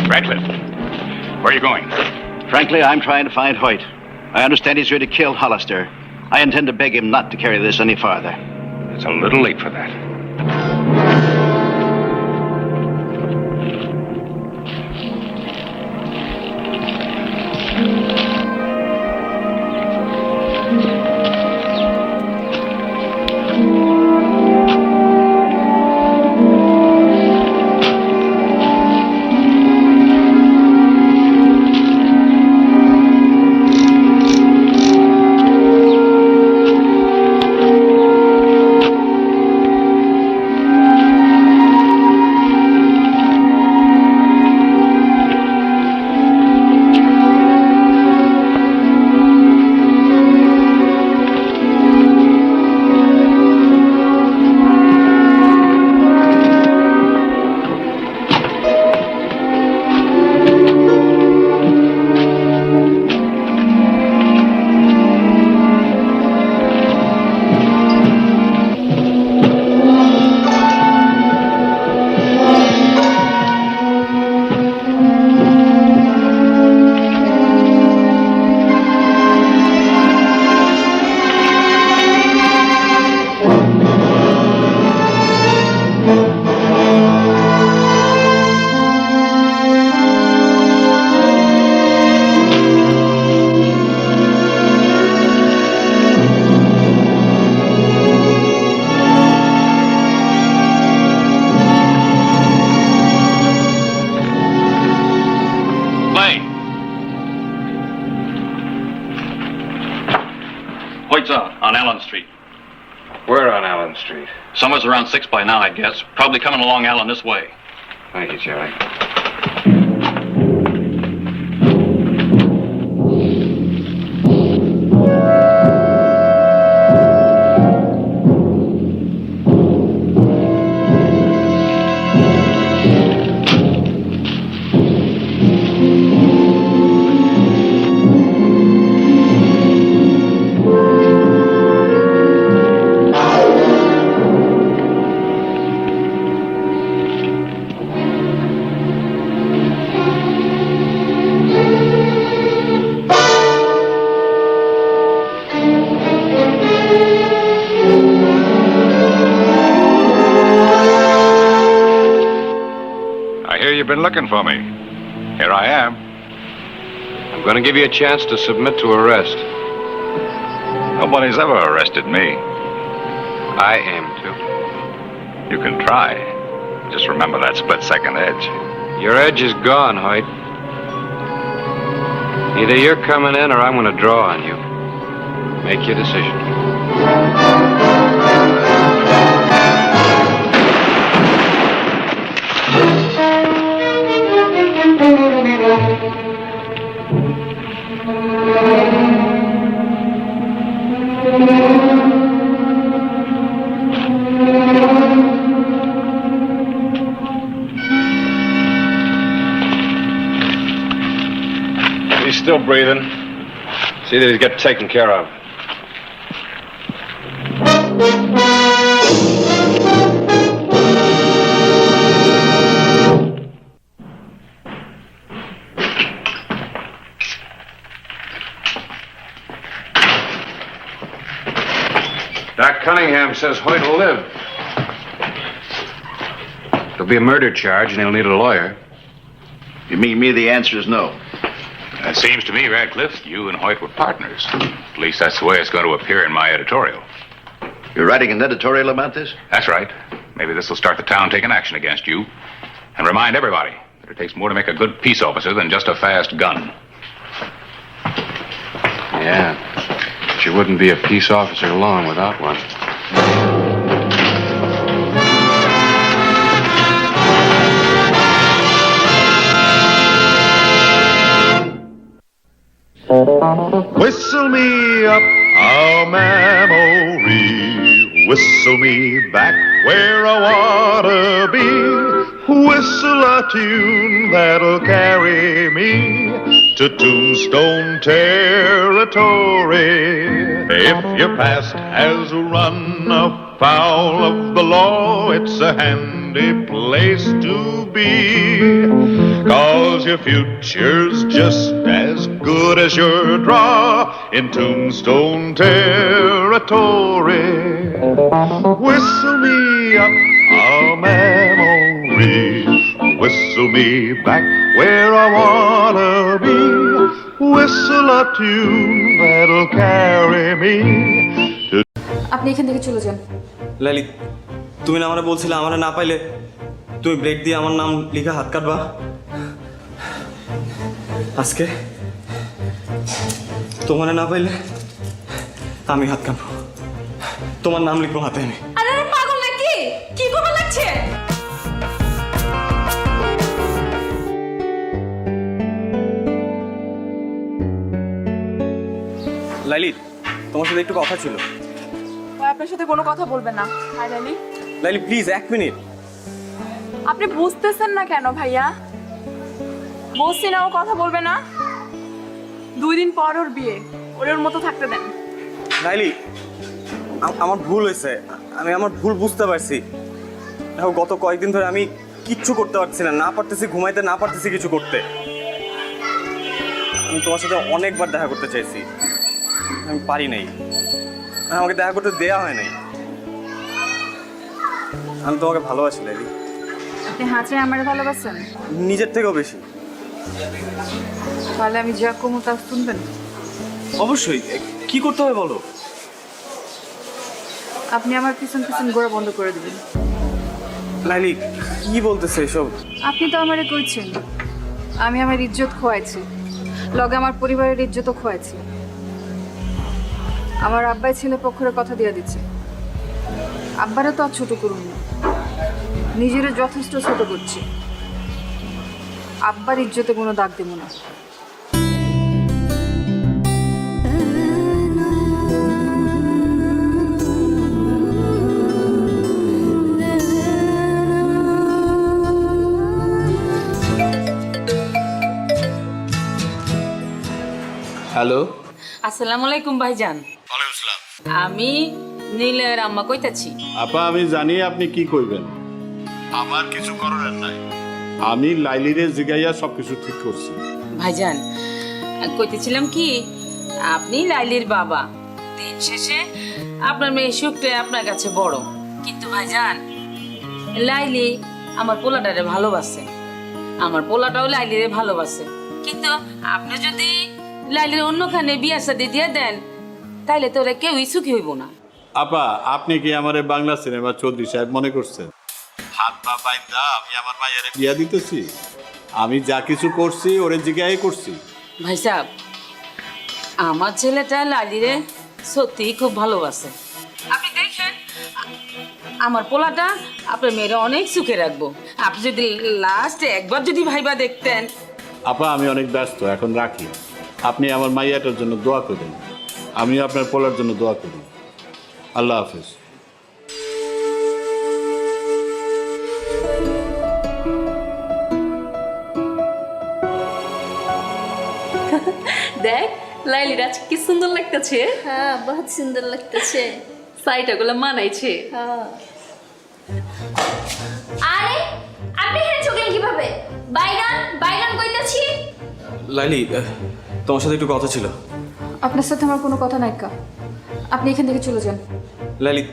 Radcliffe, where are you going? Frankly, I'm trying to find Hoyt. I understand he's going to kill Hollister. I intend to beg him not to carry this any farther. It's a little late for that. Hoyt's out on Allen Street. Where on Allen Street? Somewhere around 6 by now, I'd guess. Probably coming along Allen this way. Thank you, Charlie. You've been looking for me. Here I am. I'm going to give you a chance to submit to arrest. Nobody's ever arrested me. I aim to. You can try. Just remember that split-second edge. Your edge is gone, Hoyt. Either you're coming in or I'm going to draw on you. Make your decision. He's still breathing. See that he's got taken care of. Doc Cunningham says Hoyt will live. There'll be a murder charge and he'll need a lawyer. You mean me, the answer is no. It seems to me, Radcliffe, you and Hoyt were partners. At least that's the way it's going to appear in my editorial. You're writing an editorial about this? That's right. Maybe this will start the town taking action against you. And remind everybody that it takes more to make a good peace officer than just a fast gun. Yeah. But you wouldn't be a peace officer long without one. Whistle me up a memory, whistle me back where I wanna be, whistle a tune that'll carry me to Tombstone territory. If your past has run afoul of the law, it's a handy place to be. 'Cause your future's just as good as your draw in Tombstone territory. Whistle me up a memory. Whistle me back where I wanna be. Whistle a tune that'll carry me to... আপনি এখান থেকে চলে যান। লাইলি, তুমি না আমারে বলছিলে আমারে না পাইলে তুমি ব্রেক দিয়ে আমার নাম লিখে হাত কাটবা। আজকে তোমারে না পাইলে আমি হাত কাটবো, তোমার নাম লিখবো হাতে আমি। আরে পাগল নাকি? কি করবা লাগছে? লাইলি, তোমার সাথে একটু কথা ছিল। আপনার সাথে কোনো কথা বলবেন না। হাই লাইলি। লাইলি প্লিজ 1 মিনিট। আপনি বুঝতেছেন না কেন ভাইয়া? বলছি না ও কথা বলবে না। 2 দিন পর ওর বিয়ে, ওর মতো থাকতে দেন। লাইলি, আমার ভুল হয়েছে, আমি আমার ভুল বুঝতে পারছি। দেখো গত কয়েকদিন ধরে আমি কিচ্ছু করতে পারছি না পারতেছি ঘুমাইতে, না পারতেছি কিছু করতে। আমি তোমার সাথে অনেকবার দেখা করতে চাইছি, আমি পারি নাই, আমাকে দেখা করতে দেয়া হয় নাই। আমি তোমাকে ভালোবাসি লাইলি। আপনি হাঁচে আমার ভালোবাসেন? নিজের থেকেও বেশি। তাহলে আমি যা কমু তা শুনবেন? অবশ্যই। কি করতে হবে বলো? আপনি আমার পিছন পিছন ঘোরা বন্ধ করে দিবেন। লাইলি, কি বলতেছে এসব? আপনি তো আমারে কইছেন আমি আমার ইজ্জত খোয়াইছি, লগে আমার পরিবারের ইজ্জতও খোয়াইছি। আমার আব্বাই ছেলে পক্ষের কথা দিয়ে দিচ্ছে। আব্বারা তো আর ছোট করুন না, নিজের যথেষ্ট ছোট করছি। আব্বার ইজ্জতে কোনো দাগ দেব না। হ্যালো, আসসালামু আলাইকুম ভাইজান। ওয়ালাইকুম আসসালাম। আমি নীলের আম্মা কইতাছি। আপা, আমি জানি আপনি কি কইবেন। আমার কিছু করার নাই, আমি লাইলিরে জিগাইয়া সবকিছু ঠিক করছি। ভাইজান কইতেছিলাম কি, আপনি লাইলির বাবা, দিন শেষে আপনার মেয়ে সুখটা আপনার কাছে বড়। কিন্তু ভাইজান, লাইলি আমার পোলাটারে ভালোবাসে, আমার পোলাটাও লাইলিরে ভালোবাসে। কিন্তু আপনি যদি লাইলির অন্যখানে বিয়া শাদী দিয়ে দেন, তাইলে তো ওরা কেউই সুখী হইব না। আপা, আপনি কি আমারে বাংলা সিনেমা চৌধুরী সাহেব মনে করছেন? হাত পা বাইন্দা আমি আমার মায়ের বিয়া দিতেছি? আমি যা কিছু করছি ওরে জিগাই করছি। ভাই সাহেব, আমার ছেলেটা লালিরে সত্যিই খুব ভালোবাসে। আপনি দেখেন, আমার পোলাটা আপনার মেয়েরা অনেক সুখে রাখবো। আপনি যদি লাস্ট একবার যদি ভাইবা দেখতেন। আপা, আমি অনেক ব্যস্ত, এখন রাখি। আপনি আমার মাইয়াটার জন্য দোয়া করুন, আমি আপনার পোলার জন্য দোয়া করি। আল্লাহ হাফেজ। দেখ লাইলির আজ কি সুন্দর লাগতেছে। হ্যাঁ, বহুত সুন্দর লাগতেছে। সাইটাগুলো মানাইছে। হ্যাঁ। আরে আপনি এখানে চলে কিভাবে? বাইগান বাইগান কইতাছি। লাইলি, তোমার সাথে একটু কথা ছিল। আপনার সাথে আমার কোনো কথা নাই কা, আপনি এখান থেকে চলে যান। লাইলি,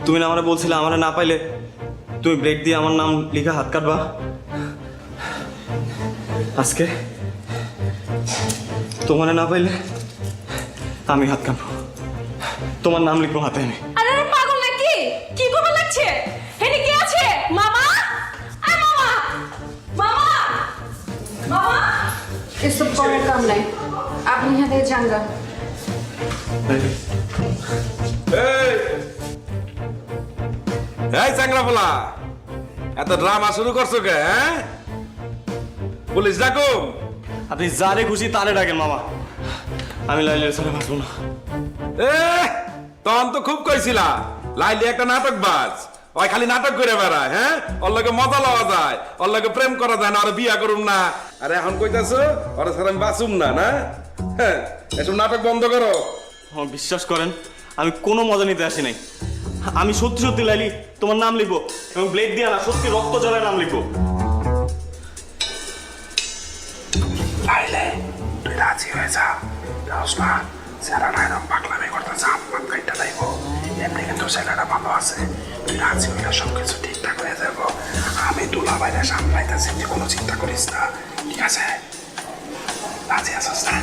তুমি না আমারে বলছিলে আমারে না পাইলে তুমি ব্রেক দিয়ে আমার নাম লিখে হাত কাটবা। আজকে তোমারে না পাইলে আমি হাত কাটবো, তোমার নাম লিখবো হাতে আমি। আরে পাগল নাকি? কি করবা লাগছে? হেনি কে আছে? মামা, আয় মামা, মামা, মামা। এসব করার কাম নাই, আপনি এখান থেকে যান গা। এই চাংরাফলা, এত ড্রামা শুরু করছো কে? হ্যাঁ, পুলিশ ডাকো। আপনি যারে খুশি তারে ডাকেন মামা, আমি লাইলির সাথে বাঁচবো না। তখন তো খুব কইছিলা লাইলি একটা নাটক বাজ, ওই খালি নাটক করে বেড়ায়। হ্যাঁ, ওর লগে মজা লওয়া যায়, ওর লগে প্রেম করা যায় না, আর বিয়া করুম না। আরে এখন কইতাছো ওরা স্যার আমি বাঁচুম না না হ্যাঁ এসব নাটক বন্ধ করো। আমার বিশ্বাস করেন আমি কোনো মজা নিতে আসি নাই। আমি সত্যি সত্যি লাইলি তোমার নাম লিখবো এবং ব্লেড দিয়ে না সত্যি রক্ত জলের নাম লিখবো। লাইলে তুই রাজি হয়ে যা না সেরা না এরকম পাগলামি করতেছে আমার খাইটা লাইব এমনি কিন্তু ছেলেটা ভালো আছে তুই রাজি হইলে সবকিছু ঠিকঠাক হয়ে যাব আমি দুলা বাইরে সামলাইতেছি তুই কোনো চিন্তা করিস না ঠিক আছে রাজি আছিস না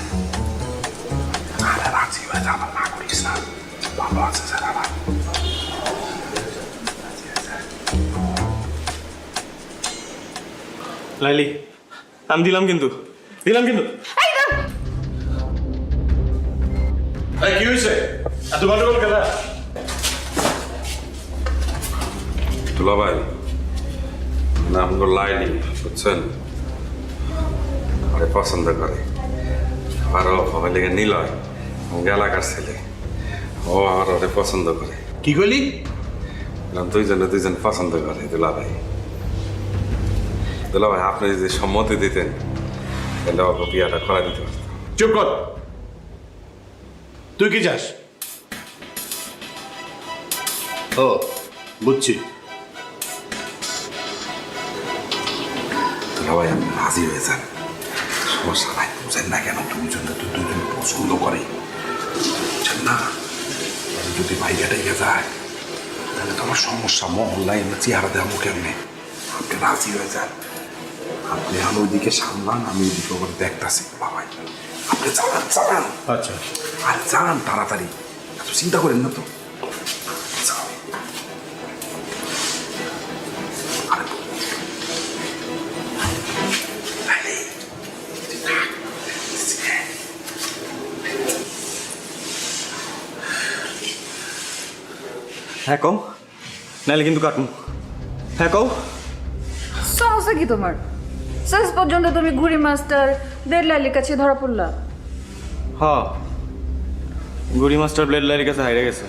আরে রাজি হয়ে যা আমার না করিস না ভালো আছে ছেলেটা লাইলি আমি দিলাম কিন্তু কি হয়েছে এত গন্ডগোল কেন? দুলা ভাই নাম লাইলি বুঝছেন আরে পছন্দ করে আরো হবে লেগে নিলয় এলাকার ছেলে ও আমার ওরে পছন্দ করে। কি কইলি? দুইজন পছন্দ করে দুলা ভাই আপনি যদি সম্মতি দিতেন তাহলে ওকে বিয়াটা করা দিতে পারতাম। চুপ কর, তুই কি চাস? ও বুঝছি। দুলা ভাই আপনি রাজি হয়ে যান সমস্যা নাই বুঝেন না কেন দুজন পছন্দ করে বুঝছেন না যদি ভাইয়াটা এগিয়ে যায় তাহলে তো আমার সমস্যা মহল্লায় চেহারা দেওয়া কেমনে আপনি রাজি হয়ে যান আপনি আমি ওইদিকে সামলান আমি ওইদিকে ওখানে দেখতেছি বাবাই আপনি চালান আচ্ছা আরে যান তাড়াতাড়ি এত চিন্তা করেন না তো হ্যাঁ কও নাহলে কিন্তু কাটুন। হ্যাঁ কও সমস্যা কি তোমার? শেষ পর্যন্ত তুমি ঘুড়ি মাস্টার ব্লেড লাইলির কাছে ধরা পড়লা। হ্যাঁ ঘুড়ি মাস্টার ব্লেড লাইলির কাছে হারিয়ে গেছে।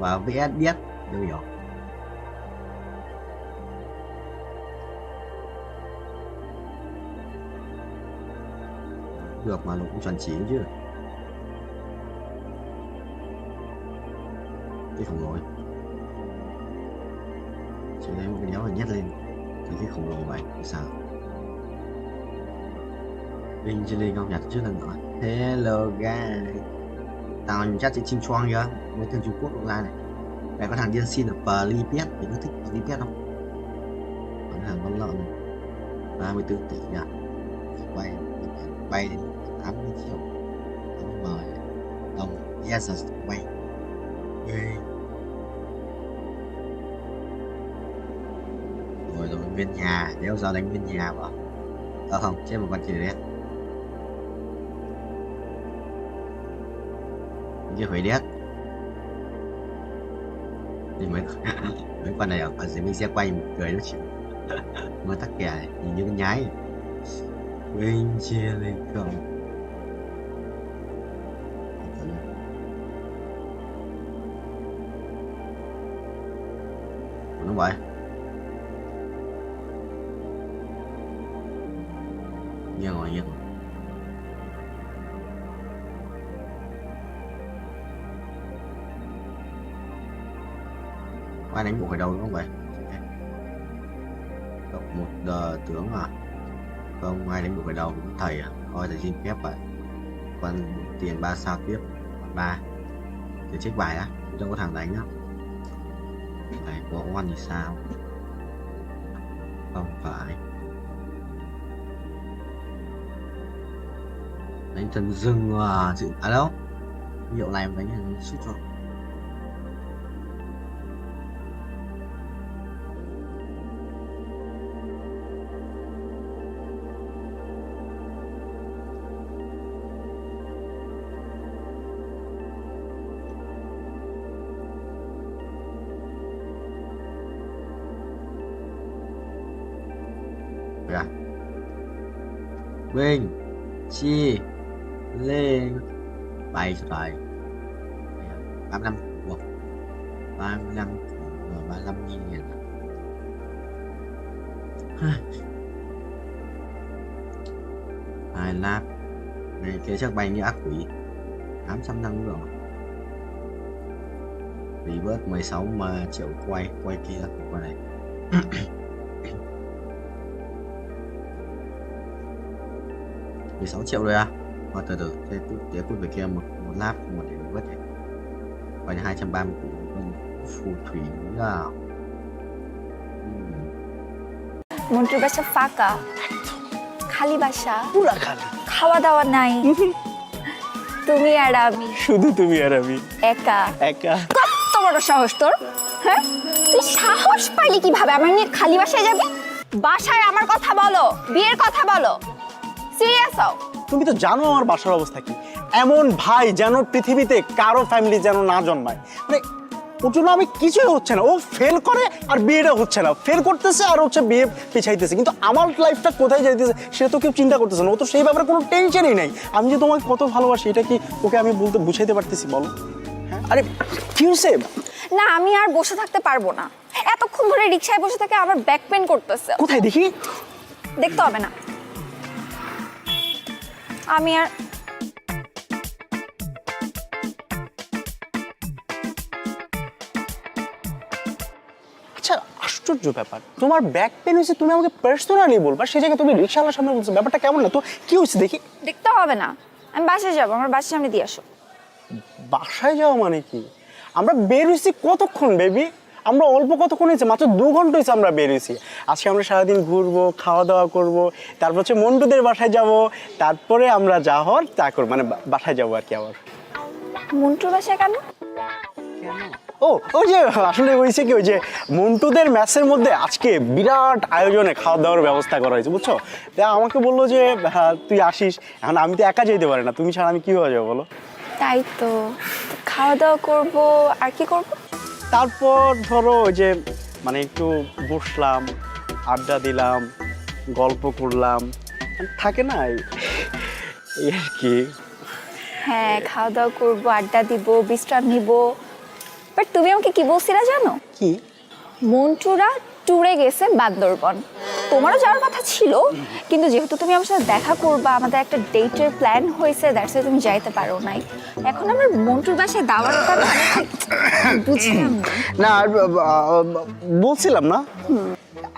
Và VS biết đều hiểu. Được mà nó cũng chuẩn chỉ chứ. Cái khổng lồ ấy. Chỉ lấy một cái đéo phải nhét lên cái khổng lồ vậy thì sao? Linh trên lên không nhặt trước lần nữa. Hello guys. Tao chắc sẽ chinh choang chưa? Mấy thằng Trung Quốc cũng ra này. Đây có thằng điên xin ở Pripyat, mình có thích Pripyat không? Có thằng con lợn 34 tỷ nhỉ? Bay đến 80 triệu 80 đồng yes bay. Rồi nguyên nhà, đéo giờ đánh nguyên nhà vào. Không, chết một con chỉ đấy. Chưa phải đét thì mấy con này ở dưới mình sẽ quay một cười nó chịu mà tắc kè này nhìn như con nhái bên chia lên cầm nó vậy nghe ngồi nghe ai đánh bộ khởi đầu đúng không vậy? Cộng một tướng à? Không ai đánh bộ khởi đầu cũng thầy à? Thôi thầy xin phép vậy. Còn tiền 3 sao tiếp, còn 3 thì check bài á, không có thằng đánh á. Này có oan thì sao? Không phải. Đánh thần rừng à? À đâu? Hiệu này mà đánh sút cho. Bình, Chi, lên 7 cho tài 35 cuộc 35 và 35.000. Hai lát này kia chắc bay như ác quỷ 800 năng lượng vì bớt 16 mà triệu quay kia qua này. $16 triệu rồi à? Từ từ thế tiếp cút về kia một lát mà để bớt này quay 230 phù thủy à. মন্টুর বাসা ফাঁকা, খালি বাসা, পুরা খালি, খাওয়া দাওয়া নাই, তুমি আর আমি, শুধু তুমি আর আমি, একা একা। কত বড় সাহস তোর, হ্যাঁ? তুই সাহস পাইলি কিভাবে আমার নিয়ে খালি বাসায় যাবি? বাসায় আমার কথা বলো, বিয়ের কথা বলো, সিরিয়াস হও। তুমি তো জানো আমার বাসার অবস্থা কি। এমন ভাই যেন পৃথিবীতে কারো ফ্যামিলি যেন না জন্মায়। মানে ওর জন্য আমি কিছুই হচ্ছে না, ও ফেল করে আর বিয়েটা হচ্ছে না, ফেল করতেছে আর হচ্ছে বিয়ে পিছাইতেছে, কিন্তু আমার লাইফটা কোথায় যাইতেছে সেটা তো কেউ চিন্তা করতেছে না। ও তো সেই ব্যাপারে কোনো টেনশনই নাই। আমি যে তোমাকে কত ভালোবাসি এটা কি ওকে আমি বলতে বুঝাইতে পারতেছি বলো? হ্যাঁ, আরে কি হয়েছে? না আমি আর বসে থাকতে পারবো না, এতক্ষণ ধরে রিকশায় বসে থেকে আমার ব্যাক পেন করতেছে। কোথায় দেখি? দেখতে হবে না, আমি আর আচ্ছা আশ্চর্য ব্যাপার, তোমার ব্যাক পেন হয়েছে তুমি আমাকে পার্সোনালি বলবা, সেই জায়গায় তুমি রিকশাওয়ালার সামনে বলছো, ব্যাপারটা কেমন না? তো কি হয়েছে দেখি? দেখতে হবে না, আমি বাসায় যাবো, আমার বাসার সামনে দিয়ে আসো। বাসায় যাওয়া মানে কি? আমরা বের হয়েছি কতক্ষণ বেবি? আমরা অল্প কতক্ষণ হয়েছে, মাত্র 2 ঘন্টা হয়েছে আমরা বের হয়েছি। আজকে আমরা সারাদিন ঘুরবো, খাওয়া দাওয়া করবো, তারপর হচ্ছে মন্টুদের বাসায় যাব, তারপরে আমরা যা হওয়ার তা করবো, মানে বাসায় যাবো আর কি। আবার মন্টুর বাসায় কেন? ও ওই যে আসলে হয়েছে কি, ওই যে মন্টুদের ম্যাচের মধ্যে আজকে বিরাট আয়োজনে খাওয়া দাওয়ার ব্যবস্থা করা হয়েছে বুঝছো। আমাকে বললো যে হ্যাঁ তুই আসিস, এখন আমি তো একা যেতে পারি না, তুমি ছাড়া আমি কীভাবে যাবো বলো? তাই তো, খাওয়া দাওয়া করবো আর কি করবো? তারপর ধরো ওই যে মানে একটু বসলাম, আড্ডা দিলাম, গল্প করলাম, থাকে না এই আর কি। হ্যাঁ খাওয়া দাওয়া করবো, আড্ডা দিব, বিশ্রাম নিব। বাট তুমি আমাকে কি বলছিলা জানো? কি? মন্টুরা ট্যুরে গেছে বান্দরবন, তোমারও যাওয়ার কথা ছিল, কিন্তু যেহেতু তুমি আমার সাথে দেখা করবা, আমাদের একটা ডেটের প্ল্যান হয়েছে, দ্যাটস তুমি যাইতে পারো নাই। এখন আমার মন্টুর বাসায় দাওয়াতটা বুঝলাম না, বলছিলাম না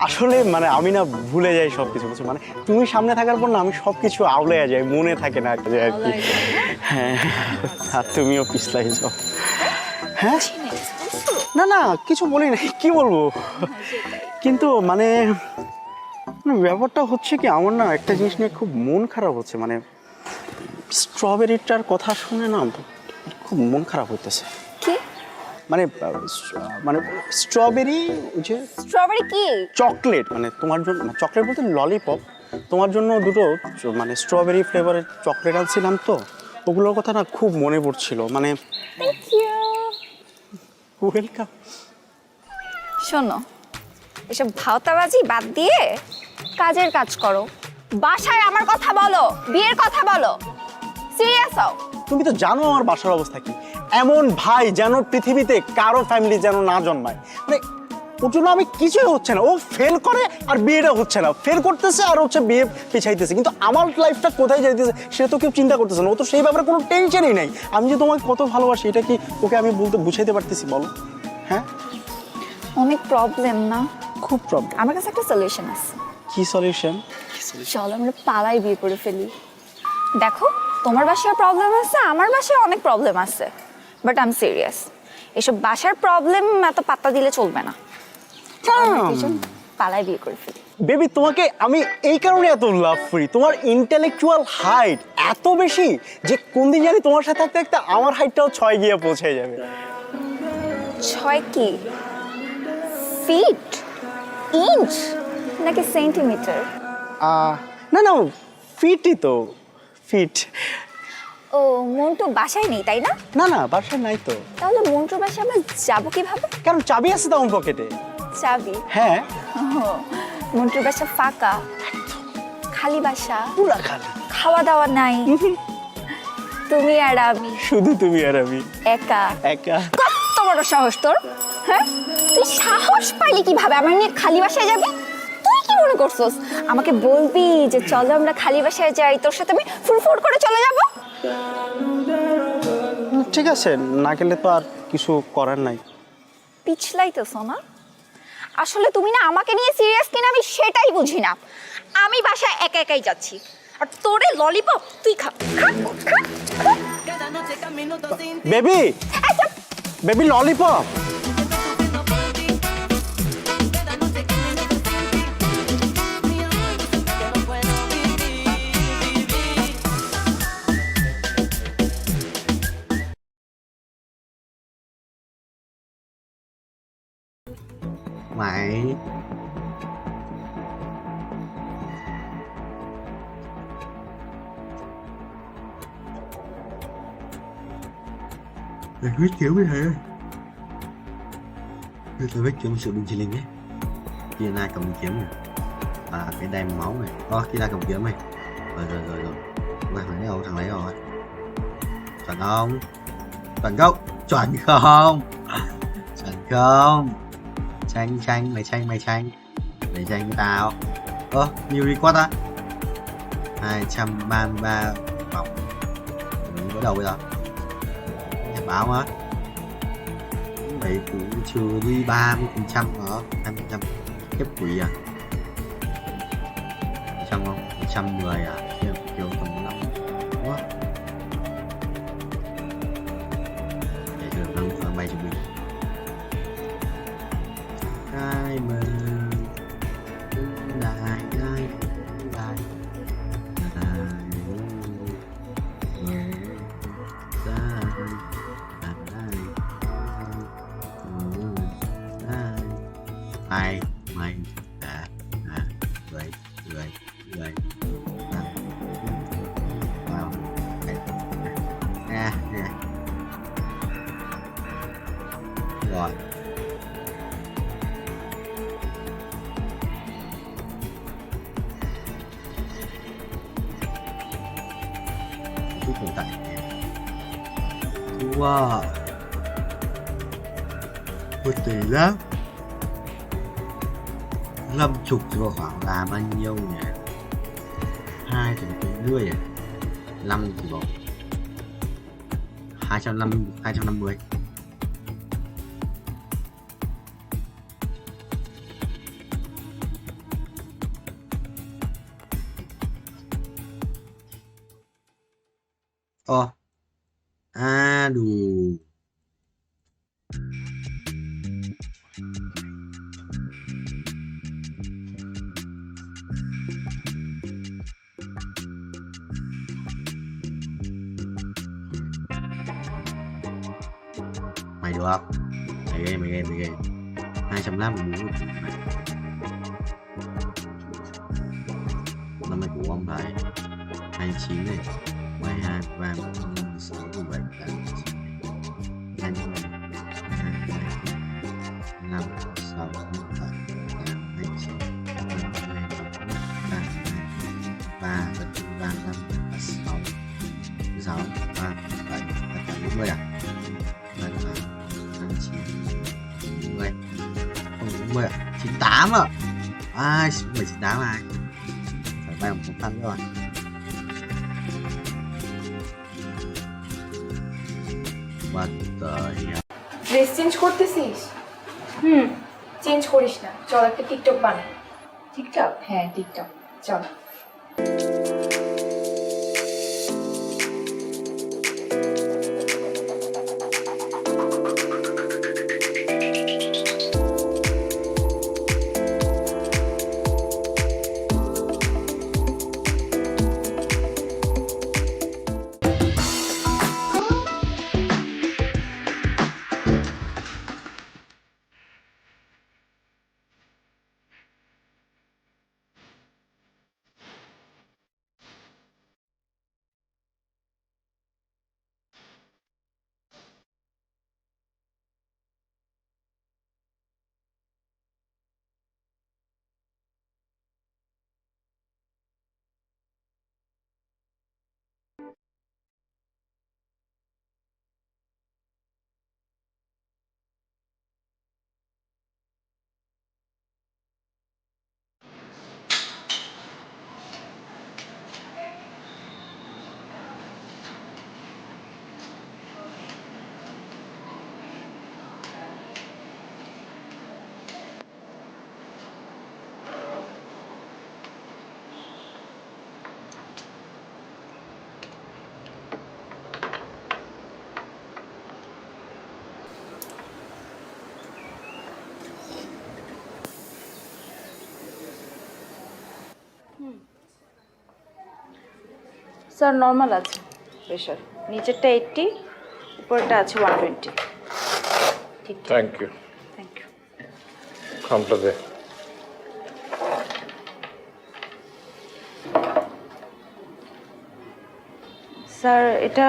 আসলে মানে আমি না ভুলে যাই সব কিছু বুঝছো, মানে তুমি সামনে থাকার পর না আমি সব কিছু আউলাইয়া যাই, মনে থাকে না আর কি। হ্যাঁ আর তুমিও পিছলাই যাও। হ্যাঁ না না কিছু বলি না, কি বলবো, কিন্তু মানে ব্যাপারটা হচ্ছে কি আমার না একটা জিনিস নিয়ে খুব মন খারাপ হচ্ছে, মানে স্ট্রবেরিটার কথা শুনে না খুব মন খারাপ হইতেছে। কি মানে মানে স্ট্রবেরি, যে স্ট্রবেরি কি চকলেট, মানে তোমার জন্য চকলেট বলতে ললিপপ, তোমার জন্য দুটো মানে স্ট্রবেরি ফ্লেভারের চকলেট আনছিলাম, তো ওগুলোর কথা না খুব মনে পড়ছিল। মানে থ্যাংক ইউ, ওয়েলকাম। শোনো এসব ভাওতাবাজি বাদ দিয়ে কাজের কাজ করো, বাসায় আমার কথা বলো, বিয়ের কথা বলো, সিরিয়াস হও। তুমি তো জানো আমার বাসার অবস্থা কি। এমন ভাই যেন পৃথিবীতে কারো ফ্যামিলি যেন না জন্মায়। মানে ওর জন্য আমি কিছুই হচ্ছে না, ও ফেল করে আর বিয়েটা হচ্ছে না, ফেল করতেছে আর হচ্ছে বিয়ে পিছাইতেছে, কিন্তু আমার লাইফটা কোথায় যাইতেছে সেটা তো কেউ চিন্তা করতেছে না। ও তো সেই ব্যাপারে কোনো টেনশনই নাই। আমি যে তোমাকে কত ভালোবাসি এটা কি ওকে আমি বলতে বুঝাইতে পারতেছি বলো? হ্যাঁ অনেক প্রবলেম না? খুব প্রবলেম। আমার কাছে একটা সলিউশন আছে। কি সলিউশন? চলো আমরা পালাই বিয়ে করে ফেলি। দেখো তোমার বাসায় প্রবলেম আছে, আমার বাসায় অনেক প্রবলেম আছে, বাট আই এম সিরিয়াস। এসব বাসার প্রবলেম এত পাত্তা দিলে চলবে না, পালাই বিয়ে করে ফেলি। বেবি তোমাকে আমি এই কারণে এত লাভ করি, তোমার ইন্টেলেকচুয়াল হাইট এত বেশি যে কোন দিন জানি তোমার সাথে থাকতে থাকতে আমার হাইটটাও 6 গিয়ে পৌঁছে যাবে। 6 কি ফিট, ইঞ্চ নাকি সেন্টিমিটার? না না ফিটই তো, ফিট। ও মন্টু বাসায় নেই তাই না? না না বাসায় নাই তো। তাহলে মন্টুর বাসায় আমরা যাবো কিভাবে? কারণ চাবি আছে তো আমার পকেটে। চাবি? হ্যাঁ। মন্টুর বাসা ফাঁকা, খালি বাসা, পুরা খালি, খাওয়া দাওয়া নাই, তুমি আর আমি, শুধু তুমি আর আমি, একা একা। কত বড় সাহস তোর, হ্যাঁ? তুই সাহস পাইলি কিভাবে আমার নিয়ে খালি বাসায় যাবি? তুই কি মনে করছস আমাকে বলবি যে চলো আমরা খালি বাসায় যাই, তোর সাথে আমি ফুরফুর করে চলে যাব? ঠিক আছে, না গেলে তো আর কিছু করার নাই। পিছলাইতেছ না? আসলে তুমি না আমাকে নিয়ে সিরিয়াস কিনা আমি সেটাই বুঝি না। আমি বাসায় একা একাই যাচ্ছি, আর তোরে ললিপপ তুই খা খা খা খা। Baby, baby lollipop. Mày Mày viết kiểu với thầy ơi. Tôi viết kiểu sự bình chỉ linh ấy. Kia na cầm kiếm này. À cái đai máu này. Kia na cầm kiếm này. Rồi. Mày phải lấy đâu thằng lấy rồi. Chuẩn không? Chuẩn không? Chuẩn không? Chuẩn không? Tranh mày tranh để tranh với tao. Nhiều record á. 233 vòng. Mình có đầu bây giờ. Nhà báo á. Mày cũng trừ đi 30% đó. 20% kiếp quỷ à. 100 không? 110 à. Kiểu tầm 5. Đúng không? Để cho được khoảng 7 cho mình. Ai mà lại ai mày vậy wow nè rồi tồn tại wow một tỷ lắm 50 rồi khoảng là bao nhiêu nhỉ? 240 à? 5 thì bỏ 250. Đủ. Mày được không? Mày game 250 muốn năm nay của ông thầy 29 này 12 và 16 17 18 5 6 7 29 3 5 6 6 3 7 40 à? 90 40 à? 98 à? 98 này phải bay một tăng rồi. What the hell? Dress change করতেছিস? Change করিস না, চল একটা TikTok বানাই। TikTok? হ্যাঁ TikTok, চল। Sir normal আছে pressure, নিচেরটা 80, উপরটা আছে 120। ঠিক থ্যাংক ইউ। Thank you. খামটা দে। স্যার এটা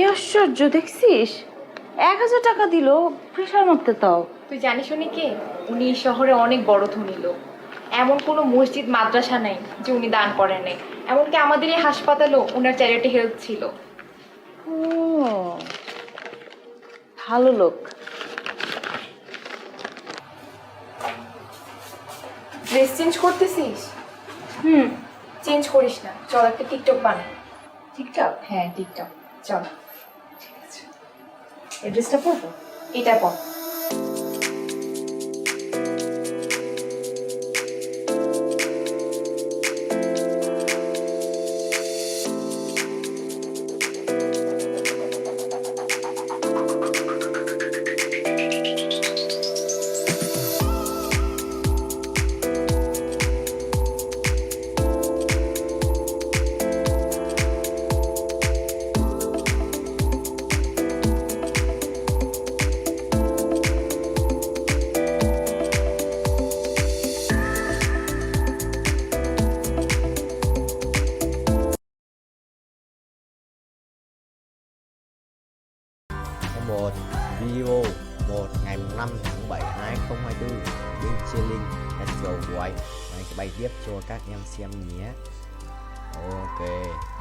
কি আশ্চর্য দেখছিস, 1000 টাকা দিল প্রেশার মারতে। তাও তুই জানিস উনি কে? উনি শহরে অনেক বড় ধনী লোক। এমন কোনো মসজিদ মাদ্রাসা নাই যে উনি দান করেন নাই। এমনকি আমাদের এই হাসপাতালও ওনার চ্যারিটি হেল্প ছিল। ও ভালো লোক। ড্রেস চেঞ্জ করতেছিস? চেঞ্জ করিস না, চল একটা টিকটক বানাই। টিকটক? হ্যাঁ টিকটক, চল। ঠিক আছে, এই ড্রেসটা পরবো, এটা পর। Một video 1 ngày 5 tháng 7 2024 bên Chilling Let's Go White. Mình sẽ bày tiếp cho các em xem nhé. Ok,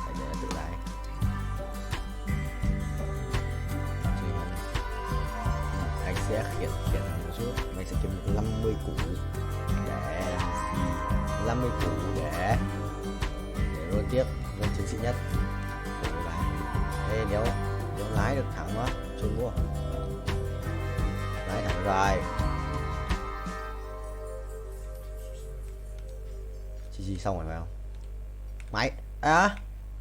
phải để tự lại. Anh sẽ khiển một chút. Mình sẽ kiếm 50 củ để 50 củ để rồi tiếp lên chiến sĩ nhất. Đây nếu lái được thẳng quá, chôn mua. Lái thẳng rồi. Chi xong rồi phải không? Máy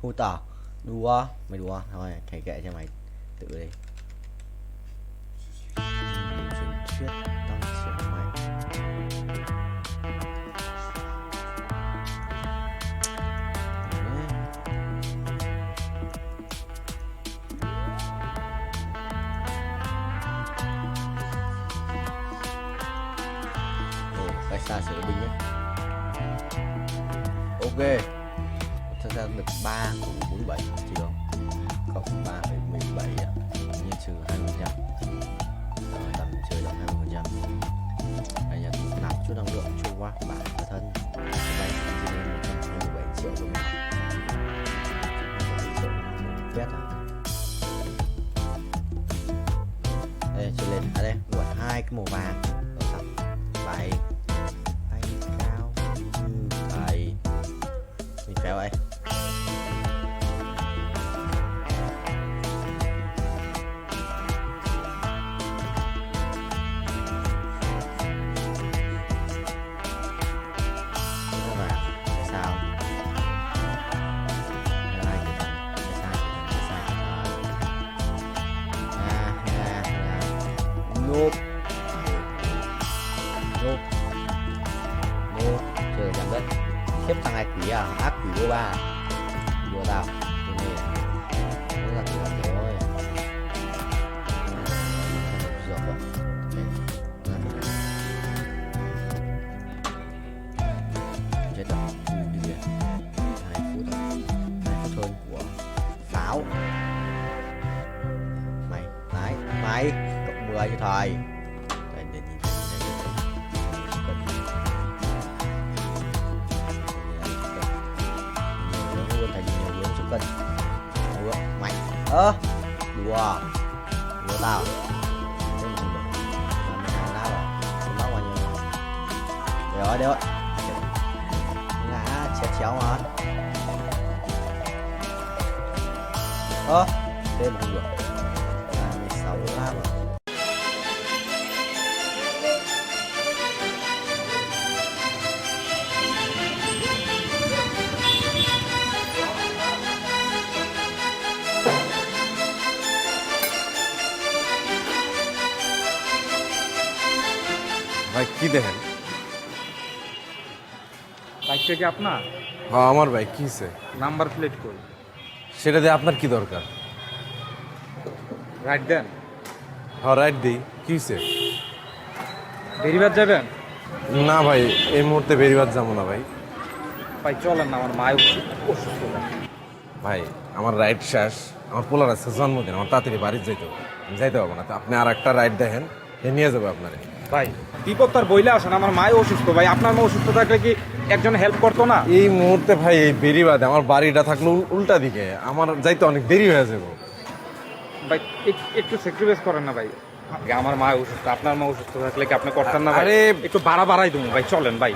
hù tỏ. Đùa, mày đùa thôi, thầy kệ cho mày tự đi. Truyền thuyết tăng trưởng mày. Xa sửa binh nhé. Ok, thật ra được 3 của 47 chưa, cộng 3,17 nhân trừ 20%, rồi tầm chơi được 20%. Đây là nạp chút năng lượng trôi qua bản thân. Đây chỉ lên 127 triệu đồng nào. 127 triệu vét à. Đây chơi lên ở đây gọi 2 cái màu vàng ở tập 7 kéo vậy. Sao? Nộp. Trời giảm đất. Tiếp thằng này quỷ à? Ác quỷ vô ba. Đùa tao. Đùa này. Nó là quỷ rồi. Dọc rồi. Chết rồi. Đi kìa. 2 phút thôi. 2 phút hơn của mày cộng 10 cho thầy. Đây, để nhìn. Nhiều hướng luôn, thầy nhìn nhiều hướng chục cân. Đùa, mày. Đùa tao. Thế mà không được. Làm mày nào nào rồi. Không mắc bao nhiêu. Đấy rồi. Ngã chéo mà. Thế mà không được. 36 lắm rồi. ভাই কি দেখেন? বাইকটা কি আপনার? হ্যাঁ আমার ভাই কি হয়েছে? নাম্বার প্লেট কই? সেটা দিয়ে আপনার কি দরকার? রাইট দেন। হ্যাঁ রাইট দিই, কি হয়েছে? বেরিবাদ যাবেন? না ভাই এই মুহূর্তে বেরিবাদ যাবো না ভাই। ভাই চলেন না, আমার মায় অসুস্থ। ভাই আমার রাইড শেষ, আমার পোলার আছে জন্মদিন, আমার তাড়াতাড়ি বাড়ি যাইতে হবে, আমি যাইতে পারবো না। তো আপনি আর একটা রাইড দেখেন, সে নিয়ে যাবে আপনারে। ভাই বিপদ তার বইলে আসেন, আমার মায় অসুস্থ। ভাই আপনার মা অসুস্থ থাকলে কি একজন হেল্প করতো না? এই মুহূর্তে ভাই এই বেরিবাদে আমার বাড়িটা থাকলো উল্টা দিকে, আমার যাইতে অনেক দেরি হয়ে যাবে। ভাই একটু স্যাক্রিফাইস করেন না ভাই, আমার মা অসুস্থ, আপনার মা অসুস্থ থাকলে কি আপনি করতেন না? আরে একটু বাড়াই দেবো ভাই, চলেন ভাই।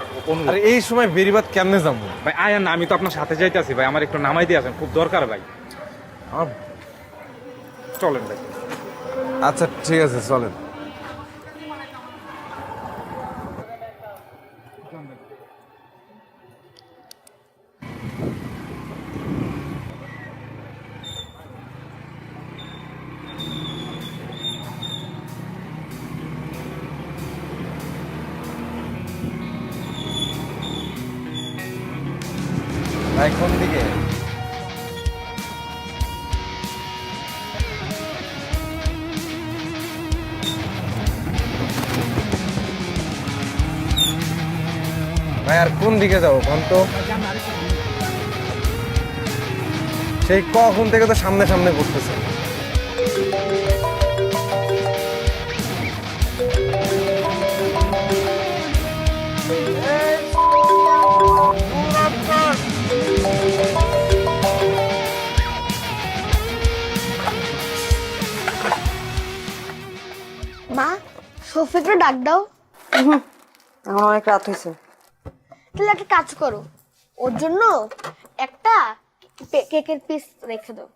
আরে এই সময় বেরিবাদ কেমনে যাবো ভাই? আয়ান না, আমি তো আপনার সাথে যাইতেছি ভাই, আমার একটু নামাই দিয়ে আসেন, খুব দরকার ভাই। চলেন ভাই। আচ্ছা ঠিক আছে চলেন। ভাই কোন দিকে? ভাই আর কোন দিকে যাবো কোন তো? সেই কখন থেকে তো সামনে সামনে করতেছে। মা, সফিকরে ডাক দাও। এখন অনেক রাত হয়েছে। তাহলে একটা কাজ করো, ওর জন্য একটা কেকের পিস রেখে দাও।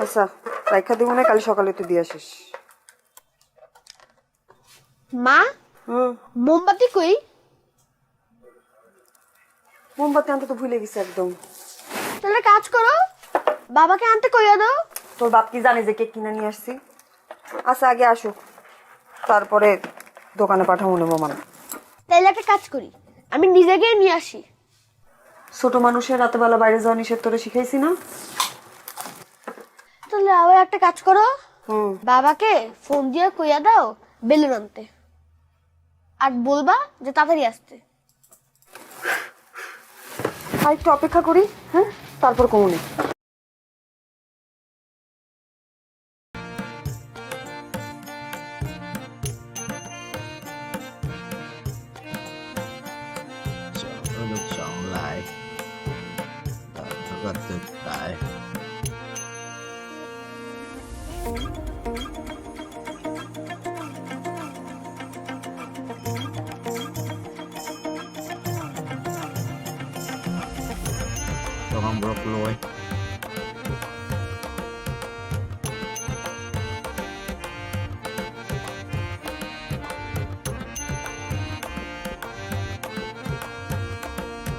আচ্ছা রাইখা দিব না, কাল সকালে তুই দিয়ে আসিস। মা, মোমবাতি কই? মোমবাতি আনতে তো ভুলে গেছি একদম। তাহলে কাজ করো, বাবাকে আনতে কইয়া দাও। তোর বাপ কি জানে যে কেক কিনে নিয়ে আসছি? আচ্ছা আগে আসুক, তারপরে দোকানে পাঠাবো নেবো মানে। তাহলে একটা কাজ করি, আমি নিজে গিয়ে নিয়ে আসি। ছোট মানুষের রাতে বেলা বাইরে যাওয়া নিষেধ তোরে শিখাইছি না? তাহলে আবার একটা কাজ করো, বাবাকে ফোন দিয়ে কইয়া দাও বেলুন আনতে, আর বলবা যে তাড়াতাড়ি আসতে। আর একটু অপেক্ষা করি, হ্যাঁ তারপর কমুনি। Nó được chọn lại rất là tuyệt đại. Đồ ăn broccoli.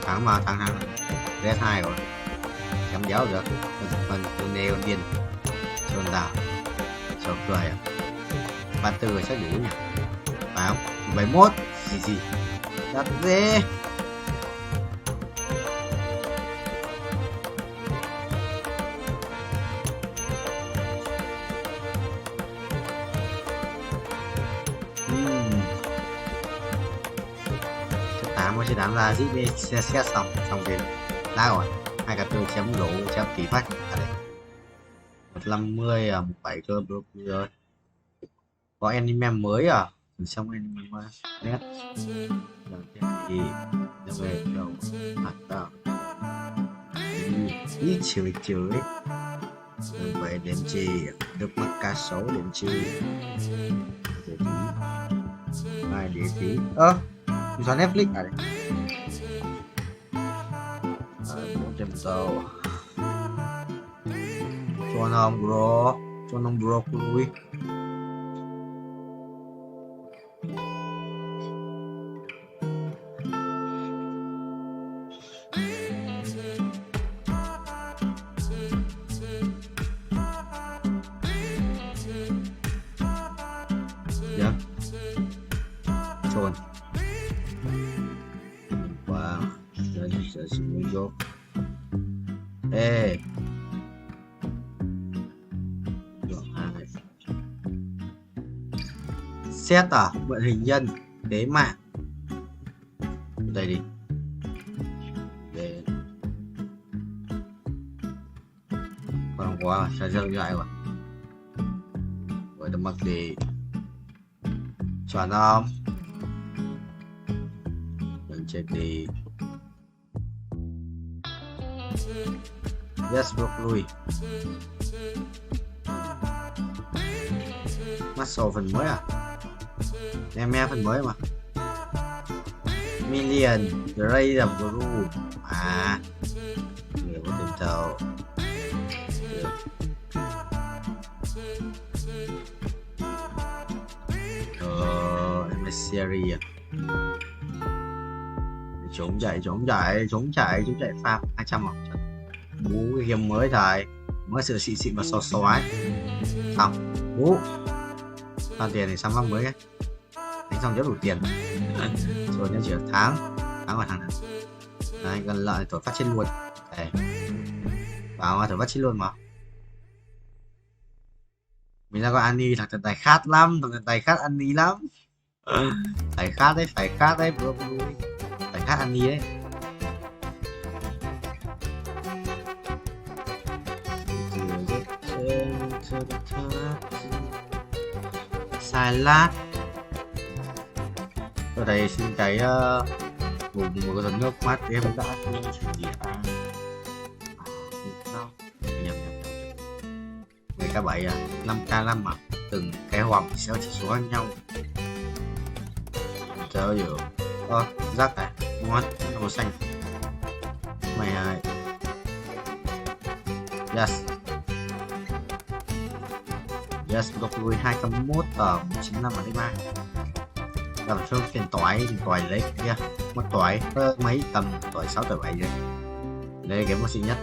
Thẳng mà thẳng thẳng red 2 rồi, chấm dấu được phần từ neo điên sơn đào sọc cười à 34 rồi chắc đủ nhỉ, phải không? 71 gì đặt dê. Sẽ đảm ra giúp đi xét xong thì đá rồi 24 chấm đủ chấm tỷ phát ở đây 150 17 cơ rồi Có anime mới à? Thử xong anime mới. Nét. Đầu tiên thì nó về đầu mặt đó. Ý chửi chửi. Vậy điểm chi? Được mất cá sấu điểm chi? Để tí. Bài để tí. Mình xóa Netflix à đây. 400 tàu. Cho non bro của lui. Dạ. Trôn. Wow. Giờ xin vô. Ê. Xét à, mượn hình nhân, tế mạng. Đây đi. Để. Còn quá, sao dâng lại rồi. Rồi đâm mặc đi. Chuẩn không? Đừng chết đi. Yes, bước lui. Muscle phần mới à? Em phần mới mà. Million Ray of Blue. À, người có tìm tàu. Được. Em series à? Trốn chạy farm 200 à? Bú cái game mới rồi, mới sửa xịn và xoái. Xong, bú. Toàn tiền thì xăm mới ấy. Đánh xong rất đủ tiền. Rồi nên chỉ được tháng vào thằng này. Đấy, gần lại thổi phát trên luôn. Đây. Vào thổi phát trên luôn mà. Mình ra coi Annie, thằng tài khát lắm, thằng tài khát Annie lắm. Phải khát đấy bro. Phải khát Annie đấy. Salad. Ở đây xin cái một cái giọt nước mắt em đã chuyện gì à? Nhầm. 10k7 à? 5k5 à? Từng cái hoàng sẽ chỉ số khác nhau. Trời ơi. Rác này, ngon, màu xanh. Mày yes. Yes, Broccoli 201 ở 195 ở đây ba. Làm cho tiền tỏi lấy kia. Mất tỏi mấy tầm tỏi 6 tỏi 7 rồi. Đây cái một xịn nhất.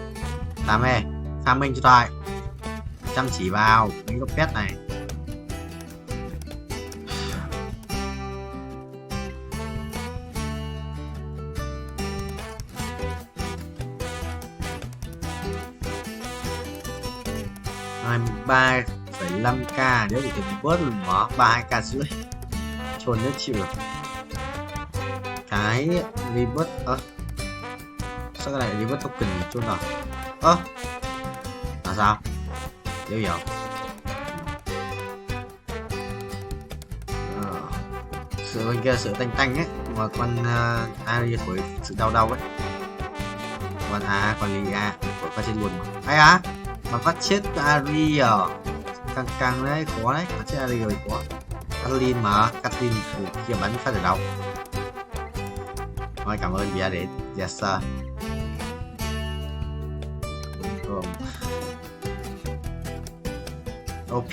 Làm ê, farming cho tỏi. Chăm chỉ vào mấy cái pet này. Hai 3,5k nếu thì bớt rồi mở 32k rưỡi. Trồn nhất chịu được. Cái reboot sao cái này reboot token chôn rồi. Là sao? Điều hiểu. Sự bên kia sự tanh ấy, mà con Ari thổi sự đau ấy. Con con Lia thổi phát trên luôn mà. Mà phát chết Ari à? Căng đấy, khó đấy, phát chết Ari rồi khó. Kathleen mà, Kathleen kia bắn phát ở đâu? Thôi cảm ơn vì đã đến. Yes sir. OP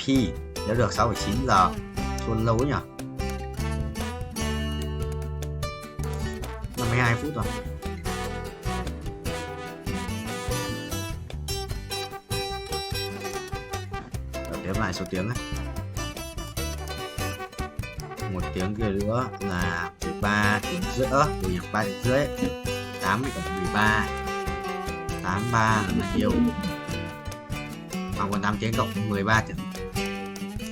đã được 6,9 giờ. Chuồn lâu nhỉ? 52 phút rồi. Đếm lại số tiếng ấy. Một tiếng kia nữa là 13 tiếng rưỡi, từ nhạc 3 tiếng rưỡi 8 cộng 13 83 là bao nhiêu? Bằng còn 8 tiếng cộng 13 tiếng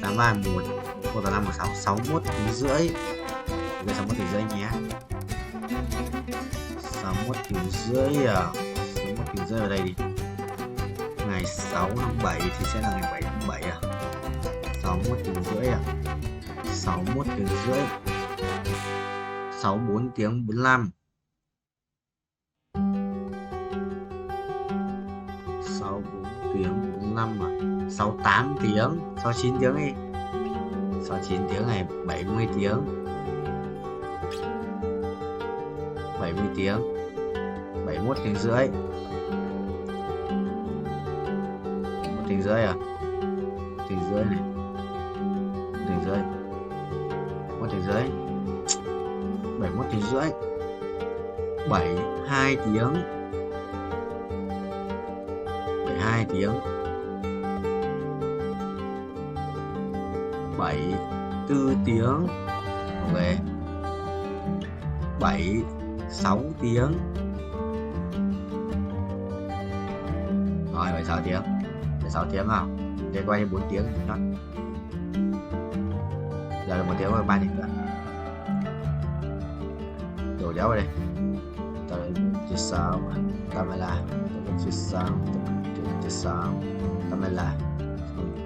83 1 1 là 5 6 61 tiếng rưỡi. Đây 61 tiếng rưỡi nhé. 61 tiếng rưỡi à? 61 tiếng rưỡi ở đây đi. Ngày 6 tháng 7 thì sẽ là ngày 7 tháng 7 à? 61 tiếng rưỡi à? 61 tiếng rưỡi, 64 tiếng 45, 64 tiếng 45 à, 68 tiếng, 69 tiếng đi, 69 tiếng này, 70 tiếng, 70 tiếng, 71 tiếng rưỡi, 1 tiếng rưỡi à, tiếng rưỡi này, tiếng rưỡi, 1 tiếng rưỡi, 71 tiếng rưỡi, 72 tiếng, 72 tiếng, 74 tiếng, về 76 tiếng, rồi 76 tiếng, 76 tiếng nào, để quay thêm 4 tiếng nữa, giờ là 1 tiếng và 3 tiếng nữa, đổ dấu vào đây, tới chia sao, ta mới là chia sao, chia sao, ta mới là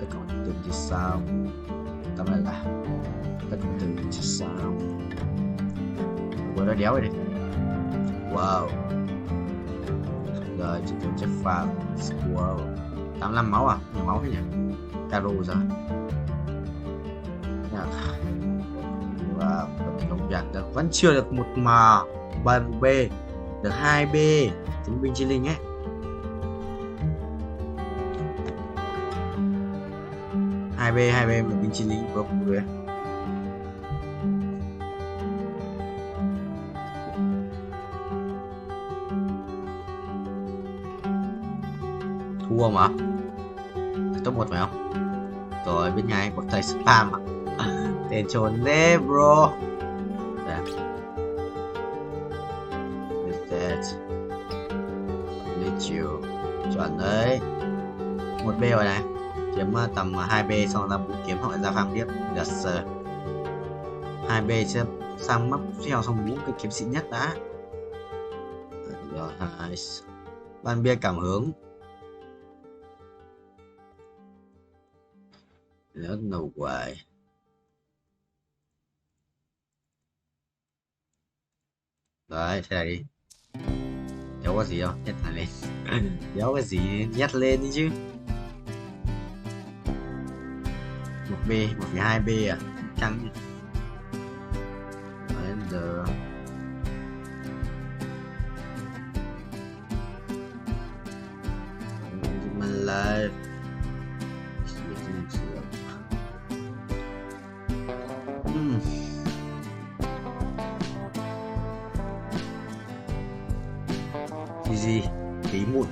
tất cả từng chia sao, ta mới là tất cả từng chia sao, vừa nó đéo đây, wow, rồi chúng tôi check file, wow, 85 máu à, nhiều máu thế nhỉ, caro ra, và công nhận được vẫn chưa được một M, B, được 2B, chứng binh chi linh ấy. Hai B một binh chi linh của người. Thua mà, top 1 phải không? Rồi bên ngay bậc thầy spam à? Tên trốn thế bro. Đấy. Let you chuẩn đấy. 1B rồi này, kiếm tầm 2B xong ra kiếm hoặc ra farm tiếp. Yes sir. 2B sẽ sang map theo xong 4 cái kiếm xịn nhất đã. Rồi nice. Ban bia cảm hứng. No way. Đấy, thế này đi. Đéo có gì đâu, nhét này lên. Đéo có gì, nhét lên đi chứ. 1B, 1,2B à? Trắng nhỉ. Đấy, giờ... Mình là... gì tí một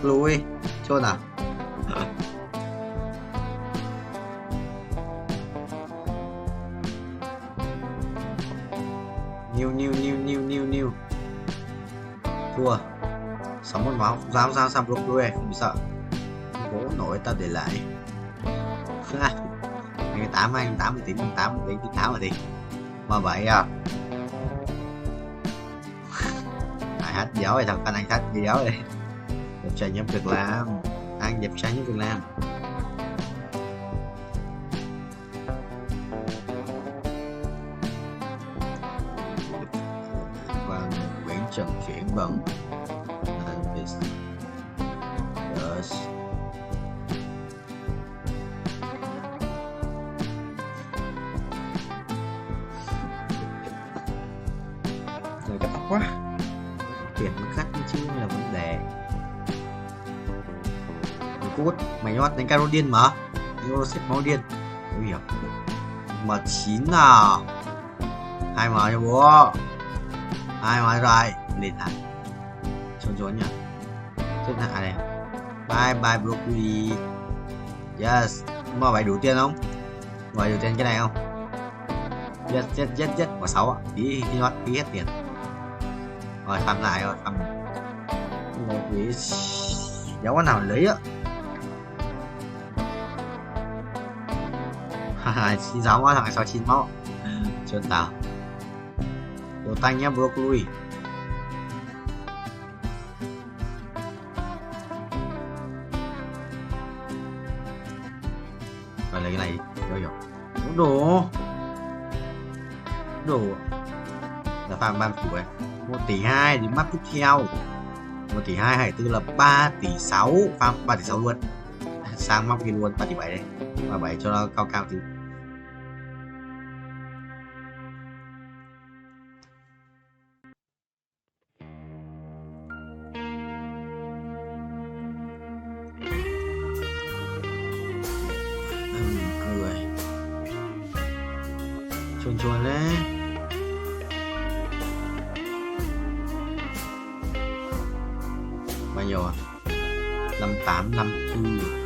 lùi chôn à? New thua 61 máu, dám sao block lùi không bị sợ, cố nổi tao để lại. Anh 8 tính 8 tháo rồi đi mà vậy à. Hát déo rồi thằng anh hát déo rồi. Dẹp tranh nhóm việc làm, anh dẹp tranh nhóm việc làm. Và Nguyễn Trần chuyển bẩn yes. Rồi cắt tóc quá, chuyển một cắt chứ là vấn đề. Cút, mày nhót đánh caro điên mà. Caro xếp máu điên. Không hiểu. M9 nào. 2M cho bố. 2M rồi. Lên hẳn. Trốn nhá. Chết hạ này. Bye bye broccoli. Yes. Mà phải đủ tiền không? Mà đủ tiền cái này không? Chết quả 6 ạ. Tí nhót tí hết tiền. Rồi farm lại rồi, farm một tí đéo con nào lấy ạ. Xin giáo quá thằng 69 máu. Trơn tao. Đồ tanh nhá broccoli. Rồi lấy cái này rồi. Đồ là farm 3 phủ ấy. 1 tỷ 2 đến map tiếp theo. 1 tỷ 2 hải tư là 3 tỷ 6, farm 3 tỷ 6 luôn. Sang map kia luôn 3 tỷ 7 đây. 37 cho nó cao cao tí. Cười chuồn đấy. Bao nhiêu à? 58, 54